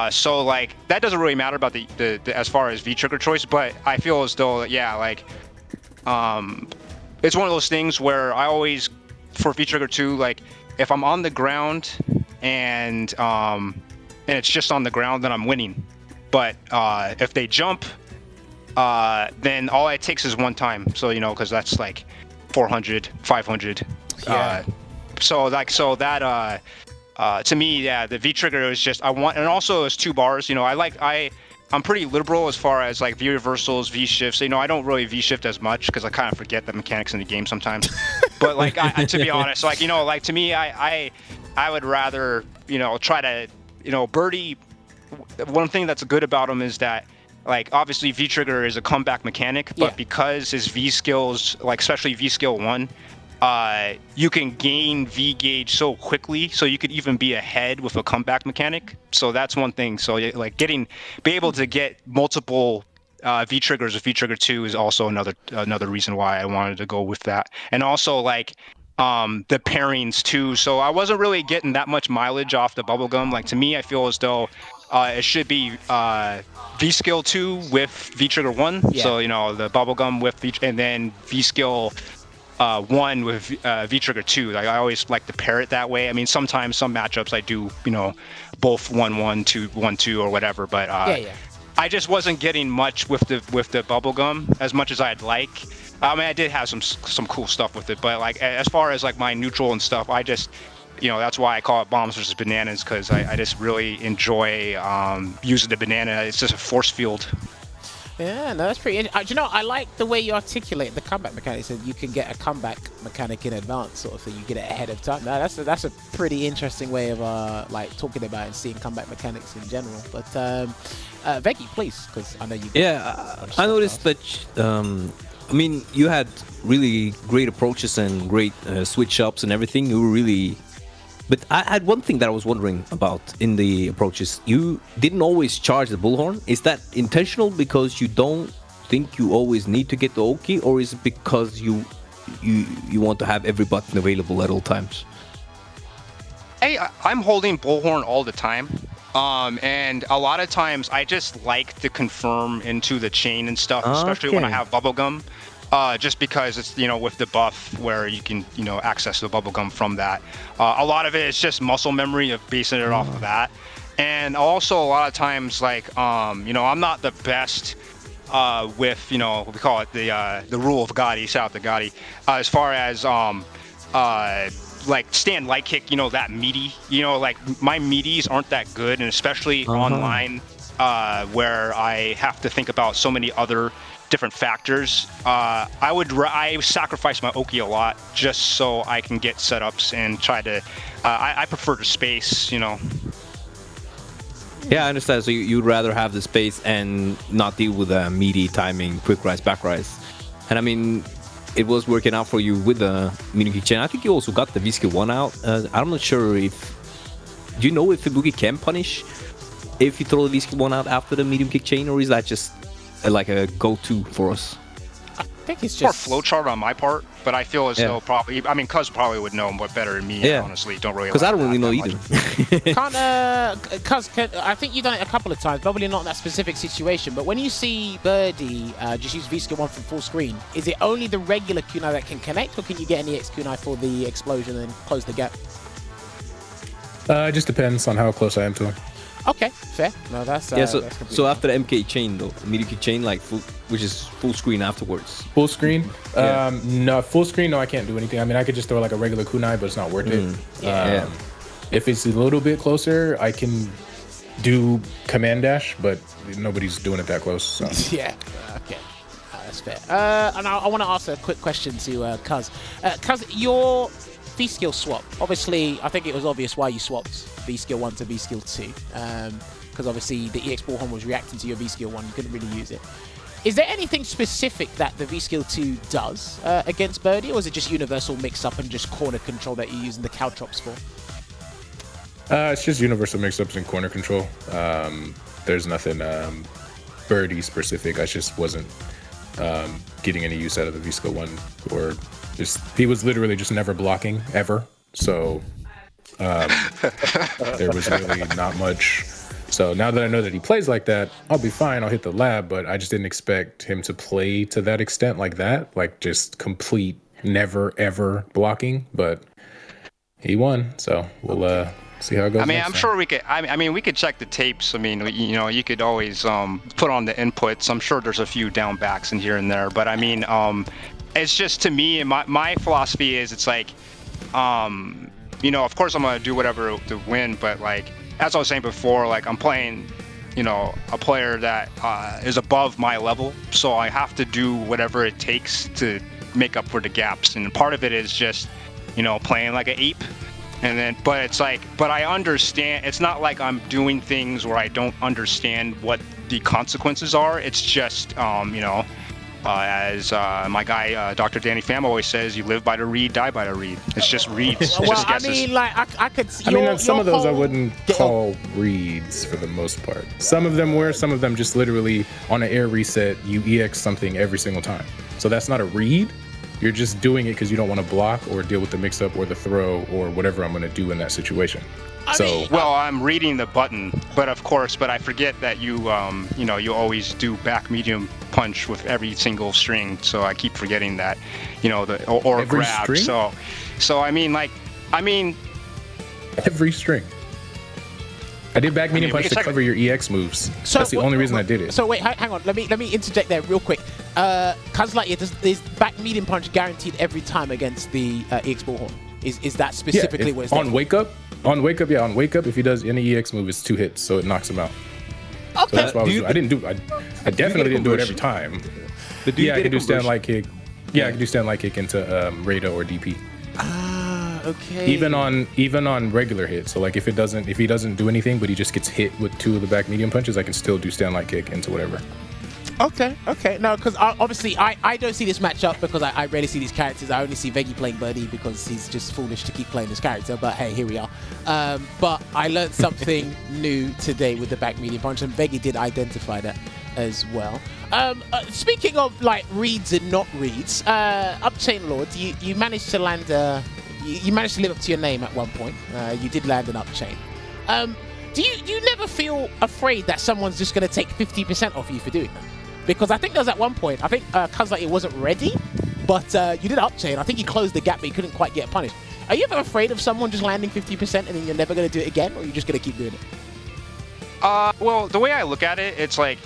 So like that doesn't really matter about the as far as V-trigger choice, but I feel as though like it's one of those things where I always for V-trigger 2, like if I'm on the ground and it's just on the ground, then I'm winning. But if they jump, then all it takes is one time. So you know, because that's like 400, 500. Yeah. So that to me, yeah, the V trigger is just and also it's 2 bars. You know, I'm pretty liberal as far as like V reversals, V shifts. You know, I don't really V shift as much because I kind of forget the mechanics in the game sometimes. But like, to be honest, like, you know, like to me, I would rather, you know, try to, you know, birdie. One thing that's good about him is that, like, obviously V-trigger is a comeback mechanic, but because his V skills, like especially V skill 1, you can gain V gauge so quickly, so you could even be ahead with a comeback mechanic. So that's one thing. So like be able to get multiple V-triggers with V-trigger 2 is also another reason why I wanted to go with that. And also like the pairings too. So I wasn't really getting that much mileage off the bubblegum. Like to me, I feel as though it should be V skill 2 with V trigger 1. Yeah. So you know the bubblegum with V, and then V skill 1 with V trigger 2. Like I always like to pair it that way. I mean, sometimes some matchups I do, you know, both 1-1, 2-1-2 or whatever. But I just wasn't getting much with the bubblegum as much as I'd like. I mean, I did have some cool stuff with it, but like as far as like my neutral and stuff, I just, you know, that's why I call it bombs versus bananas, because I just really enjoy using the banana. It's just a force field. Yeah, no, that's pretty. You know, I like the way you articulate the comeback mechanic. So you can get a comeback mechanic in advance, sort of thing. You get it ahead of time. No, that's a pretty interesting way of like talking about and seeing comeback mechanics in general. But Veggie, please, because I know you. Yeah, I noticed that. I mean, you had really great approaches and great switch ups and everything. You were really But I had one thing that I was wondering about in the approaches. You didn't always charge the bullhorn. Is that intentional because you don't think you always need to get the Oki, or is it because you want to have every button available at all times? Hey, I'm holding bullhorn all the time. And a lot of times I just like to confirm into the chain and stuff, especially when I have bubblegum. Just because it's, with the buff where you can, access the bubblegum from that. A lot of it is just muscle memory of basing it off of that. And also a lot of times, like, I'm not the best with, we call it the rule of Gotti, shout out to Gotti, as far as, like stand light kick, that meaty, like my meaties aren't that good, and especially online, where I have to think about so many other different factors. I sacrifice my Oki a lot just so I can get setups and try to. I prefer the space, Yeah, I understand. So you'd rather have the space and not deal with the meaty timing, quick rise, back rise, and I mean, it was working out for you with the medium kick chain. I think you also got the V-skill 1 out. I'm not sure if... Do you know if Ibuki can punish if you throw the V-skill 1 out after the medium kick chain, or is that just like a go-to for us? I think it's just... More flowchart on my part, but I feel as though probably... I mean, Cuz probably would know what better than me, Yeah. honestly. Don't really... Because I don't really know either. Cuz, I think you've done it a couple of times, probably not in that specific situation, but when you see Birdie just use V-skill 1 from full screen, is it only the regular kunai that can connect, or can you get an EX kunai for the explosion and close the gap? It just depends on how close I am to him. Okay, fair. No, that's Yeah, so, that's completely so after the MK chain, though, medium kick chain, like which is full screen afterwards. Full screen? Yeah. No, full screen, no, I can't do anything. I mean, I could just throw like a regular kunai, but it's not worth it. Yeah. If it's a little bit closer, I can do command dash, but nobody's doing it that close. So. Yeah, okay. That's fair. And I want to ask a quick question to Cuz. Cuz, your V-skill swap, obviously, I think it was obvious why you swapped V-skill 1 to V-skill 2. Because obviously the EX bullhorn was reacting to your V-skill 1, you couldn't really use it. Is there anything specific that the V-skill 2 does against Birdie, or is it just universal mix-up and just corner control that you're using the caltrops for? It's just universal mix-ups and corner control. There's nothing Birdie specific. I just wasn't getting any use out of the V-skill 1, or just he was literally just never blocking ever. So there was really not much. So now that I know that he plays like that, I'll be fine. I'll hit the lab, but I just didn't expect him to play to that extent like that, like just complete never ever blocking. But he won, so we'll see how it goes. I mean, I'm sure we could. I mean, we could check the tapes. I mean, you could always put on the inputs. I'm sure there's a few down backs in here and there, but I mean, it's just, to me, my philosophy is, it's like, of course I'm gonna do whatever to win, but like, as I was saying before, like, I'm playing, a player that is above my level, so I have to do whatever it takes to make up for the gaps, and part of it is just, playing like an ape. And then, but it's like, but I understand, it's not like I'm doing things where I don't understand what the consequences are. It's just, as my guy, Dr. Danny Pham always says, you live by the read, die by the read. It's just reads. It's just guesses. I mean, like, I could see. I mean, some of those I wouldn't call reads for the most part. Some of them were, some of them just literally on an air reset, you EX something every single time. So that's not a read. You're just doing it because you don't want to block or deal with the mix-up or the throw or whatever I'm going to do in that situation. Well, I'm reading the button, but of course, I forget that you, you always do back medium punch with every single string. So I keep forgetting that, or every grab. String? So I mean, every string. I did back medium punch to cover your EX moves. So that's the only reason I did it. So wait, hang on. Let me interject there real quick. CuhzlightYear, is back medium punch guaranteed every time against the EX bullhorn? Is that specifically what it's on wake up? On wake up, if he does any EX move, it's 2 hits, so it knocks him out. Okay. So that's why I definitely didn't do it every time. But I can do stand light kick. Yeah, I can do stand light kick into Rada or DP. Okay. Even on regular hits. So like if he doesn't do anything, but he just gets hit with 2 of the back medium punches, I can still do stand light kick into whatever. Okay. No, because obviously I don't see this matchup because I rarely see these characters. I only see Veggie playing Birdie because he's just foolish to keep playing this character. But hey, here we are. But I learned something new today with the back medium punch, and Veggie did identify that as well. Speaking of like reads and not reads, UpChainLord, you managed to land you managed to live up to your name at one point. You did land an UpChain. Do you never feel afraid that someone's just going to take 50% off you for doing that? Because I think there was at one point, I think CuhzlightYear wasn't ready, but you did UpChain. I think you closed the gap, but you couldn't quite get punished. Are you ever afraid of someone just landing 50% and then you're never going to do it again, or you're just going to keep doing it? Well, the way I look at it, it's like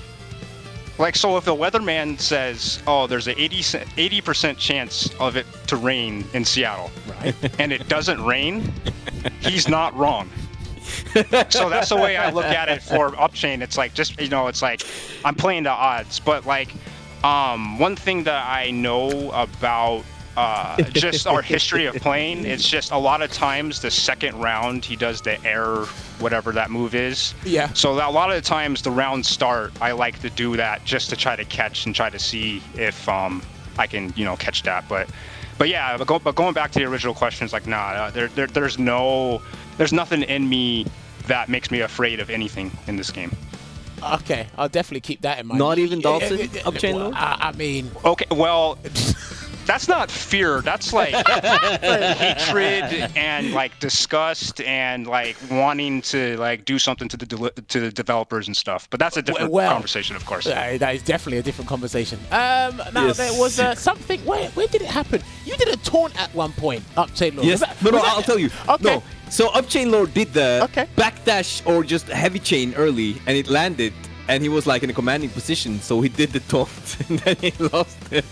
so if the weatherman says, oh, there's an 80% chance of it to rain in Seattle, Right. and it doesn't rain, he's not wrong. So that's the way I look at it for UpChain. It's like just it's like I'm playing the odds. But like one thing that I know about just our history of playing, it's just a lot of times the second round he does the air whatever that move is. Yeah. So a lot of the times the round start, I like to do that just to try to catch and try to see if I can catch that. But yeah, but going back to the original question, it's like nah, there's nothing in me that makes me afraid of anything in this game. Okay, I'll definitely keep that in mind. Not even Dalton, UpChainLord? I mean... Okay, well, that's not fear. That's like hatred and like disgust and like wanting to like do something to the developers and stuff. But that's a different conversation, of course. That is definitely a different conversation. Now, Yes. there was something... Where did it happen? You did a taunt at one point, UpChainLord. Yes, I'll tell you. Okay. No, so UpChainLord did the Okay. backdash or just heavy chain early, and it landed, and he was like in a commanding position, so he did the taunt, and then he lost it.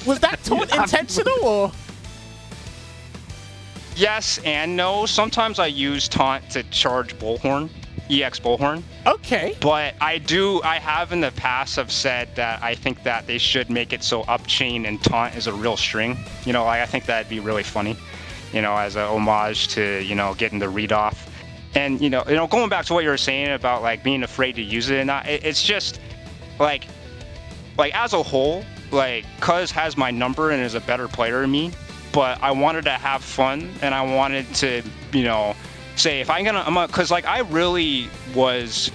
Was that taunt intentional or? Yes and no. Sometimes I use taunt to charge Bullhorn, EX Bullhorn. Okay. But I have in the past have said that I think that they should make it so UpChain and taunt is a real string. I think that'd be really funny, as a homage to, getting the read off. And, going back to what you were saying about like being afraid to use it and not, it's just like as a whole, like Cuz has my number and is a better player than me, but I wanted to have fun and I wanted to, say if I'm gonna, cause like I really was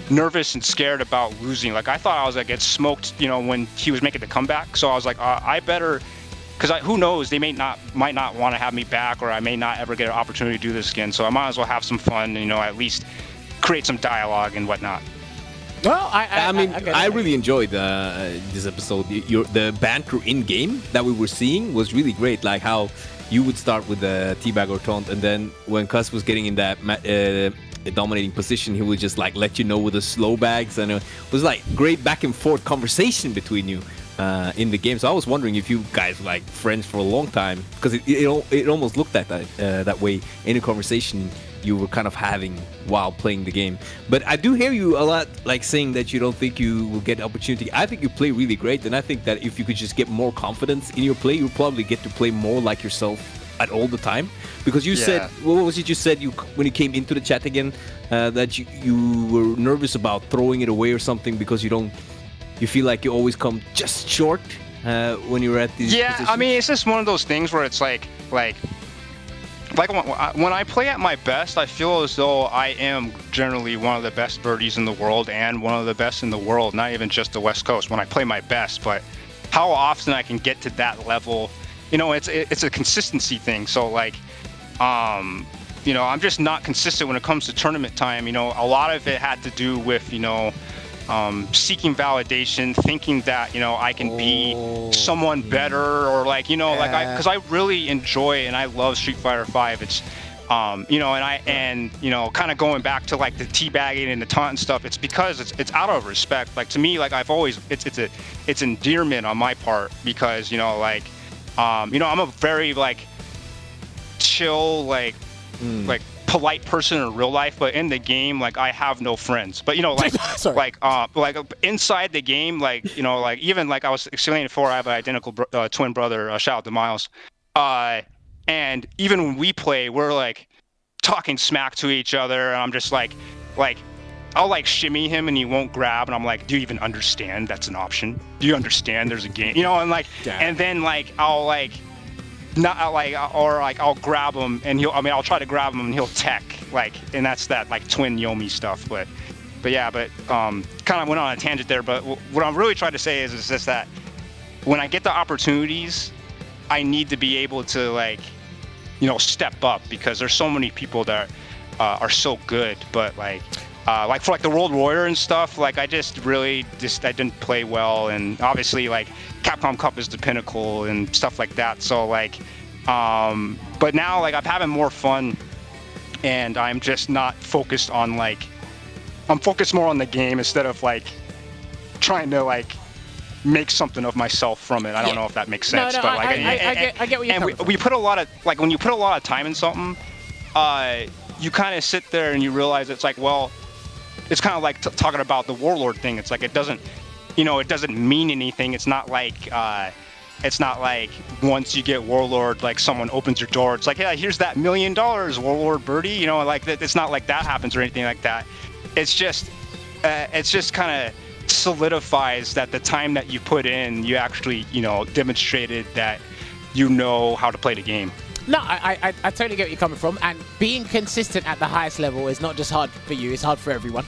nervous and scared about losing. Like I thought I was gonna get smoked, when he was making the comeback. So I was like, I better, cause who knows, they might not want to have me back, or I may not ever get an opportunity to do this again. So I might as well have some fun, at least create some dialogue and whatnot. Well, I really enjoyed this episode. The banter in game that we were seeing was really great. Like how you would start with the teabag or taunt, and then when Cuz was getting in that dominating position, he would just like let you know with the slow bags, and it was like great back and forth conversation between you in the game. So I was wondering if you guys were like friends for a long time, because it almost looked that way in a conversation you were kind of having while playing the game. But I do hear you a lot like saying that you don't think you will get the opportunity. I think you play really great, and I think that if you could just get more confidence in your play, you'll probably get to play more like yourself at all the time. Because you said, what was it you said when you came into the chat again, that you were nervous about throwing it away or something because you feel like you always come just short when you're at these positions? I mean, it's just one of those things where it's like when I play at my best, I feel as though I am generally one of the best birdies in the world and one of the best in the world, not even just the West Coast, when I play my best. But how often I can get to that level, it's a consistency thing. So like, I'm just not consistent when it comes to tournament time. A lot of it had to do with, seeking validation, thinking that, I can be someone better, or like, because I really enjoy and I love Street Fighter V. It's, kind of going back to like the teabagging and the taunt and stuff. It's because it's out of respect. Like to me, like I've always, it's endearment on my part, because, I'm a very like chill, like polite person in real life, but in the game, like I have no friends. But like inside the game, like even like I was explaining before, I have an identical twin brother. Shout out to Miles. And even when we play, we're like talking smack to each other, and I'm just like I'll like shimmy him and he won't grab, and I'm like, do you even understand that's an option? Do you understand there's a game? You know, and like, and then like I'll like, not like, or like I'll grab him and I'll try to grab him and he'll tech, like, and that's that like twin Yomi stuff. But yeah, kind of went on a tangent there. But what I'm really trying to say is just that when I get the opportunities, I need to be able to like, you know, step up, because there's so many people that are so good, but like for like the World Warrior and stuff, like I didn't play well, and obviously like Capcom Cup is the pinnacle and stuff like that. So like, but now like I'm having more fun, and I'm just not focused on like, I'm focused more on the game instead of like trying to like make something of myself from it. I don't know if that makes sense, No, but like I get what you're coming from. We put a lot of like, when you put a lot of time in something, you kind of sit there and you realize it's like, well, it's kind of like talking about the Warlord thing. It's like, it doesn't mean anything. It's not like once you get Warlord, like someone opens your door, it's like, yeah, here's that $1 million, Warlord Birdie. You know, like it's not like that happens or anything like that. It's just kind of solidifies that the time that you put in, you actually, you know, demonstrated that you know how to play the game. No, I totally get where you're coming from, and being consistent at the highest level is not just hard for you, it's hard for everyone.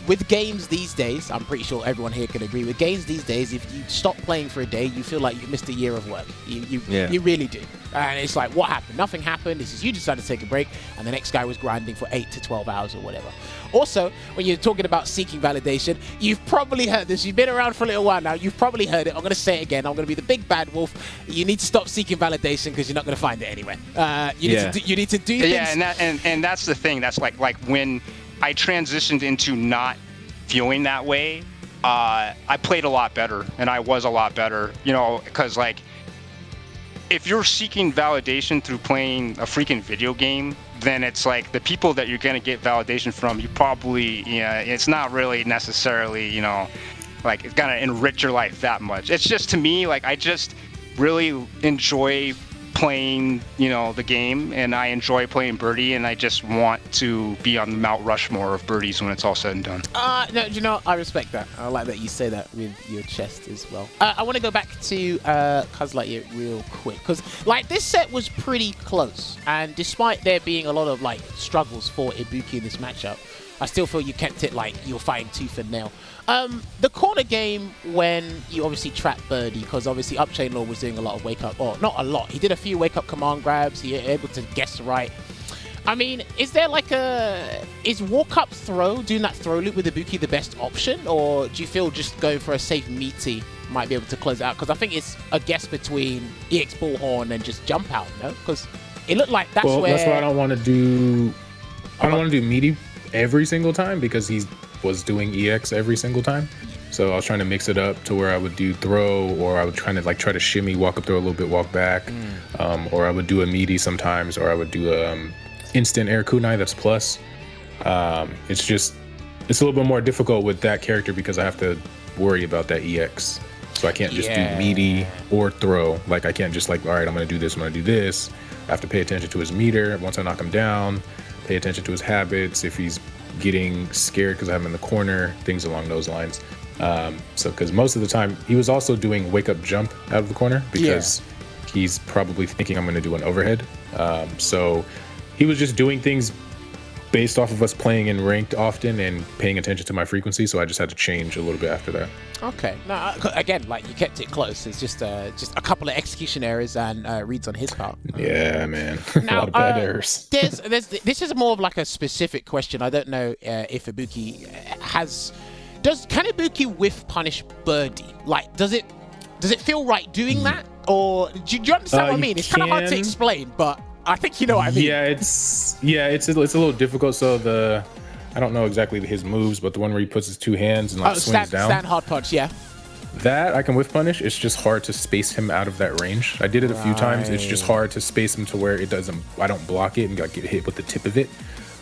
With games these days, I'm pretty sure everyone here can agree, with games these days, if you stop playing for a day, you feel like you've missed a year of work. You really do. And it's like, what happened? Nothing happened. This is, you decided to take a break, and the next guy was grinding for 8 to 12 hours or whatever. Also, when you're talking about seeking validation, you've probably heard this. You've been around for a little while now. You've probably heard it. I'm going to say it again. I'm going to be the big bad wolf. You need to stop seeking validation, because you're not going to find it anywhere. You need to do things. Yeah, and that's the thing. That's like when I transitioned into not feeling that way, I played a lot better, and I was a lot better, you know, because like, if you're seeking validation through playing a freaking video game, then it's like the people that you're going to get validation from, you probably, you know, it's not really necessarily, you know, like it's going to enrich your life that much. It's just, to me, like, I just really enjoy playing, you know, the game, and I enjoy playing Birdie, and I just want to be on the Mount Rushmore of Birdies when it's all said and done. No, you know, I respect that. I like that you say that with your chest as well. I want to go back to CuhzlightYear real quick, because like this set was pretty close, and despite there being a lot of like struggles for Ibuki in this matchup, I still feel you kept it like you were fighting tooth and nail. The corner game, when you obviously trapped Birdie, because obviously UpChainLord was doing a lot of wake up, or not a lot, he did a few wake up command grabs, he was able to guess right. I mean, is there like is walk up throw, doing that throw loop with Ibuki the best option, or do you feel just going for a safe meaty might be able to close it out? Because I think it's a guess between EX Bullhorn and just jump out, no? Because it looked like that's where... That's why I don't want to do... I don't want to do meaty every single time, because he was doing EX every single time. So I was trying to mix it up to where I would do throw, or I would try to shimmy, walk up throw a little bit, walk back, or I would do a meaty sometimes, or I would do instant air kunai that's plus. It's a little bit more difficult with that character, because I have to worry about that EX. So I can't just do meaty or throw. Like, I can't just like, all right, I'm going to do this, I'm going to do this. I have to pay attention to his meter once I knock him down, pay attention to his habits, if he's getting scared because I have him in the corner, things along those lines. So because most of the time he was also doing wake up jump out of the corner, because he's probably thinking I'm going to do an overhead. So he was just doing things based off of us playing in ranked often and paying attention to my frequency. So I just had to change a little bit after that. Okay. No, again, like, you kept it close. It's just a couple of execution errors and reads on his part. Yeah, man. Now, a lot of bad errors. This is more of like a specific question. I don't know if Ibuki can Ibuki whiff punish Birdie? Like, does it feel right doing that? Or do you understand what I mean? It's kind of hard to explain, but I think you know what I mean. Yeah, it's a little difficult. So I don't know exactly his moves, but the one where he puts his two hands and like swings down. Stand hard punch, yeah. That I can whiff punish. It's just hard to space him out of that range. I did it a few times. It's just hard to space him to where I don't block it and like get hit with the tip of it.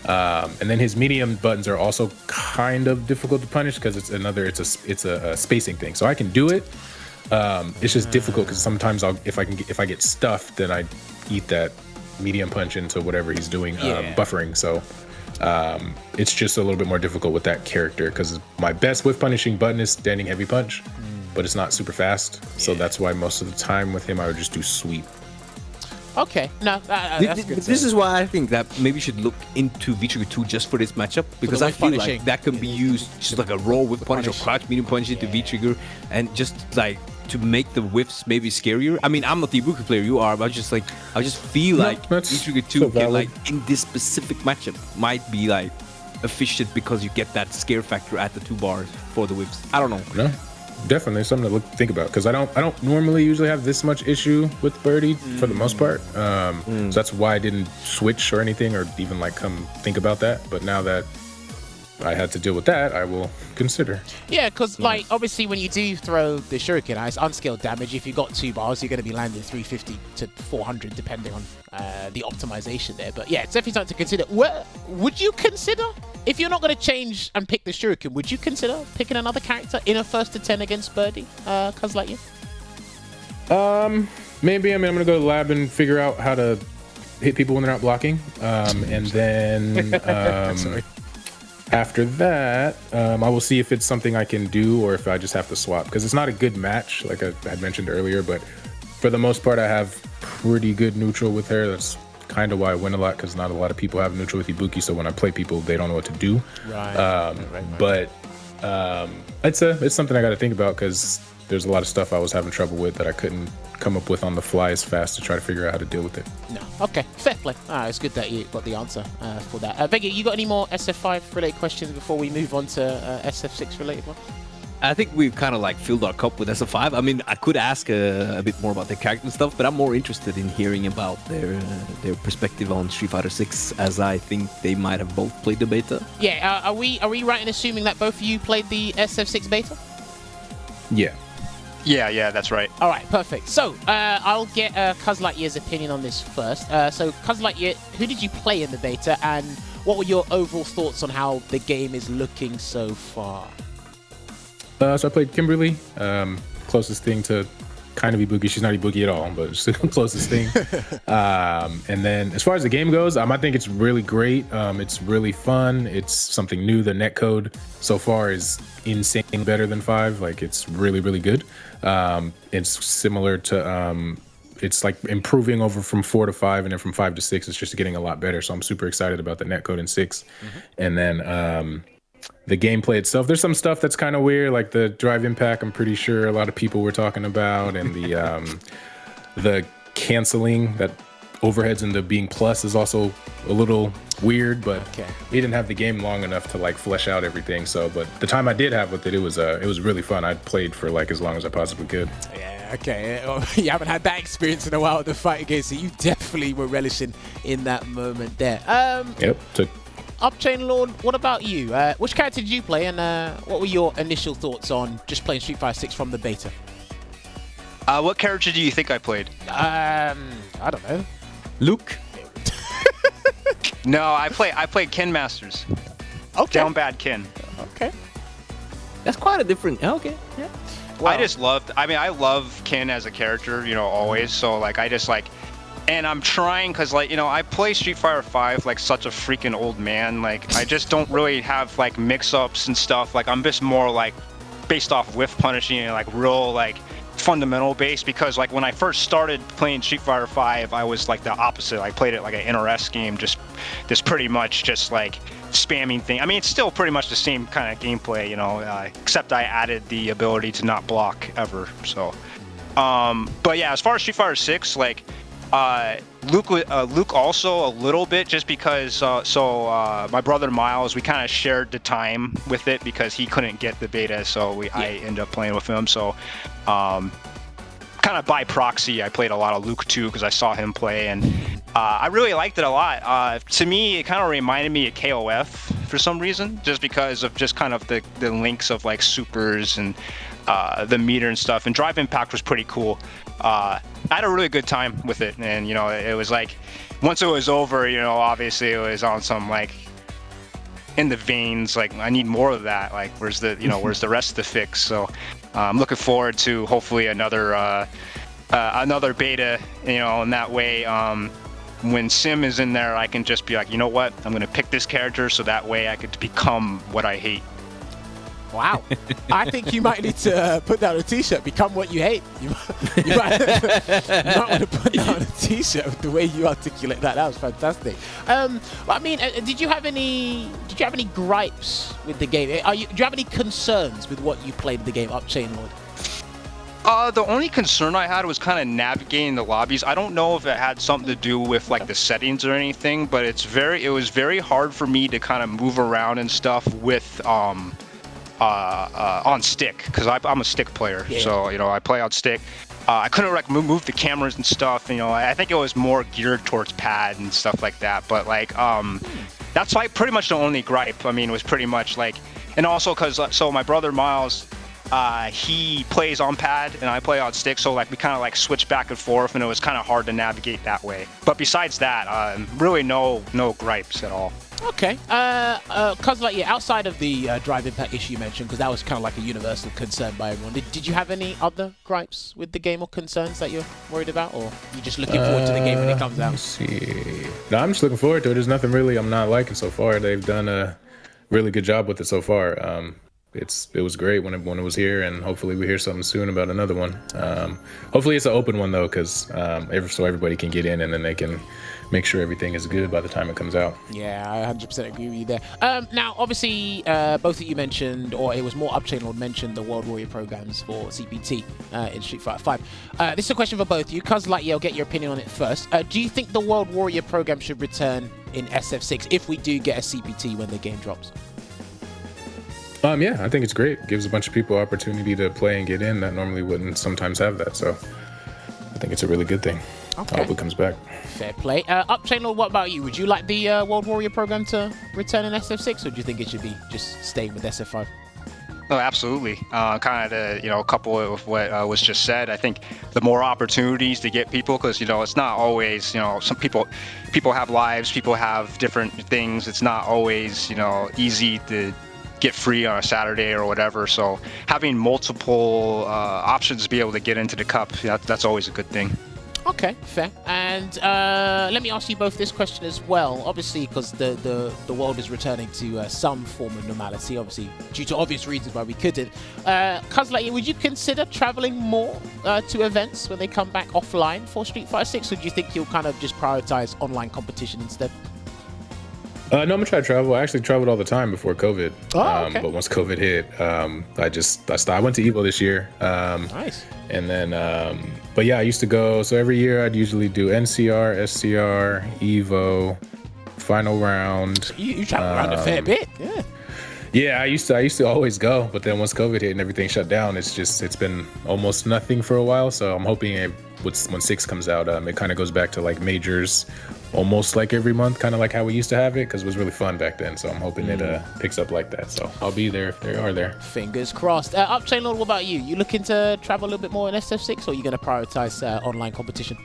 And then his medium buttons are also kind of difficult to punish, because it's a spacing thing. So I can do it. It's just difficult because sometimes if I get stuffed, then I eat that medium punch into whatever he's doing, buffering. So It's just a little bit more difficult with that character because my best whiff punishing button is standing heavy punch, but it's not super fast. So that's why most of the time with him I would just do sweep. Okay, no, that's good. This is why I think that maybe you should look into V-Trigger 2 just for this matchup, because I whiff feel punishing. like that can be used just like a raw whiff punish or crouch medium punch into V-Trigger, and just like to make the whiffs maybe scarier. I mean, I'm not the Ibuki player, you are, but I just feel like V-Trigger 2 can, like, in this specific matchup might be like efficient because you get that scare factor at the 2 bars for the whiffs. I don't know. No, definitely something to think about, because I don't normally usually have this much issue with Birdie for the most part. So that's why I didn't switch or anything, or even like come think about that. But now that I had to deal with that, I will consider. Yeah, because like obviously when you do throw the shuriken, it's unskilled damage. If you've got 2 bars, you're going to be landing 350 to 400 depending on the optimization there. But yeah, it's definitely something to consider. Would you consider, if you're not going to change and pick the shuriken, would you consider picking another character in a 1st to 10 against Birdie, CuhzlightYear? Maybe. I mean, I'm gonna go to the lab and figure out how to hit people when they're not blocking, and then after that, I will see if it's something I can do or if I just have to swap, because it's not a good match, like I had mentioned earlier. But for the most part, I have pretty good neutral with her. That's kind of why I win a lot, because not a lot of people have neutral with Ibuki. So when I play people, they don't know what to do. Right. But it's something I got to think about, because there's a lot of stuff I was having trouble with that I couldn't come up with on the fly as fast to try to figure out how to deal with it. No. Okay, fair play. It's good that you got the answer for that. Vega, you got any more SF5 related questions before we move on to SF6 related ones? I think we've kind of like filled our cup with SF5. I mean, I could ask a bit more about the character and stuff, but I'm more interested in hearing about their perspective on Street Fighter 6, as I think they might have both played the beta. Yeah, are we right in assuming that both of you played the SF6 beta? Yeah. Yeah, that's right. All right, perfect. So I'll get CuhzlightYear's opinion on this first. So CuhzlightYear, who did you play in the beta, and what were your overall thoughts on how the game is looking so far? So I played Kimberly, closest thing to kind of Ibuki. She's not Ibuki at all, but it's the closest thing. And then as far as the game goes, I think it's really great. It's really fun. It's something new. The netcode so far is insane, better than 5. Like, it's really, really good. It's similar to it's like improving over from 4 to 5, and then from 5 to 6 it's just getting a lot better. So I'm super excited about the netcode in 6. And then the gameplay itself, there's some stuff that's kind of weird, like the drive impact. I'm pretty sure a lot of people were talking about, and the canceling that overheads into being plus is also a little weird. But we didn't have the game long enough to like flesh out everything. So, but the time I did have with it, it was really fun. I played for like as long as I possibly could. Yeah, okay. You haven't had that experience in a while with the fighting game, so you definitely were relishing in that moment there. Yep. UpChainLord, what about you? Which character did you play, and what were your initial thoughts on just playing Street Fighter 6 from the beta? What character do you think I played? I don't know. Luke? No, I played Ken Masters. Okay. Down bad Ken. Okay. That's quite a different... Okay, yeah. Well, I love Ken as a character, always. So, like, I just, like... And I'm trying, because, like, I play Street Fighter 5 like such a freaking old man. Like, I just don't really have, like, mix-ups and stuff. Like, I'm just more, like, based off whiff punishing and, like, real, like, fundamental base. Because, like, when I first started playing Street Fighter 5, I was, like, the opposite. I played it like an NRS game, just pretty much just, like, spamming thing. I mean, it's still pretty much the same kind of gameplay, except I added the ability to not block ever. So, but yeah, as far as Street Fighter 6, like, Luke also a little bit, just because my brother Miles, we kind of shared the time with it because he couldn't get the beta, so I ended up playing with him. So kind of by proxy, I played a lot of Luke too because I saw him play, and I really liked it a lot. To me, it kind of reminded me of KOF for some reason, just because of just kind of the links of like supers and the meter and stuff. And Drive Impact was pretty cool. I had a really good time with it, and it was like, once it was over, obviously it was on some like in the veins, like I need more of that, like where's the rest of the fix. So I'm looking forward to hopefully another beta, in that way. when Sim is in there, I can just be like, you know what? I'm gonna pick this character so that way I could become what I hate. Wow. I think you might need to put down a t-shirt, become what you hate. You might want to put down a t-shirt with the way you articulate that. That was fantastic. But I mean, did you have any gripes with the game? Do you have any concerns with what you played in the game, UpChainLord? The only concern I had was kind of navigating the lobbies. I don't know if it had something to do with like the settings or anything, but it was very hard for me to kind of move around and stuff with on stick, because I'm a stick player. Yeah. So I play on stick. I couldn't like move the cameras and stuff. I think it was more geared towards pad and stuff like that. But like that's like pretty much the only gripe. I mean, it was pretty much like, and also because so my brother Miles, he plays on pad and I play on stick, so like we kind of like switch back and forth, and it was kind of hard to navigate that way. But besides that, really no gripes at all. Okay. CuhzlightYear, outside of the drive impact issue you mentioned, because that was kind of like a universal concern by everyone, did you have any other gripes with the game or concerns that you're worried about, or you just looking forward to the game when it comes out? Let's see. No, I'm just looking forward to it. There's nothing really I'm not liking so far. They've done a really good job with it so far. It was great when it was here, and hopefully we hear something soon about another one. Hopefully it's an open one though, because so everybody can get in and then they can make sure everything is good by the time it comes out. Yeah, I 100% agree with you there. Now, obviously, both of you mentioned, or it was more UpChainLord mentioned, the World Warrior programs for CPT in Street Fighter 5. This is a question for both of you. CuhzlightYear, I'll get your opinion on it first. Do you think the World Warrior program should return in SF6 if we do get a CPT when the game drops? Yeah, I think it's great. It gives a bunch of people opportunity to play and get in that normally wouldn't sometimes have that. So I think it's a really good thing. Okay. I hope it comes back. Fair play. UpChainLord, what about you? Would you like the World Warrior program to return in SF6, or do you think it should be just staying with SF5? Oh, absolutely. Kind of to, couple it with what was just said. I think the more opportunities to get people, because, it's not always, some people have lives, people have different things. It's not always, easy to get free on a Saturday or whatever. So having multiple options to be able to get into the cup, that's always a good thing. Okay, fair. And let me ask you both this question as well. Obviously, because the world is returning to some form of normality, obviously, due to obvious reasons why we couldn't. CuhzlightYear, would you consider traveling more to events when they come back offline for Street Fighter 6, or do you think you'll kind of just prioritize online competition instead? No, I'm gonna try to travel. I actually traveled all the time before COVID. Okay. But once COVID hit, I went to Evo this year. Nice. And then, but yeah, I used to go. So every year I'd usually do NCR, SCR, Evo, final round. You travel around a fair bit, yeah. Yeah, I used to always go, but then once COVID hit and everything shut down, it's been almost nothing for a while. So I'm hoping when 6 comes out, it kind of goes back to like majors, almost like every month, kind of like how we used to have it, because it was really fun back then. So I'm hoping it picks up like that. So I'll be there if they are there. Fingers crossed. UpChainLord, what about you? You looking to travel a little bit more in SF6, or are you going to prioritize online competition?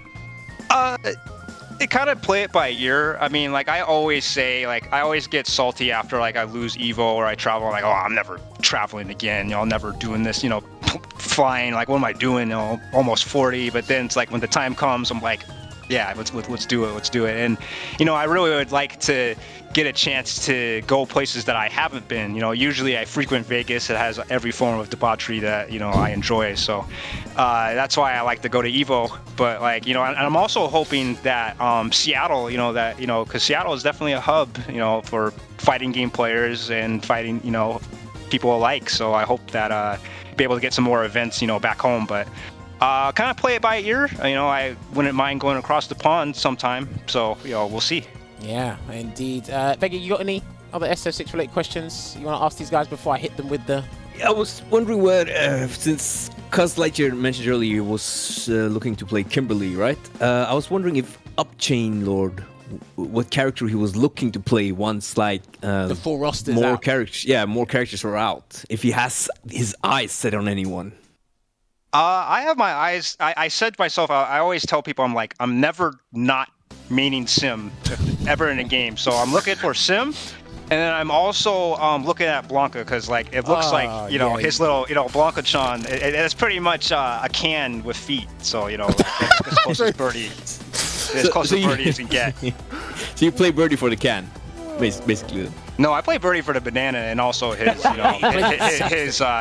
It kind of play it by ear. I mean, like I always say, like I always get salty after like I lose Evo or I travel. Like, oh, I'm never traveling again. I'm never doing this. Flying. Like, what am I doing? Almost 40. But then it's like when the time comes, I'm like, yeah, let's do it. Let's do it. And I really would like to get a chance to go places that I haven't been. Usually I frequent Vegas. It has every form of debauchery that I enjoy. So that's why I like to go to Evo. But like and I'm also hoping that Seattle, because Seattle is definitely a hub, for fighting game players and fighting people alike. So I hope that be able to get some more events back home. But kind of play it by ear. I wouldn't mind going across the pond sometime. So we'll see. Yeah, indeed. Vega, you got any other SF6 related questions you want to ask these guys before I hit them with the... I was wondering since CuhzlightYear mentioned earlier he was looking to play Kimberly, right? I was wondering if UpChainLord, what character he was looking to play once the full roster's more out. More characters are out. If he has his eyes set on anyone. I have my eyes. I said to myself, I always tell people, I'm never not meaning Sim ever in a game. So I'm looking for Sim, and then I'm also looking at Blanca, because it looks like his little Blanca-chan. It's pretty much a can with feet. So it's close to birdie. as close to birdie as you can get. So you play birdie for the can, basically. No, I play birdie for the banana and also his,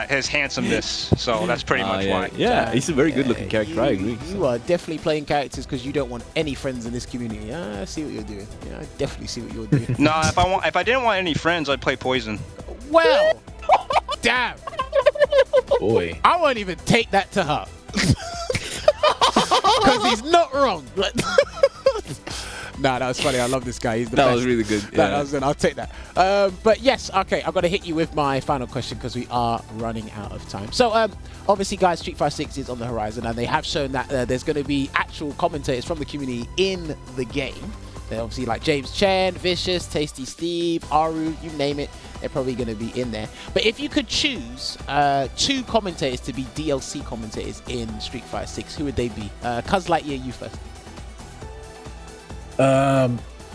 his handsomeness. So that's pretty much why. Yeah, he's a very good-looking character. I agree. You are definitely playing characters because you don't want any friends in this community. Yeah, I see what you're doing. Yeah, I definitely see what you're doing. No, if I didn't want any friends, I'd play poison. Well, damn. Boy. I won't even take that to heart. Because he's not wrong. Nah, that was funny. I love this guy. He's the best. That was really good. That was good. I'll take that. But yes, okay. I've got to hit you with my final question because we are running out of time. So, obviously, guys, Street Fighter 6 is on the horizon, and they have shown that there's going to be actual commentators from the community in the game. They're obviously like James Chen, Vicious, Tasty Steve, Aru, you name it. They're probably going to be in there. But if you could choose 2 commentators to be DLC commentators in Street Fighter 6, who would they be? CuhzlightYear, you first.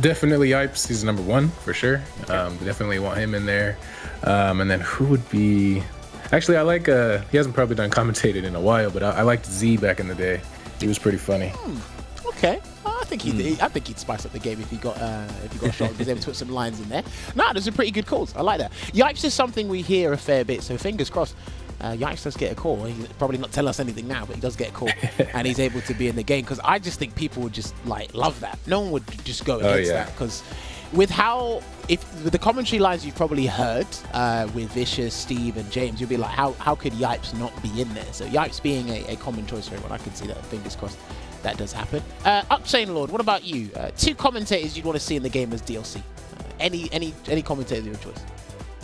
Definitely Yipes. He's number 1 for sure. Definitely want him in there. And then who would be? Actually, I like. He hasn't probably done commentated in a while, but I liked Z back in the day. He was pretty funny. Okay. I think he'd spice up the game if he got a shot. He was able to put some lines in there. Nah, those are pretty good calls. I like that. Yipes is something we hear a fair bit, so fingers crossed. Yipes does get a call. He's probably not telling us anything now, but he does get a call, and he's able to be in the game. Because I just think people would just like love that. No one would just go against that. Because with with the commentary lines you've probably heard with Vicious, Steve, and James, you'll be like, how could Yipes not be in there? So Yipes being a common choice for everyone, I can see that. Fingers crossed that does happen. UpChainLord, what about you? 2 commentators you'd want to see in the game as DLC. Any commentator of your choice?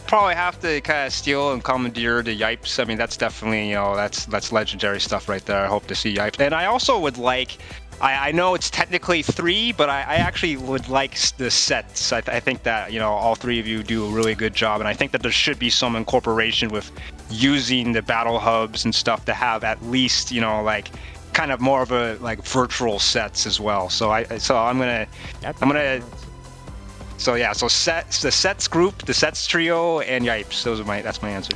Probably have to kind of steal and commandeer the Yipes. I mean, that's definitely, that's legendary stuff right there. I hope to see Yipes. And I also would like, I know it's technically 3, but I actually would like the sets. I think that, all 3 of you do a really good job. And I think that there should be some incorporation with using the battle hubs and stuff to have at least, kind of more of a virtual sets as well. So the sets group, the sets trio, and Yipes. That's my answer.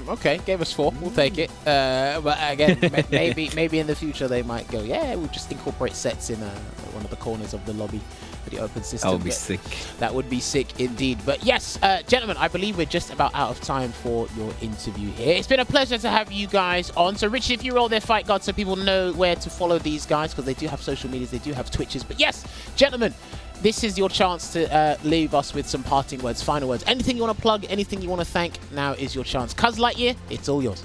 Okay, gave us 4. We'll take it. But again, maybe in the future they might go, we'll just incorporate sets in one of the corners of the lobby for the open system. That would be sick. That would be sick indeed. But yes, gentlemen, I believe we're just about out of time for your interview here. It's been a pleasure to have you guys on. So Richard, if you roll their fight guard so people know where to follow these guys, because they do have social medias, they do have Twitches. But yes, gentlemen, this is your chance to leave us with some parting words, final words. Anything you want to plug, anything you want to thank, now is your chance. CuhzlightYear, it's all yours.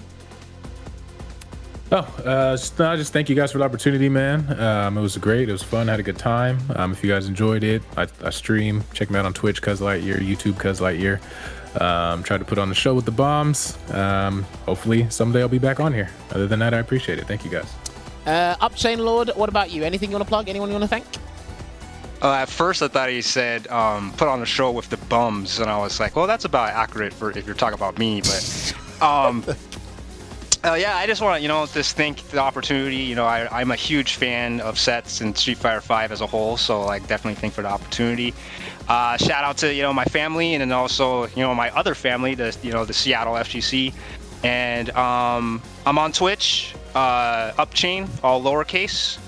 Just thank you guys for the opportunity, man. It was great. It was fun. I had a good time. If you guys enjoyed it, I stream. Check me out on Twitch, CuhzlightYear, YouTube, CuhzlightYear. Try to put on the show with the bombs. Hopefully someday I'll be back on here. Other than that, I appreciate it. Thank you guys. UpChainLord, what about you? Anything you want to plug? Anyone you want to thank? At first, I thought he said put on the show with the bums, and I was like, well, that's about accurate for if you're talking about me. But I just want to just thank the opportunity. I'm a huge fan of sets and Street Fighter 5 as a whole, so definitely thank for the opportunity. Shout out to my family, and then also my other family, the Seattle FGC, and I'm on Twitch, UpChain, all lowercase.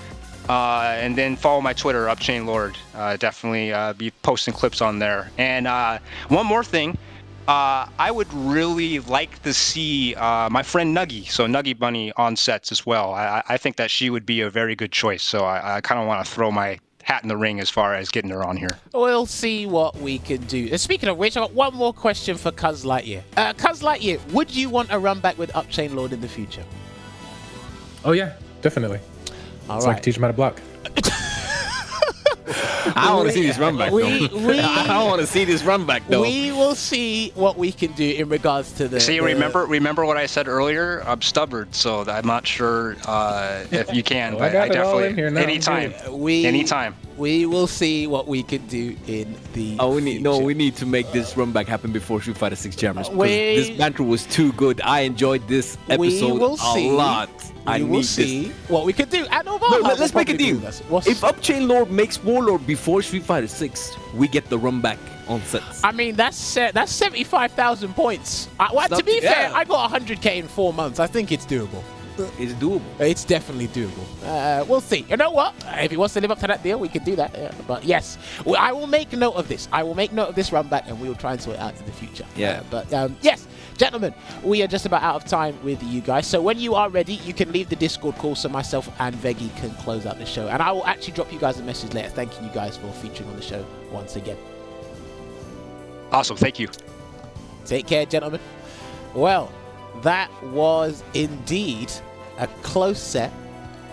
And then follow my Twitter, UpChainLord. Definitely be posting clips on there. And one more thing, I would really like to see my friend Nuggy, so Nuggy Bunny, on sets as well. I think that she would be a very good choice. So I kind of want to throw my hat in the ring as far as getting her on here. We'll see what we can do. Speaking of which, I've got one more question for CuhzlightYear. CuhzlightYear, would you want a run back with UpChainLord in the future? Oh yeah, definitely. All it's right. like teach him how to block. I want to see this run back, though. I want to see this run back, though. We will see what we can do in regards to the... See, remember what I said earlier? I'm stubborn, so I'm not sure if you can, but I definitely... in here now. Anytime. Anytime. We will see what we can do in the we need to make this run back happen before Street Fighter 6 Jammers. This banter was too good. I enjoyed this episode a lot. We will see what we can do. And let's make a deal. If UpChainLord makes Warlord before Street Fighter 6, we get the run back on sets. I mean, that's 75,000 points. To be fair, I got 100k in 4 months. I think it's doable. It's doable. It's definitely doable. We'll see. You know what? If he wants to live up to that deal, we can do that. Yeah. But yes, I will make note of this. I will make note of this run back, and we will try and sort it out in the future. Yeah. But yes, gentlemen, we are just about out of time with you guys. So when you are ready, you can leave the Discord call so myself and Veggie can close out the show. And I will actually drop you guys a message later thanking you guys for featuring on the show once again. Awesome. Thank you. Take care, gentlemen. Well, that was indeed a close set.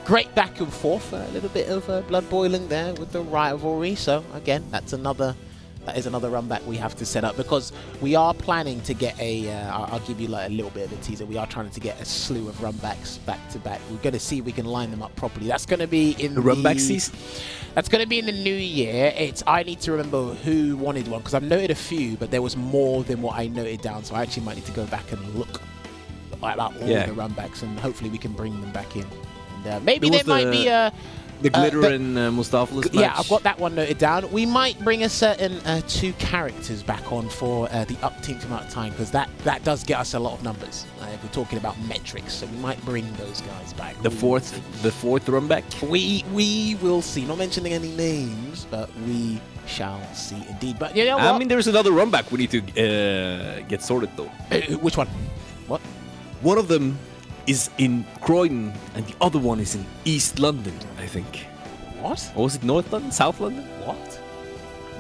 Great back and forth. A little bit of blood boiling there with the rivalry. So again, that is another run back we have to set up, because we are planning to get I'll give you like a little bit of a teaser. We are trying to get a slew of run backs back to back. We're going to see if we can line them up properly. That's going to be in the run back season. That's going to be in the new year. I need to remember who wanted one, because I've noted a few, but there was more than what I noted down. So I actually might need to go back and look at all the run backs, and hopefully we can bring them back in. And maybe there might be the Glitter and Mustafa's match. Yeah, I've got that one noted down. We might bring a certain 2 characters back on for the up-teamed amount of time, because that does get us a lot of numbers if we're talking about metrics. So we might bring those guys back. The fourth run back. We will see. Not mentioning any names, but we shall see indeed. But you know what? I mean, there's another run back we need to get sorted though. Which one? What? One of them is in Croydon, and the other one is in East London, I think. What? Or was it North London? South London? What?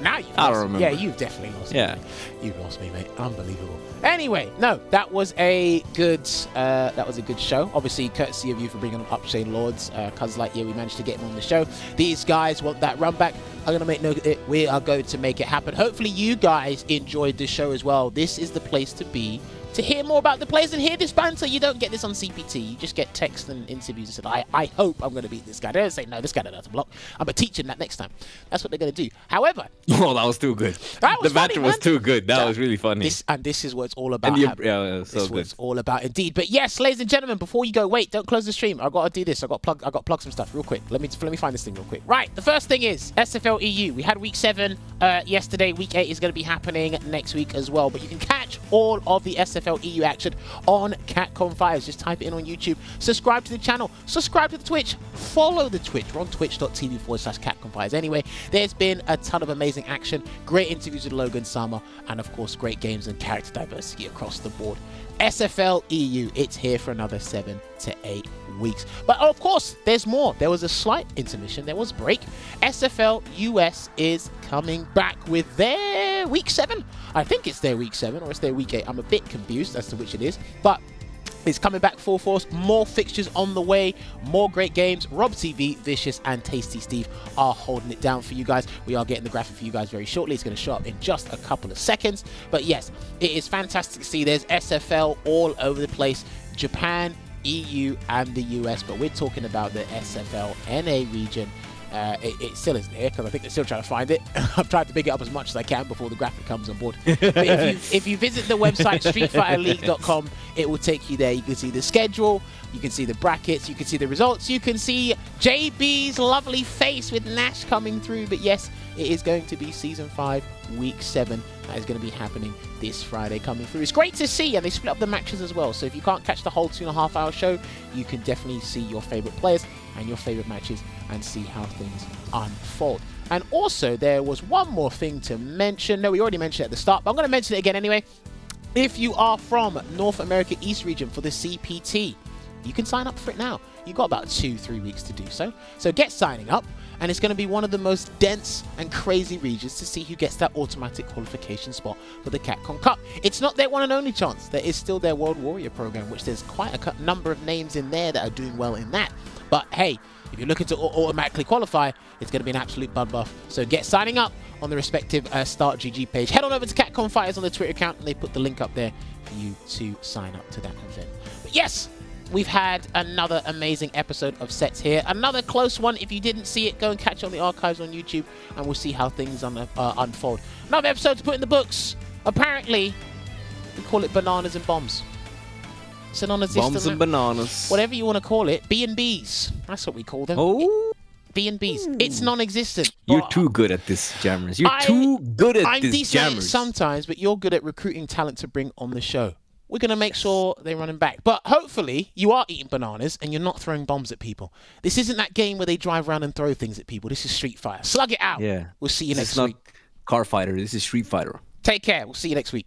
Now you've I lost don't remember. Yeah, you've definitely lost me. Yeah. You've lost me, mate. Unbelievable. Anyway, no, that was a good show. Obviously, courtesy of you for bringing on UpChainLords, CuhzlightYear, we managed to get him on the show. These guys want that run back. I'm going to make note of it. We are going to make it happen. Hopefully, you guys enjoyed the show as well. This is the place to be to hear more about the players and hear this banter. You don't get this on CPT. You just get text and interviews and said, I hope I'm going to beat this guy. They don't say, no, this guy doesn't have to block. I'm going to teach him that next time. That's what they're going to do. However... Oh, that was too good. The banter was too good. That was really funny. This is what it's all about. Yeah, this is what it's all about indeed. But yes, ladies and gentlemen, before you go, wait, don't close the stream. I've got to do this. I've got to plug some stuff real quick. Let me find this thing real quick. Right, the first thing is SFL EU. We had week 7 yesterday. Week 8 is going to be happening next week as well. But you can catch all of the SFL EU action on Catcom Fires. Just type it in on YouTube. Subscribe to the channel. Subscribe to the Twitch. Follow the Twitch. We're on twitch.tv/Catcom Fires. Anyway, there's been a ton of amazing action. Great interviews with Logan Sama. And of course, great games and character diversity across the board. SFL EU, it's here for another 7 to 8 weeks. But of course, there's more. There was a slight intermission. There was a break. SFL US is coming back with their week 7. I think it's their week 7 or it's their week 8. I'm a bit confused as to which it is. But it's coming back full force. More fixtures on the way. More great games. Rob TV, Vicious, and Tasty Steve are holding it down for you guys. We are getting the graphic for you guys very shortly. It's going to show up in just a couple of seconds. But yes, it is fantastic to see there's SFL all over the place. Japan, EU, and the US. But we're talking about the SFL NA region. It still isn't here because I think they're still trying to find it. I've tried to big it up as much as I can before the graphic comes on board. But if you visit the website streetfighterleague.com, it will take you there. You can see the schedule, you can see the brackets, you can see the results, you can see JB's lovely face with Nash coming through. But yes, it is going to be Season 5, Week 7. That is going to be happening this Friday coming through. It's great to see, and they split up the matches as well. So if you can't catch the whole 2.5 hour show, you can definitely see your favorite players and your favorite matches and see how things unfold. And also, there was one more thing to mention. No, we already mentioned it at the start, but I'm going to mention it again anyway. If you are from North America East region for the CPT, you can sign up for it now. You've got about 2-3 weeks to do so. So get signing up, and it's going to be one of the most dense and crazy regions to see who gets that automatic qualification spot for the Catcom Cup. It's not their one and only chance. There is still their World Warrior program, which there's quite a number of names in there that are doing well in that. But hey, if you're looking to automatically qualify, it's going to be an absolute bloodbath. So get signing up on the respective Start GG page. Head on over to Catcom Fighters on the Twitter account, and they put the link up there for you to sign up to that event. But yes, we've had another amazing episode of Sets here. Another close one. If you didn't see it, go and catch it on the archives on YouTube, and we'll see how things unfold. Another episode to put in the books. Apparently, we call it Bananas and Bombs. It's a non-existent... Bombs and bananas. Whatever you want to call it. B&Bs. That's what we call them. Oh. B&Bs. It's non-existent. You're too good at this, Jammers. You're too good at I'm this, decent Jammers. sometimes, but you're good at recruiting talent to bring on the show. we're going to make sure they're running back. But hopefully you are eating bananas and you're not throwing bombs at people. This isn't that game where they drive around and throw things at people. This is Street Fighter. Slug it out. Yeah. We'll see you This next is week. not Car Fighter. This is Street Fighter. Take care. We'll see you next week.